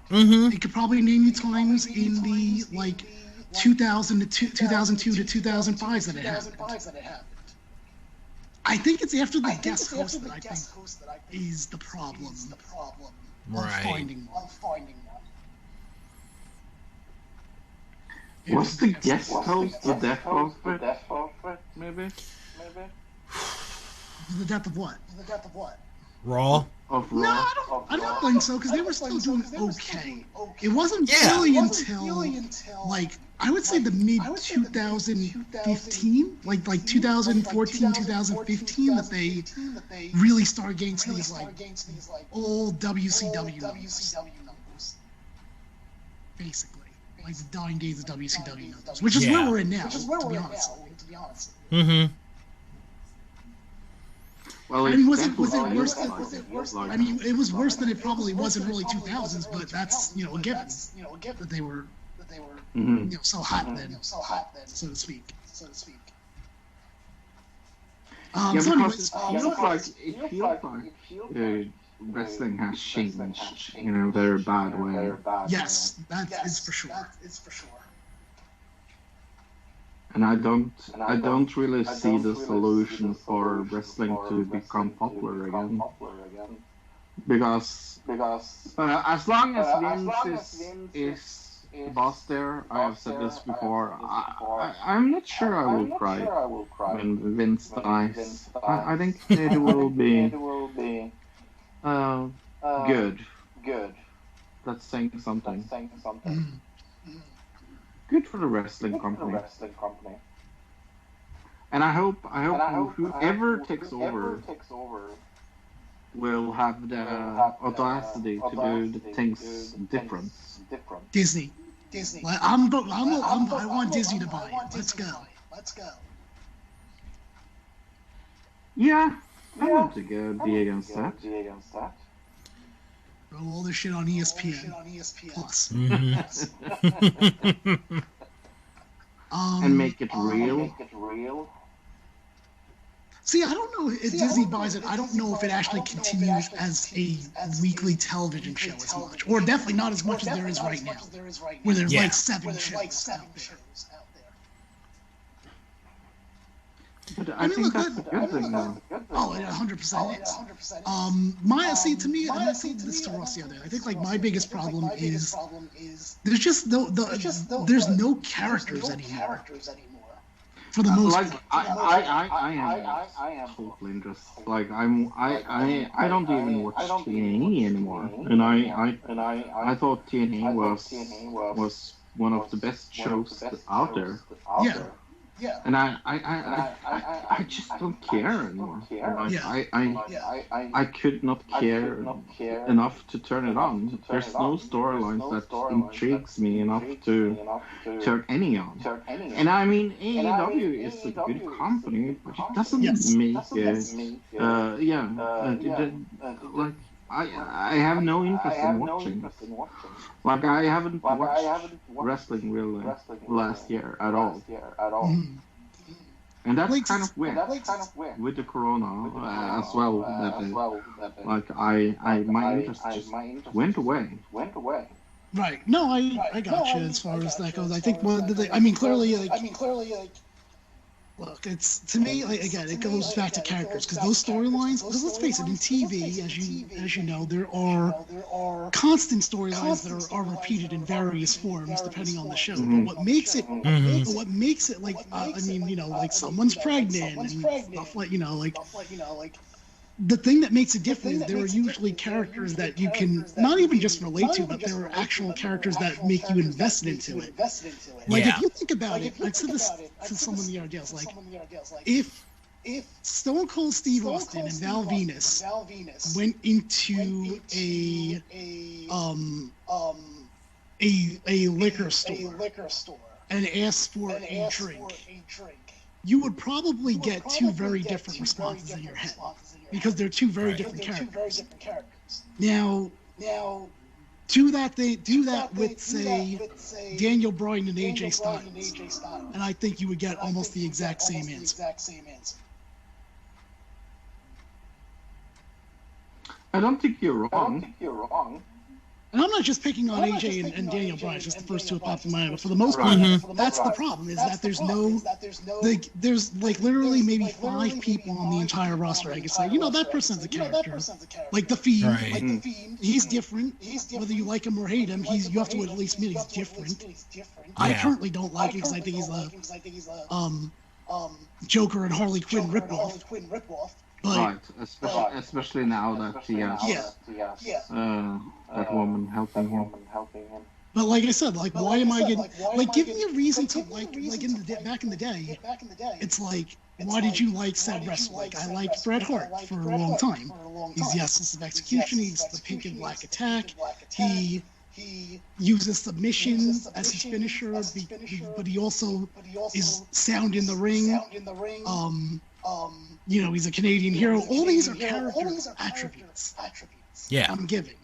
Mm-hmm. I could probably name you times in the, like, 2002 to 2005 that it happened. I think it's after the guest host that I think is the problem. Right. Finding one. Was the guest host the death host? Maybe? The death of what? Raw. Of Raw? No, I don't think so, because they were still doing okay. It wasn't really until, like, I would say the mid 2015, like 2014, 2015, that they really started getting to these, like, old WCW numbers. Basically. Like the dying days of WCW numbers, which is where we're in now, to be honest. Mm-hmm. Well, I mean, was it worse than? I mean, it was worse than it probably was in early 2000s, but that's a given that they were so hot then, so to speak. Yeah, So because anyways, it feels like wrestling has changed in a very bad way. yes, that is for sure. And I don't really see the solution for wrestling to become popular again. Because as long as Vince is boss there, I have said this before, I'm not sure I will cry when Vince dies. I think it will be good. That's saying something. Good for the wrestling company. And I hope whoever takes over will have the audacity to do the things different. Disney. Like, I want Disney to buy it. Let's go. Yeah, I want to be against that. Throw all this shit on ESPN. Plus. Mm-hmm. And make it real. See, I don't know if Disney buys it. I don't know if it actually continues as a weekly television show as much. Or definitely not as much as there is right now. Where there's like 7 shows out there. But I think that's a good thing, though. Oh, it 100% is. To me, and I told this to Ross the other day, I think like my biggest problem is there's just there's no characters anymore. For the most Like part. I am totally just like I don't even watch TNA anymore, and I thought TNA was one of the best shows out there. Yeah. And I just don't care anymore. Like, Yeah. I could not care enough to turn it on. There's no storylines that intrigues me enough to turn any on. And I mean, AEW is a good company, but it doesn't make it. Like I have no interest in watching. Like I haven't watched wrestling really last year at all. Mhm. And that's Like, kind of weird. With the corona as well. Like my interest just went away. Right. No, I got you as far as that goes. I think clearly look, it's to me like again, it goes back to characters because those storylines. Because let's face it, in TV, as you know, there are constant storylines that are repeated in various forms depending on the show. Mhm. But what makes it like like someone's pregnant and stuff like the thing that makes it different is there are usually characters that you can not even just relate to, but there are actual characters that make you invested into it. Like if you think about it, I said this to someone the other day, I was like, if Stone Cold Steve Austin and Val Venus went into a liquor store and asked for a drink, you would probably get two very different responses in your head because they're two very different characters. Now, do that with say Daniel Bryan and AJ Styles, and I think you would get almost the exact same answer. I don't think you're wrong. And I'm not just picking on AJ and Daniel Bryan, just the first two popped in my mind, but for the most part, that's the problem, is that there's there's like literally maybe 5 people on the entire roster I could say, that person's a character. Like The Fiend, Right. He's different. Whether you like him or hate him, you have to at least admit he's different. I currently don't like him because I think he's a Joker and Harley Quinn ripoff. Right, especially now that he has that woman helping him. But like I said, like why am I getting give me a reason to like back in the day, it's like why did you like said wrestler? Like I liked Bret Hart for a long time. He's the essence of execution. He's the pink and black attack. He uses submission as his finisher, but he also is sound in the ring. He's a Canadian hero. All these are character attributes. Yeah. I'm giving.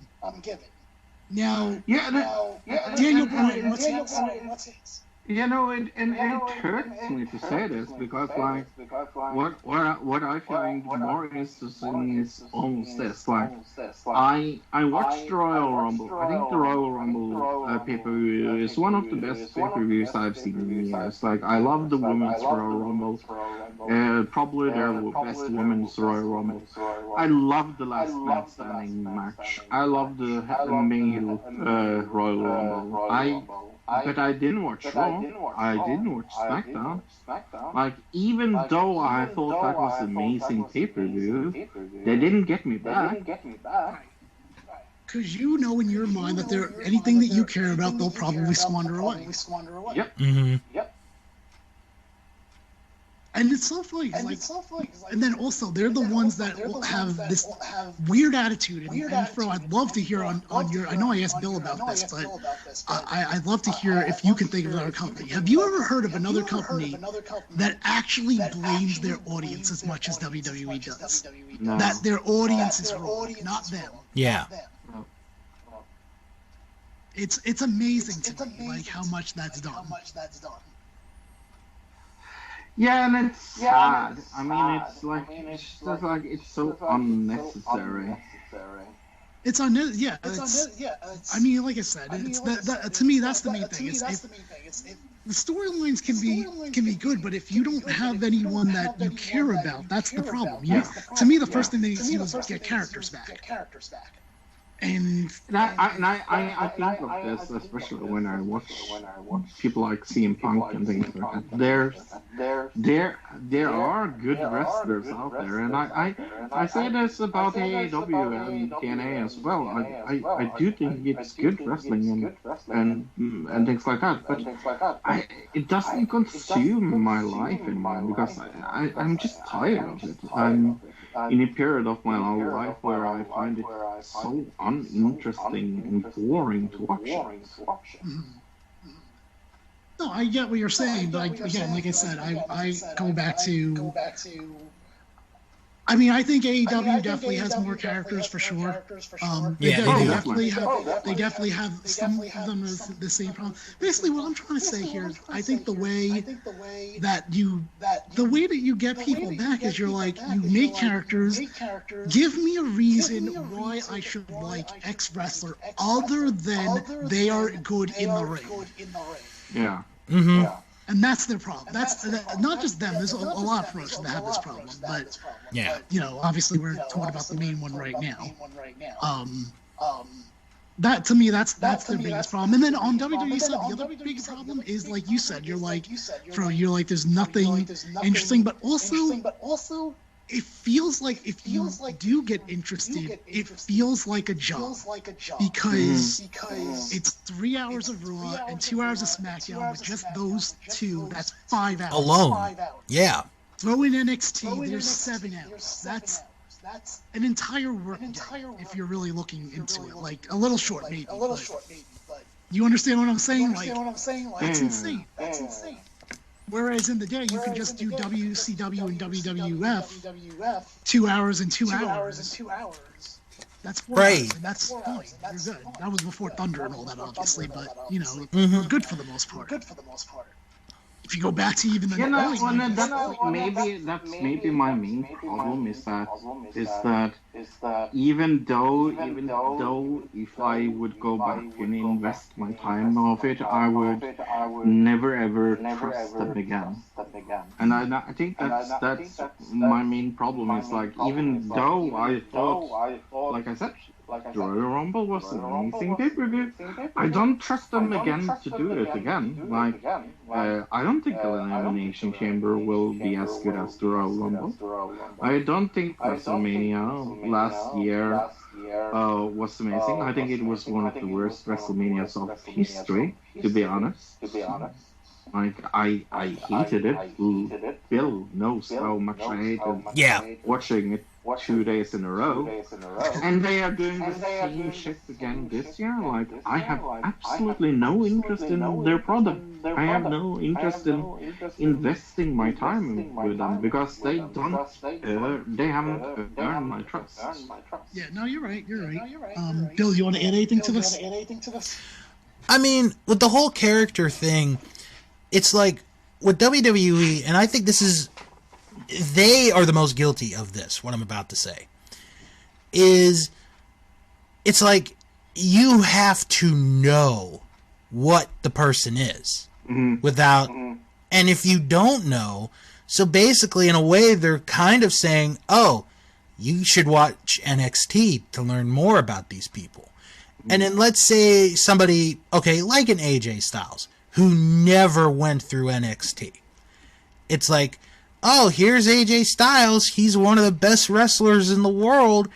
Now, Daniel Bryan, what's his? And it hurts me to say this because, like, what I find more interesting is almost this. Like, I watched the Royal Rumble. I think the Royal Rumble pay-per-view is one of the best pay-per-views I've seen in years. Like, I love the Women's Royal Rumble. Probably their best Women's Royal Rumble. I love the Last Man Standing match. I love the male Royal Rumble. But I didn't watch Raw. I didn't watch SmackDown. Like, even though I thought that was an amazing pay-per-view, they didn't get me back. Because you know in your mind that anything that you care about, they'll probably squander away. Yep. Mm-hmm. And it's so funny, and then also they're the ones that have this weird attitude. And Fro, I'd love to hear on your. I know I asked Bill about this, but I'd love to hear if you can think of another company. Have you ever heard of another company that actually blames their audience as much as WWE does? No. That their audience is wrong, not them. Yeah. It's amazing to me, like how much that's done. Yeah, and it's sad. I mean, it's just like it's so unnecessary. It's unnecessary. I mean, like I said, it's that to me that's the main thing. the storylines can be good, but if you don't have anyone that you care about, that's the problem. To me, the first thing they need to do is get characters back. And I think of this, especially when I watch people like CM Punk and things like that. There are good wrestlers out there, and I say this about AEW and TNA as well. I do think it's good wrestling and things like that, but it doesn't consume my life anymore because I'm just tired of it. I'm in a period of my life where I find it so uninteresting and boring to watch. No, I get what you're saying, but again, like I said, I go back to. I mean, I think AEW definitely has more characters for sure. They definitely have some of them as the same problem. Basically, what I'm trying to say here is, I think the way that you get people back is you make characters. Give me a reason why I should like X wrestler other than they are good in the ring. Yeah. Mm-hmm. And that's their problem. That's not just them. There's a lot of promotions that have this problem. But yeah, obviously we're talking about the main one right now. That to me, that's their biggest problem. And then on WWE side, the other big problem is, like you said, you're like, there's nothing interesting, but also. It feels like if you do get interested, it feels like a job because it's 3 hours of Raw and 2 hours of SmackDown with just those two. That's 5 hours alone. Yeah. Throw in NXT. There's 7 hours. That's an entire work day if you're really looking into it. Like a little short, maybe. But you understand what I'm saying? That's insane. Whereas in the day, you can just do WCW and WWF 2 hours and 2 hours. That's 4 hours, and that's fine. You're good. That was before Thunder and all that, obviously, but, we're good for the most part. If you go back to even the that's maybe my main problem is that even though if I would go back and invest my time of it, I would never ever trust them again. And I think that's my main problem is, like, even though I thought, like I said, the Royal Rumble was an amazing pay-per-view, I don't trust them again to do it again. Like, I don't think the Elimination Chamber will be as good as the Royal Rumble. I don't think WrestleMania last year was amazing. I think it was one of the worst WrestleManias of history, to be honest. Like, I hated it. Bill knows how much I hated watching it 2 days in a row. And they are doing the same shit again this year. Like, I have absolutely no interest in their product. I have no interest in investing my time with them because they haven't earned my trust. Yeah, no, you're right. Bill, you want to add anything to this? I mean, with the whole character thing, it's like with WWE, and I think they are the most guilty of this, what I'm about to say, is it's like you have to know what the person is without, and if you don't know, so basically in a way they're kind of saying, oh, you should watch NXT to learn more about these people. And then let's say somebody, okay, like an AJ Styles, who never went through NXT. It's like, oh, here's AJ Styles. He's one of the best wrestlers in the world.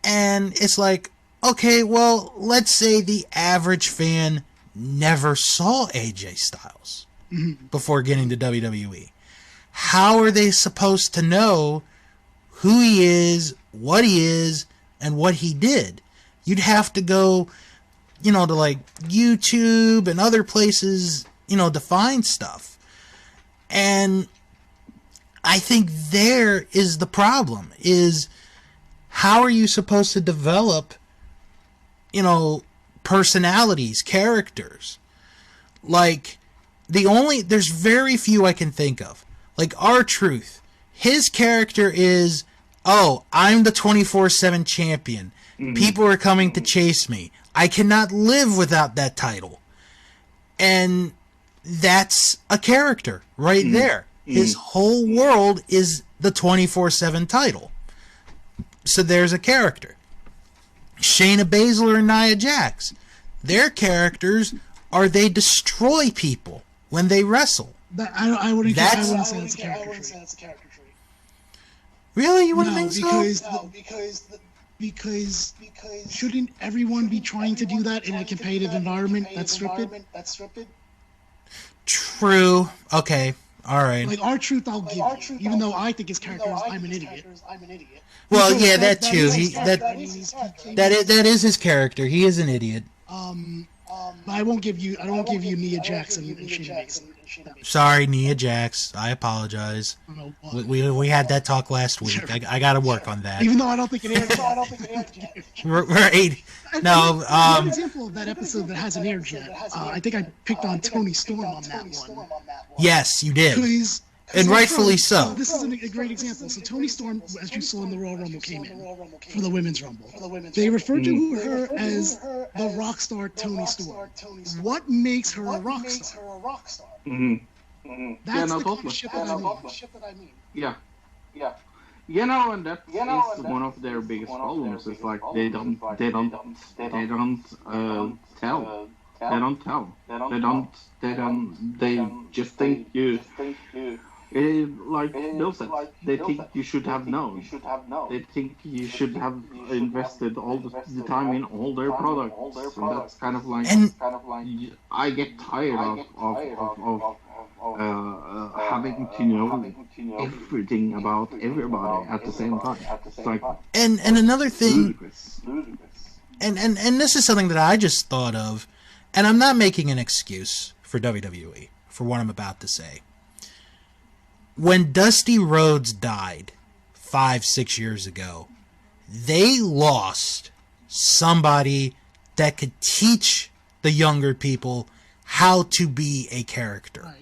And it's like, okay, well, let's say the average fan never saw AJ Styles before getting to WWE. How are they supposed to know who he is, and what he did? You'd have to go, to like YouTube and other places, to find stuff. And I think there is the problem, is how are you supposed to develop, personalities, characters? Like, there's very few I can think of. Like R-Truth, his character is, oh, I'm the 24/7 champion. People are coming to chase me. I cannot live without that title. And that's a character right there. His whole world is the 24/7 title. So there's a character. Shayna Baszler and Nia Jax, their characters are they destroy people when they wrestle. I wouldn't say that's a character trait. Really? You wouldn't think so? Because shouldn't everyone be trying to do that in a competitive environment that's scripted? True. Okay. All right. Like, R-Truth I'll give you, even though I think his character is I'm an idiot. Well, yeah, that too. That is his character. He is an idiot. But I won't give you Nia Jax and Shayna Baszler. Sorry, Nia Jax. I apologize. We had that talk last week. I got to work on that. Even though I don't think it aired yet. Right. No. One example of that episode that hasn't aired yet. I think I picked on Tony Storm on that one. Yes, you did. And rightfully so. This is a great example. So Tony Storm, as you saw in the Royal Rumble, came in for the Women's Rumble. They referred to her as the rock star Tony Storm. What makes her a rock star? That's the kind of shit that I mean. Yeah. You know, and that is one of their biggest problems. It's like they don't tell. They just think you. Like Bill said, they think you should have known. They think you should have invested all the time in all their products. So that's kind of like, I get tired of having to know everything about everybody at the same time. It's like, and another thing, ludicrous. and this is something that I just thought of, and I'm not making an excuse for WWE for what I'm about to say. When Dusty Rhodes died 5-6 years ago, they lost somebody that could teach the younger people how to be a character.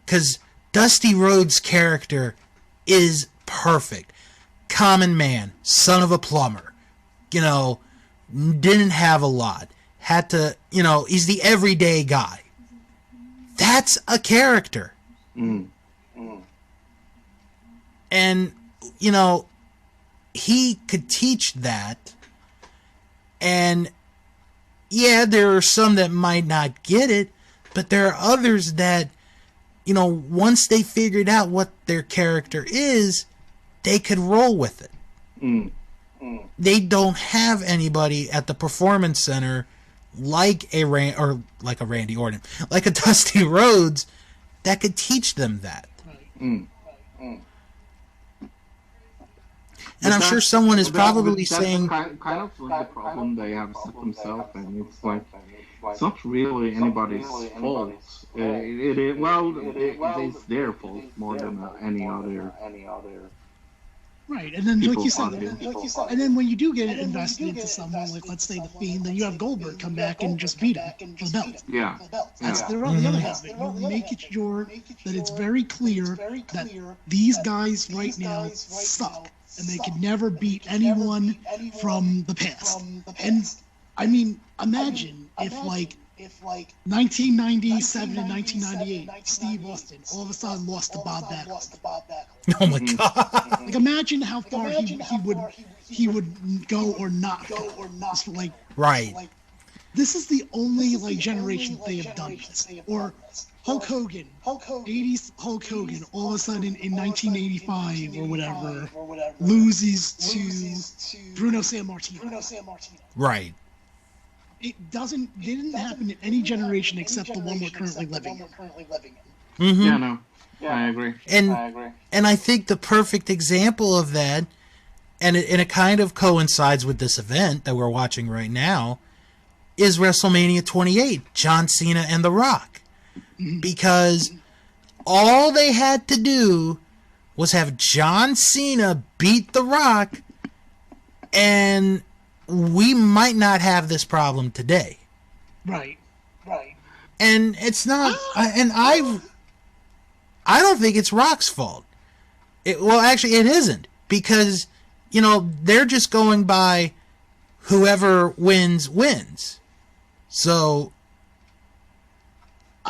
Because Dusty Rhodes' character is perfect. Common man, son of a plumber. You know, didn't have a lot. Had to, you know, he's the everyday guy. That's a character. And, you know, he could teach that. And, yeah, there are some that might not get it, but there are others that, you know, once they figured out what their character is, they could roll with it. They don't have anybody at the Performance Center like a Randy Orton, like a Dusty Rhodes, that could teach them that. And I'm sure someone is probably saying, kind of like the problem they have set themselves, and it's like, it's not really anybody's fault. It's their fault more than any other. Right, and then like you said, and then when you do get invested into someone, like let's say the Fiend, then you have Goldberg come back and just beat him for the belt. Yeah. That's the other half of it. You make it sure that it's very clear that these guys right now suck, and they can never beat anyone from the past. And I mean, imagine if 1997 and 1998, Steve Austin all of a sudden lost to Bob Backlund. oh my God. Like, imagine how far he would go or not go. Like, Right. this is the only generation they have done this. Or Hulk Hogan, 80s Hulk Hogan, all of a sudden in 1985 or whatever, loses to Bruno Sammartino. Right. It didn't happen in any generation except the one we're currently living in. Mm-hmm. Yeah, no. I agree. And I think the perfect example of that, and it kind of coincides with this event that we're watching right now, is WrestleMania 28, John Cena and The Rock. Because all they had to do was have John Cena beat The Rock, and we might not have this problem today. Right. And it's not, and I don't think it's Rock's fault. Actually, it isn't, because, you know, they're just going by whoever wins. So,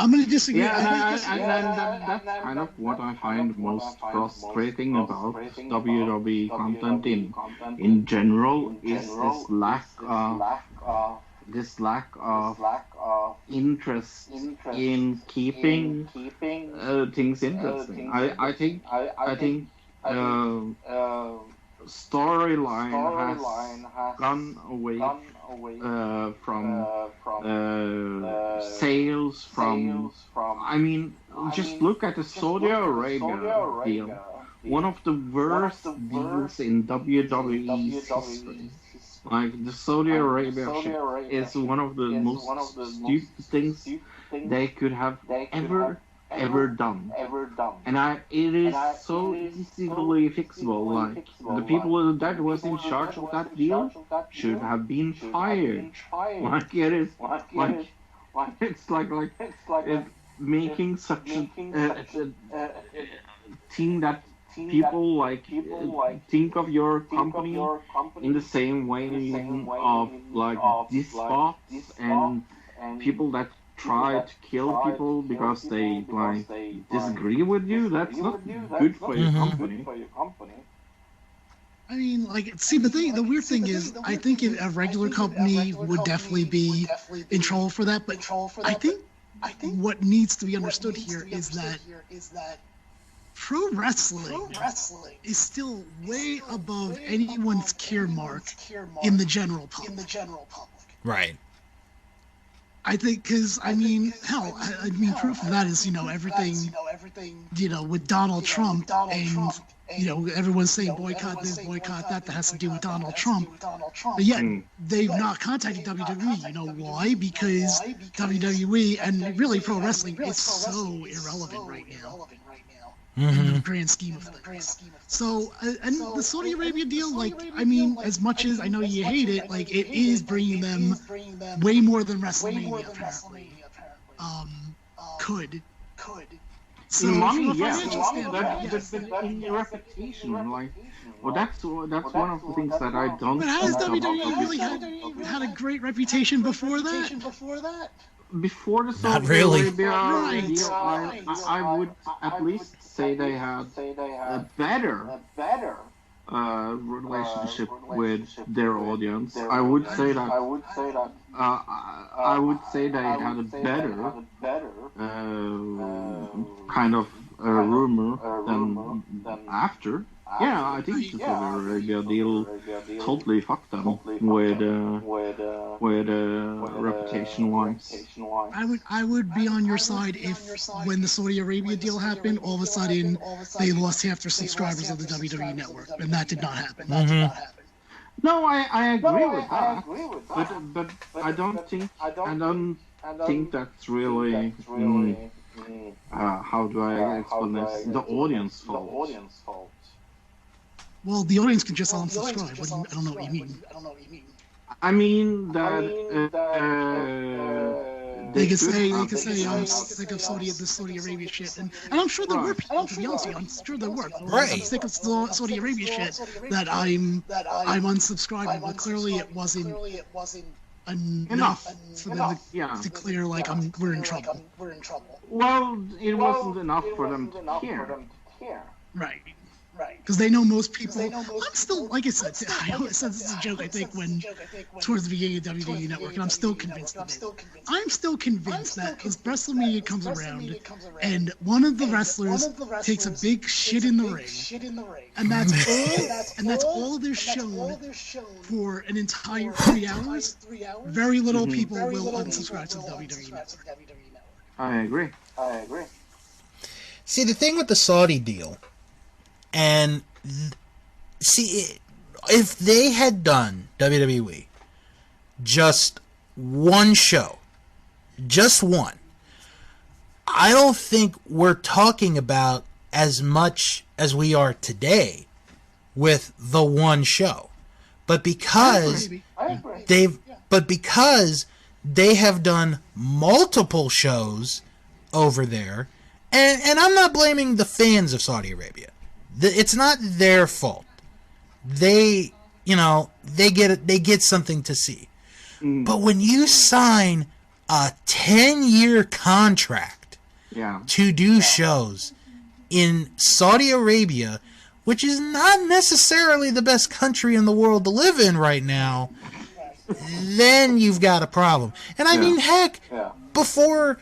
I'm going to disagree. Yeah, that's kind of what I find most frustrating about WWE content in general is this lack of interest in keeping things interesting. I think storyline has gone away from sales from. I mean, just look at the Saudi Arabia deal. One of the worst deals in WWE's history. Like, the Saudi Arabia shit is one of the most stupid things they could have ever done. And it is so easily fixable. Like, the people that was in charge of that deal should have been fired. Like, it is like it's like making such a thing that people like think of your company in the same way of like despots and people that try to kill people because they like disagree with you. That's not good for your company. I mean, like, see, the weird thing is, I think a regular company would definitely be in trouble for that, but I think what needs to be understood here is that pro wrestling is still way above anyone's care mark in the general public. Right. I think, because, I mean, hell, I mean, proof of that is, everything, with Donald Trump and, everyone's saying boycott this, boycott that has to do with Donald Trump. But yet, they've not contacted WWE. You know why? Because WWE and really pro wrestling is so irrelevant right now. In the grand scheme of things. So, and the Saudi Arabia deal, like, I mean, as much as I know you hate it, like, it is bringing them way more than Wrestlemania, apparently. Could. So, money, from a yeah. financial standpoint, But in your reputation, like, well, that's one of the things that I don't. But has think about WWE really had a great reputation before that? Before the Not Saudi really. Arabia deal, I would at least say they had a better relationship with their audience. I would say that. I would say they had a better kind of rumor than after. Yeah, I think the Saudi Arabia deal totally fucked them with reputation-wise. I would be on your side if, when the Saudi Arabia deal happened, all of a sudden they lost half their subscribers of the WWE network, and that did not happen. No, I agree with that, but I don't think that's really how do I explain this? The audience fault. Well, the audience can just unsubscribe. I don't know what you mean. I mean that they could say I'm sick of the Saudi Arabia shit, and I'm sure there were people, to be honest with you, I'm sure there were. Right. I'm sick of Saudi Arabia shit that I'm unsubscribing, but clearly it wasn't enough for them to declare like we're in trouble. Well, it wasn't enough for them to care. Right. Because they know most people. I'm still, like I said, I always said this is a joke, I think, towards the beginning of WWE Network, and I'm still convinced of it. I'm still convinced that as WrestleMania comes around, and one of the wrestlers takes a big shit in the ring, and that's all they're shown for an entire 3 hours, very little people will unsubscribe to the WWE Network. I agree. See, the thing with the Saudi deal, and see, if they had done WWE just one show, just one, I don't think we're talking about as much as we are today with the one show. But because they have done multiple shows over there, and I'm not blaming the fans of Saudi Arabia. It's not their fault. They get something to see. But when you sign a 10-year contract Yeah. to do shows in Saudi Arabia, which is not necessarily the best country in the world to live in right now, then you've got a problem. And I mean, heck, before,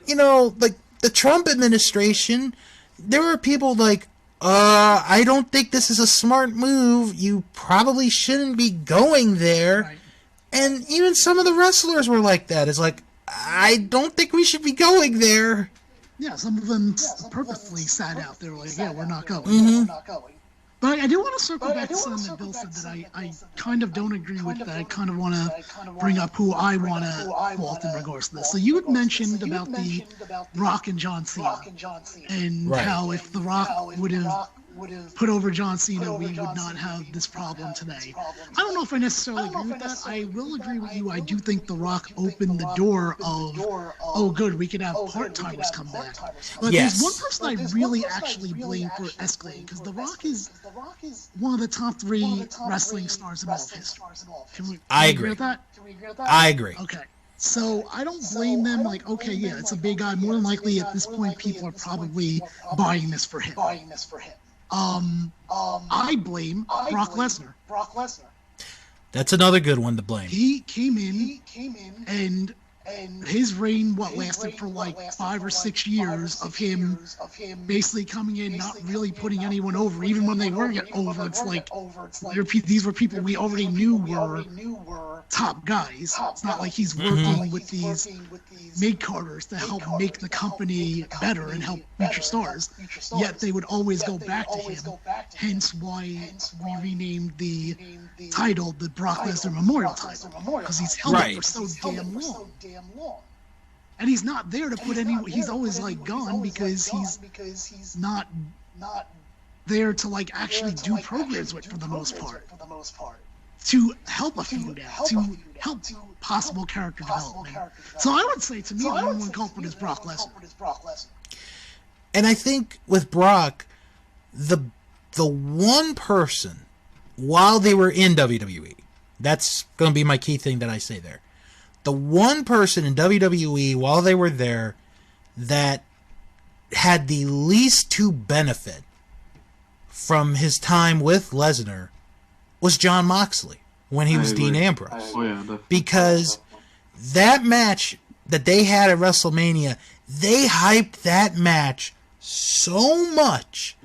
like the Trump administration, there were people like, I don't think this is a smart move. You probably shouldn't be going there. Right. And even some of the wrestlers were like that. It's like, I don't think we should be going there. Yeah, some of them purposely sat out there like, yeah, we're not going. Mm-hmm. But I do want to circle back to something that Bill said that I kind of don't agree with, that I kind of want to bring up who I want to fault in regards to this. So you had mentioned about the Rock and John Cena, and Right. how if The Rock would have put over John Cena, we would not have this problem today. I don't know if I necessarily agree with that. I will agree with you. I do think The Rock opened the door of, oh, good, we can have part-timers come back. But Yes. there's one person I really actually blame for escalating, because The Rock is one of the top 3 wrestling stars in all of history. I Can we agree. with that? I agree. Okay. So I don't blame them. Like, okay, yeah, it's a big guy. More than likely, at this point, people are probably buying this for him. I blame Brock Lesnar. That's another good one to blame. He came in and his reign, lasted for like 5 or 6 years of him basically coming in, not really putting anyone over. Even when they weren't over, it's like these were people we already knew were top guys. It's not like he's working with these mid-carders to help make the company better and help future stars. Yet they would always go back to him. Hence why we renamed the title the Brock Lesnar Memorial title, because he's held it for so damn long. And he's not there to put any. He's always like gone because he's not there to like actually do programs with, for the most part, to help a feud out, to help possible character development. So I would say, to me, the number one culprit is Brock Lesnar. And I think with Brock, the one person, while they were in WWE, that's going to be my key thing that I say there. The one person in WWE while they were there that had the least to benefit from his time with Lesnar was Jon Moxley when he was Dean Ambrose. Oh, yeah, Because that match that they had at WrestleMania, they hyped that match so much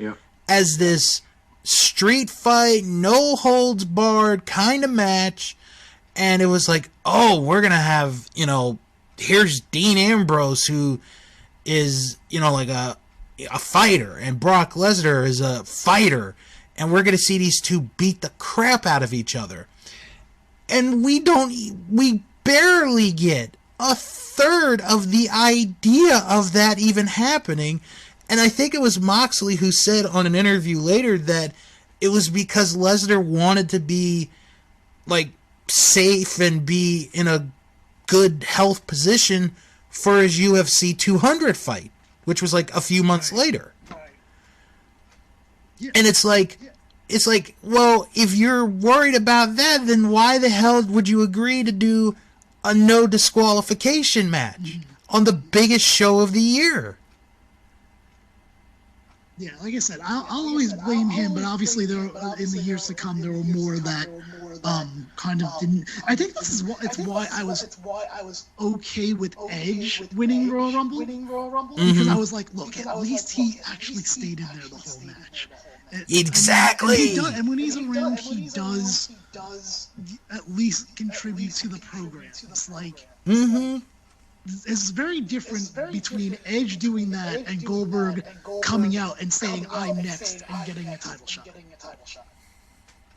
as this street fight, no holds barred kind of match. And it was like, oh, we're going to have, here's Dean Ambrose, who is, like a fighter, and Brock Lesnar is a fighter, and we're going to see these two beat the crap out of each other. And we barely get a third of the idea of that even happening. And I think it was Moxley who said on an interview later that it was because Lesnar wanted to be, like, safe and be in a good health position for his UFC 200 fight, which was like a few months later. Yeah. And it's like, well, if you're worried about that, then why the hell would you agree to do a no disqualification match on the biggest show of the year? Yeah, like I said, I'll always blame him, but obviously there in the years to come there were more that kind of didn't. I think this is why I was okay with Edge winning Royal Rumble, because I was like, look, at least he actually stayed in there the whole match. Exactly. And when he's around, he does at least contribute to the program. It's like. It's very different between Edge doing that and Goldberg coming out and saying, I'm next, and getting a title shot.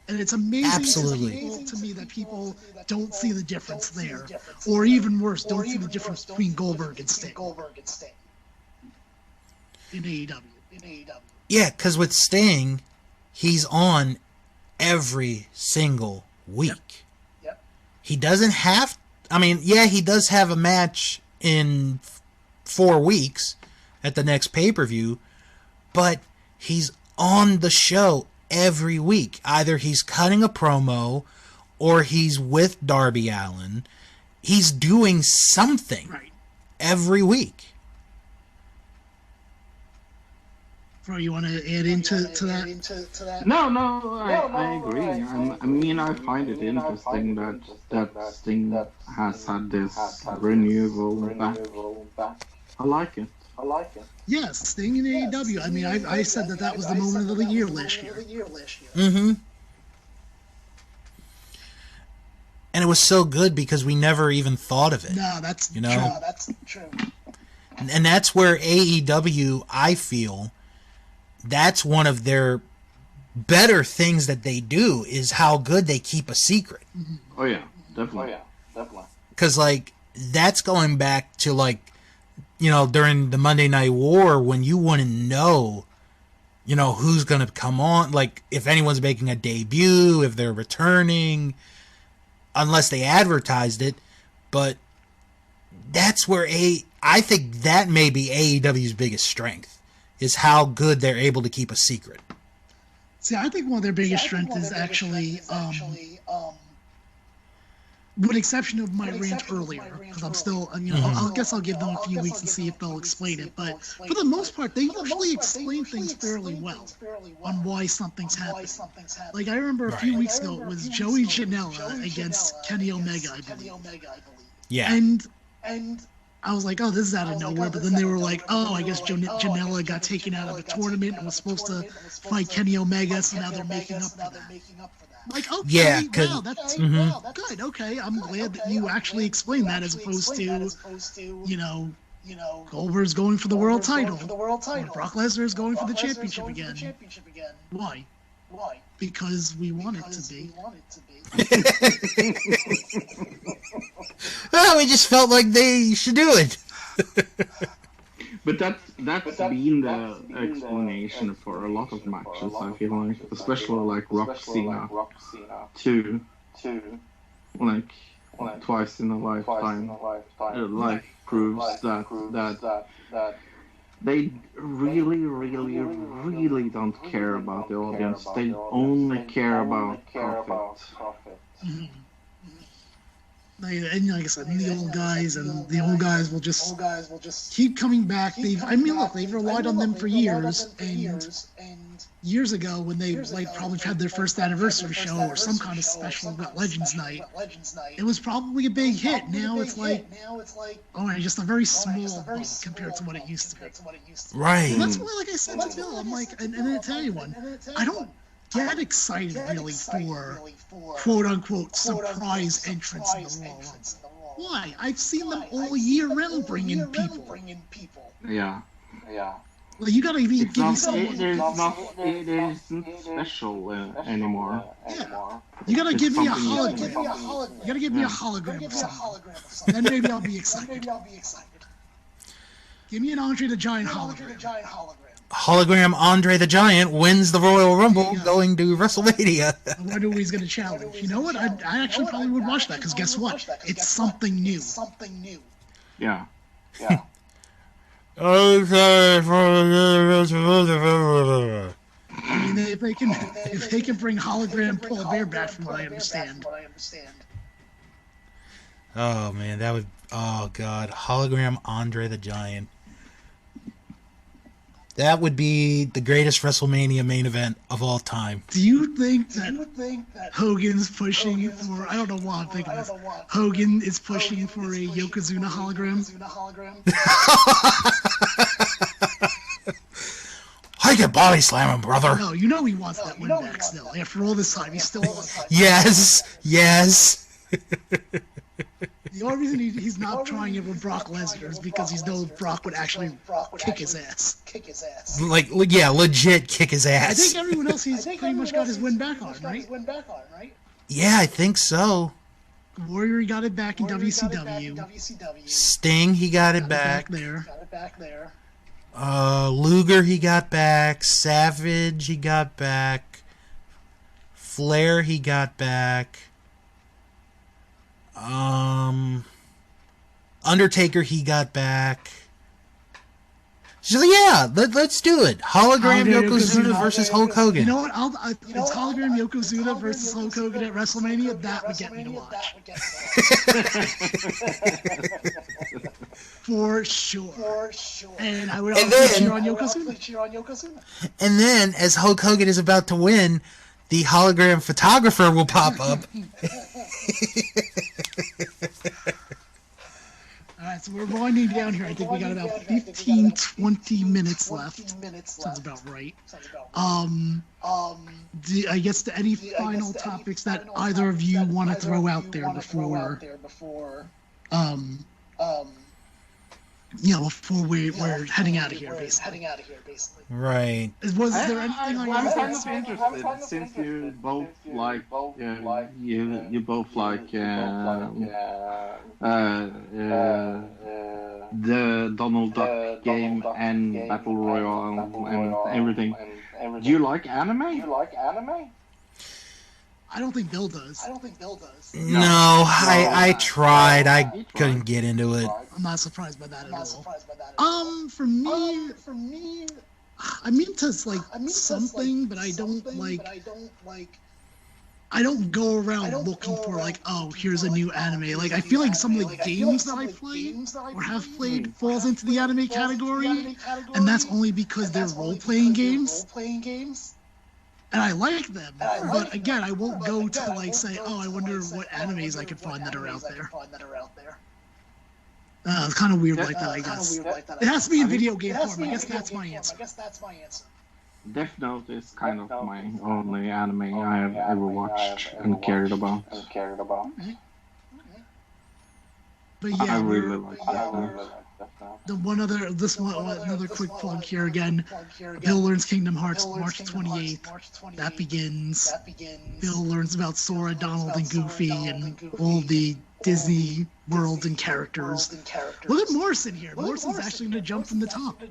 And it's amazing to me that people don't see the difference there. Or even worse, don't see the difference between Goldberg and Sting in AEW. Yeah, because with Sting, he's on every single week. He doesn't have... he does have a match in 4 weeks at the next pay-per-view, but he's on the show every week. Either he's cutting a promo, or he's with Darby Allin, he's doing something every week. Bro, you want to add into that? No, I agree. I mean, I find it interesting that Sting has had this renewal back. I like it. Yes, Sting in AEW. I mean, I said that was the moment of the year last year. Mm-hmm. And it was so good because we never even thought of it. No, that's true. That's true. And that's where AEW, I feel, that's one of their better things that they do is how good they keep a secret. Mm-hmm. Oh yeah, definitely. Because like that's going back to like, you know, during the Monday Night War when you wouldn't know, you know, who's gonna come on, like if anyone's making a debut, if they're returning, unless they advertised it. But that's where I think that may be AEW's biggest strength. Is how good they're able to keep a secret. See, I think one of their biggest strengths is actually, with exception of my rant earlier, because I'm still, you know, I guess I'll give them a few weeks and see if they'll explain it. But for the most part, they usually explain things fairly well on why something's happening. Like I remember a few weeks ago, it was Joey Janela against Kenny Omega, I believe. Yeah. And I was like, oh, this is out of nowhere. But then they were like, oh, I guess Janela got taken out of a tournament and was supposed to fight Kenny Omega, so now they're making up for that. Like, okay, wow, that's good. Okay, I'm glad that you actually explained that as opposed to, you know, Goldberg's going for the world title. Or Brock Lesnar is going for the championship again. Why? Because we want it to be. Well, we just felt like they should do it. But that's been the explanation for a lot of matches, I feel like, especially like Rock Cena 2, like twice in a lifetime, like proves that they really don't care about the audience. They only care about profit. Mm-hmm. And like I said, the old guys will just keep coming back. They've relied on them for years. And years ago, when they probably had their first anniversary show or some kind of special about Legends Night, it was probably a big hit. Now it's like, just a very small bump compared to what it used to be. Right. That's why, like I said to Bill, I'm like, and then I tell you one, I don't get excited really for quote-unquote surprise entrance in the Royal Rumble. Why? I've seen them all year round bring in people. Yeah. Well, you gotta give me someone. It isn't special anymore. Yeah. You gotta give me a hologram. You gotta give me a hologram of someone. Then maybe I'll be excited. Give me an Andre the Giant hologram. Hologram Andre the Giant wins the Royal Rumble going to WrestleMania. I wonder who he's going to challenge. You know what? I actually probably would watch that because guess what? It's something new. Yeah. I mean, if they can bring hologram Paul Bear back, from what I understand. Oh man, that would. Oh god, hologram Andre the Giant. That would be the greatest WrestleMania main event of all time. Do you think that Hogan's pushing for... I don't know why I'm thinking this. Hogan is pushing for a Yokozuna hologram? I can body slam him, brother. No, you know he wants that win back still. After all this time, he still wants that. Yes. The only reason he's not trying it with Brock Lesnar is because he knows Brock would actually kick his ass. Legit kick his ass. I think everyone else he's pretty much got his win back on, right? Yeah, I think so. Warrior, he got it back in WCW. Sting, he got it back. There. Luger, he got back. Savage, he got back. Flair, he got back. Undertaker, he got back. She's like, yeah, let's do it. Hologram Yokozuna versus Hulk Hogan. You know what? It's hologram Yokozuna versus Hulk Hogan at WrestleMania. That would get me to watch. For sure. And I would also cheer on Yokozuna. And then, as Hulk Hogan is about to win, the hologram photographer will pop up. Alright, so we're winding down here. I think we got about 15, 20 minutes left. Sounds about right. I guess any final topics that either of you want to throw out there before before we're heading out of here, basically. Right. Was there anything I'm kind of interested, since you both like you both like the Donald Duck game and Battle Royale and everything. Do you like anime? I don't think Bill does. No, I tried. I couldn't get into it. I'm not surprised by that at all. For me, I'm into something, but I don't go around looking for here's a new anime. Like, I feel like some of the games that I play or have played falls into the anime category, and that's only because they're role-playing games. And I like them, but again, I won't go to say, I wonder what animes I could find that are out there. It's kind of weird like that, I guess. It has to be in video game form. I guess that's my answer. Death Note is kind of my only anime I have ever watched and cared about. But yeah, I really like Death Note. Another quick plug here again. Bill learns Kingdom Hearts March 28th. That begins. Bill learns about Sora, Donald, and Goofy, and all the Disney worlds and characters. Look at Morrison here. Morrison's actually going to jump from the top.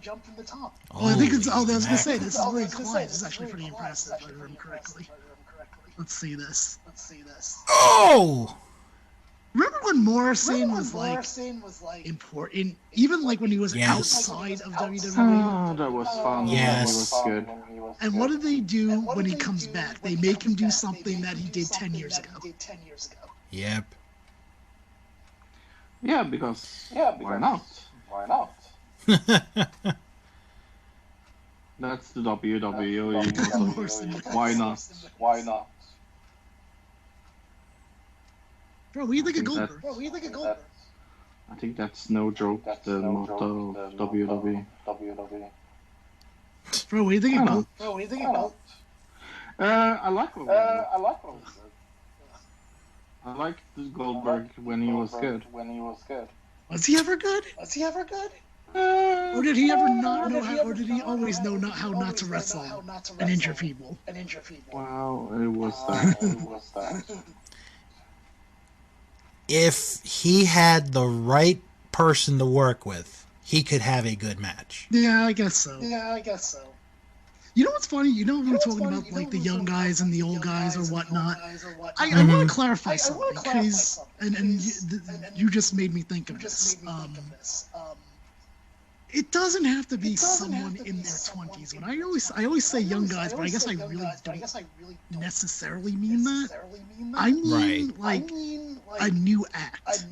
I think it's. I was going to say, this is where he climbs. It's actually pretty impressive, if I remember correctly. Let's see this. Oh! Remember when Morrison was important, even when he was outside of WWE? Oh, that was fun. Yes. That was good. And what do they do when he comes back? They make him do something that he did 10 years ago. Yep. Yeah, because why not? That's the WWE. Why not? Bro, what do you think of Goldberg? I think that's no joke, the motto of WWE. Bro, what do you think of Goldberg? I like Goldberg. I liked Goldberg when he was good. Was he ever good? Or did he ever not know how, or did he always know how not to wrestle and injure people? Wow, it was that. If he had the right person to work with, he could have a good match. Yeah, I guess so. You know what's funny? We were talking about the young guys and the old guys or whatnot. I want to clarify something, because you just made me think of this. It doesn't have to be someone in their 20s. When I always say young guys, but I guess I really don't necessarily mean that. I mean a new act.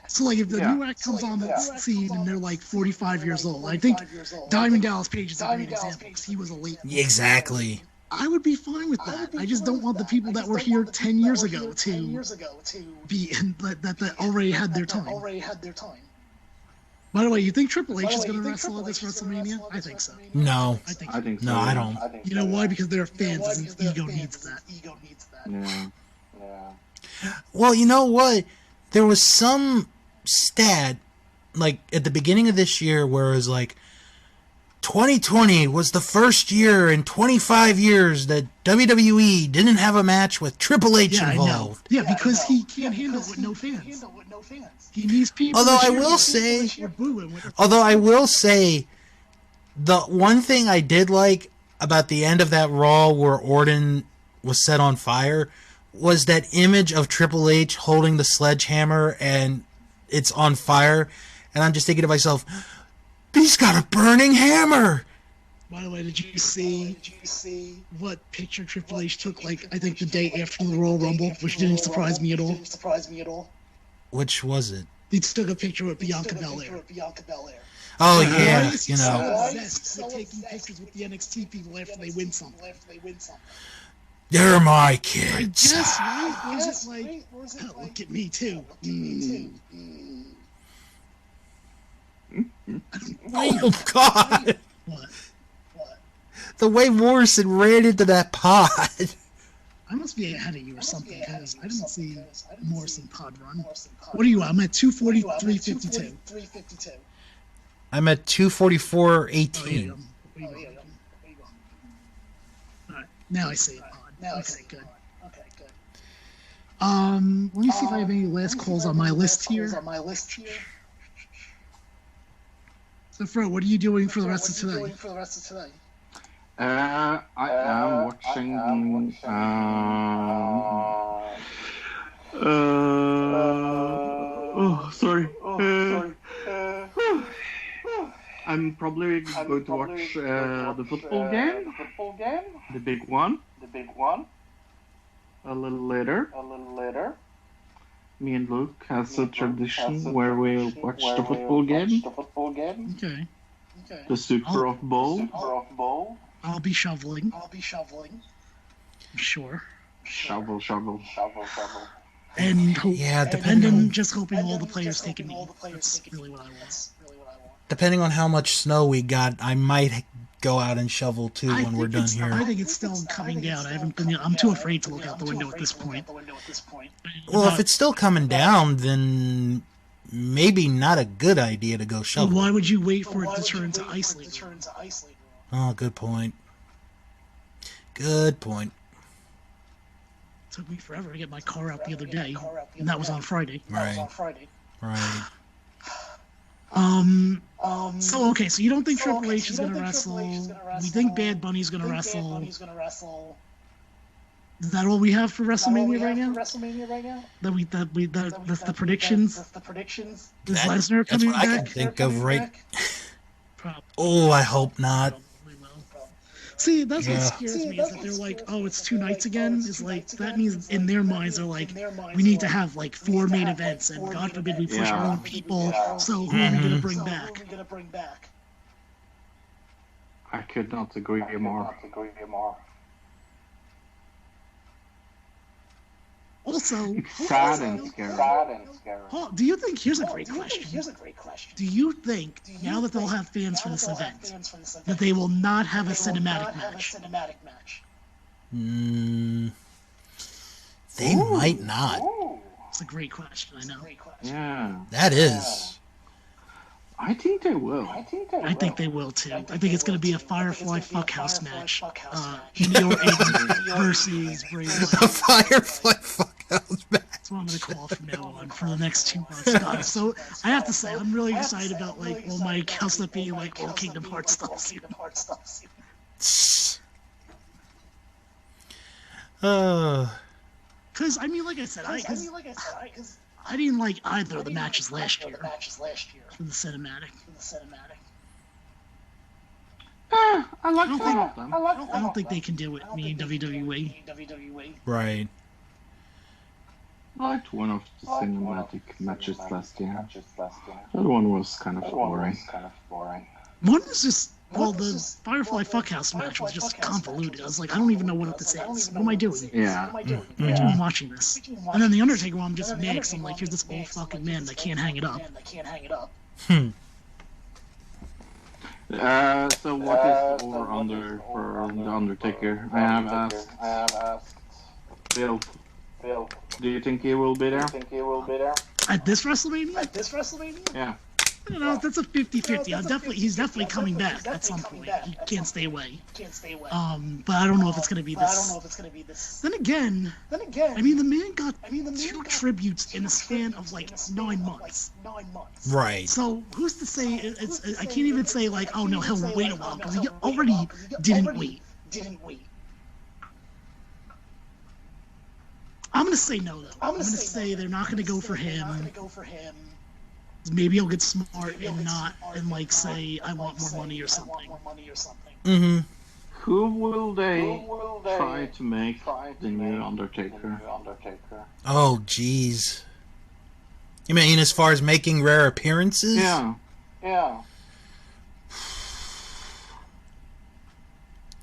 So if the new act comes on the scene and they're 45 years old, I think Diamond Dallas Page is a great example, because he was a late. Exactly. I would be fine with that. I just don't want the people that were here 10 years ago to be in that already had their time. By the way, you think Triple H is going to wrestle at this WrestleMania? I think so. No. I think so. No, I don't. You know why? Because they're fans, and his ego needs that. Yeah. Well, you know what? There was some stat, at the beginning of this year, where it was 2020 was the first year in 25 years that WWE didn't have a match with Triple H involved. Yeah, because he can't handle it with no fans. He needs people. Although I will say, the one thing I did like about the end of that Raw where Orton was set on fire was that image of Triple H holding the sledgehammer and it's on fire. And I'm just thinking to myself, He's got a burning hammer! By the way, did you see what picture Triple H took, like, I think the day after the Royal Rumble, which didn't surprise me at all? Which was it? He took a picture with Bianca Belair. Oh, Why yeah, is he you know. so obsessed with taking pictures with the NXT people after they win something? They're my I kids. guess, right? Was it like, oh, look at me too? Oh, God. What? The way Morrison ran into that pod. I must be ahead of you or something, because I didn't see Morrison pod run. What are you at? I'm at 243.52. I'm at 244.18. Alright, now I see it pod. Okay, good. Let me see if I have any last calls on my list here. So, Fro, what are you doing for the rest of today? I am watching. Sorry. I'm probably going to watch the football game, the big one, a little later. Me and Luke has a tradition where we watch the football game, Okay. the Super Bowl. I'll be shoveling. Sure. Shovel. And Yeah, and I'm just hoping all the players take a knee. That's really what I want. Depending on how much snow we got, I might go out and shovel too when we're done here. I think it's still coming down. I'm too afraid to look out the window at this point. Well, if it's still coming down, then maybe not a good idea to go shovel. Why would you wait for it to turn to ice later? Oh, good point. Good point. Took me forever to get my car out the other day, and that was on Friday. Right. So okay, so you don't think Triple H is gonna wrestle? We think Bad Bunny's gonna wrestle. Is that all we have for WrestleMania right now? That's the predictions. Is Lesnar That's coming what I can back? think of right. Probably. Oh, I hope not. Probably will. See, that's Yeah. what scares me, is that they're like, oh, it's 2 nights again. Is like, that means in their minds they're like, we need to have like 4 main events, and God forbid we push our own people. So who are we gonna bring back? I could not agree more. Also, Sad and scary. do you think? Here's a great question. Do you think now that they'll have fans for this event, that they will not have a cinematic match? They might not. It's a great question. I know. Yeah, That is. I think they will. I think they will too. I think it's going to be a Firefly Fuckhouse match. Neil Aiden versus Bray Wyatt. A Firefly Fuckhouse match. That's what I'm going to call it from now on for the next 2 months. God, so I have to say, I'm really excited about like all my accounts that being like all Kingdom Hearts stuff. Because I mean, like I said, I didn't like either of the matches last year for the cinematic. I like some of them. I don't think they can do it. Me and WWE. Right. I liked one of the cinematic matches last year. The other one was kind of boring. One was just, well, the Firefly Fuckhouse match was just convoluted. I was like, I don't even know what this is. What am I doing? Yeah. I'm watching this. And then the Undertaker one, I'm just mad. I'm like, here's this old fucking man that can't hang it up. So what is the over-under for The Undertaker? I have asked Bill. Do you think he will be there? At this WrestleMania? Yeah. I don't know. That's a 50-50. He's definitely coming back at some point. He can't stay away. But I don't know if it's gonna be this. Then again, I mean, the man got 2 tributes in a span of like 9 months. Right. So who's to say? I can't even say like, oh no, he'll wait a while, because he already didn't wait. I'm gonna say no though. I'm gonna say they're not gonna go for him. Maybe he'll get smart and not, and like say, I want more money or something. Mm-hmm. Who will they try to make the new Undertaker? Oh, jeez. You mean as far as making rare appearances? Yeah.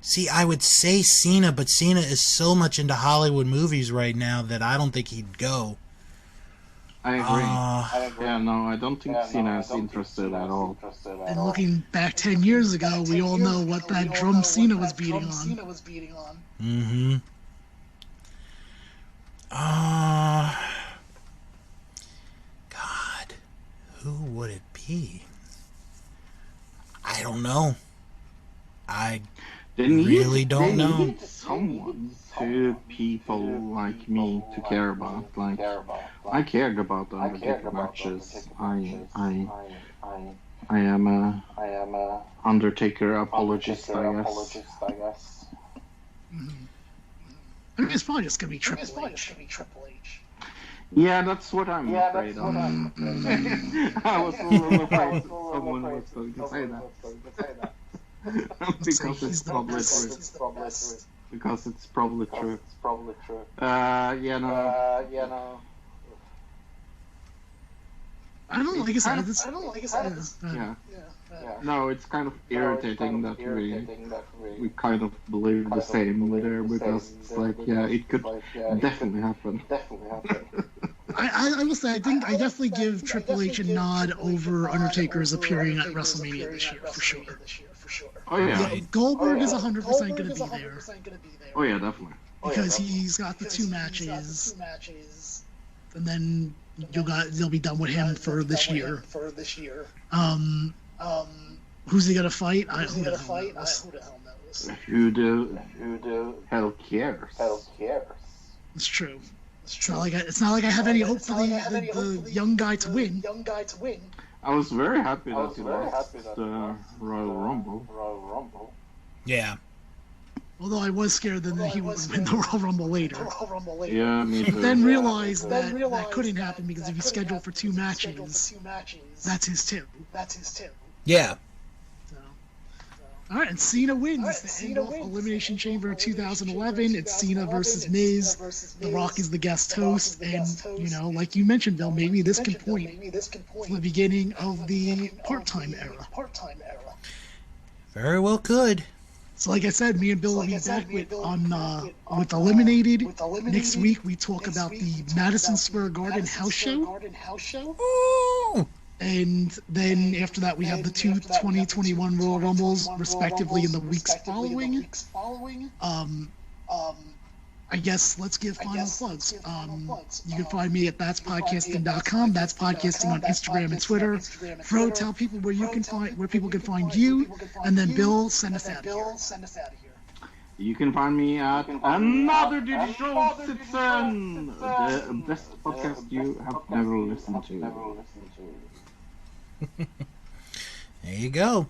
See, I would say Cena, but Cena is so much into Hollywood movies right now that I don't think he'd go. I agree. Yeah, no, I don't think Cena is interested at all. And looking back 10 years ago, we all know what that drum Cena was beating on. Mm-hmm. God, who would it be? I don't know. I really don't know. They need someone to people like me to care about. Like, I cared about the Undertaker matches. I am a Undertaker apologist, I guess. I mean, it's probably just gonna be Triple H. Yeah, that's what I'm afraid of. I was a little afraid someone was going to say that. Because it's probably true. Because it's probably true. Yeah, no. I don't know, like I said, Yeah. No, it's kind of irritating that we kind of believe the same there, because it's like, yeah, it could definitely happen. I will say, I definitely give Triple H a nod over Undertaker's appearing at WrestleMania this year, for sure. Oh, yeah. Goldberg is 100% going to be there. Oh, yeah, definitely. Because he's got the two matches, and then they'll be done with him for this year. Who's he gonna fight? Who the hell knows? Who the hell cares? It's true. It's not like I have any hope for the young guy to win. I was very happy that he lost the Royal Rumble. Yeah. Although I was scared that he would win the Royal Rumble later. Yeah, me too. But then realized that couldn't happen, because if he's scheduled for two matches, that's his two. Yeah. All right, and Cena wins the end of Elimination Chamber 2011. It's Cena versus Miz. The Rock is the guest host, and like you mentioned, Bill, maybe this can point to the beginning of the part-time era. Very well could. So, like I said, me and Bill will be back with Eliminated. Next week, we talk about the Madison Square Garden house show. Ooh. And then after that, we have the two 2021 Royal Rumbles, respectively, in the weeks following. I guess let's give final plugs. You can find me at that'spodcasting.com. That's podcasting on Instagram and Twitter. Fro, tell people where people can find you, and then Bill, send us out of here. You can find me at Another Digital Citizen, the best podcast you have never listened to. There you go.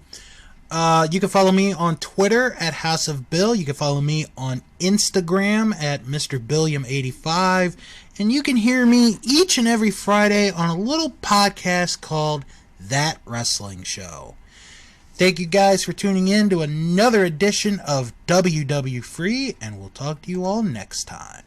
You can follow me on Twitter at House of Bill. You can follow me on Instagram at Mr. Billiam85. And you can hear me each and every Friday on a little podcast called That Wrestling Show. Thank you guys for tuning in to another edition of WWFree, and we'll talk to you all next time.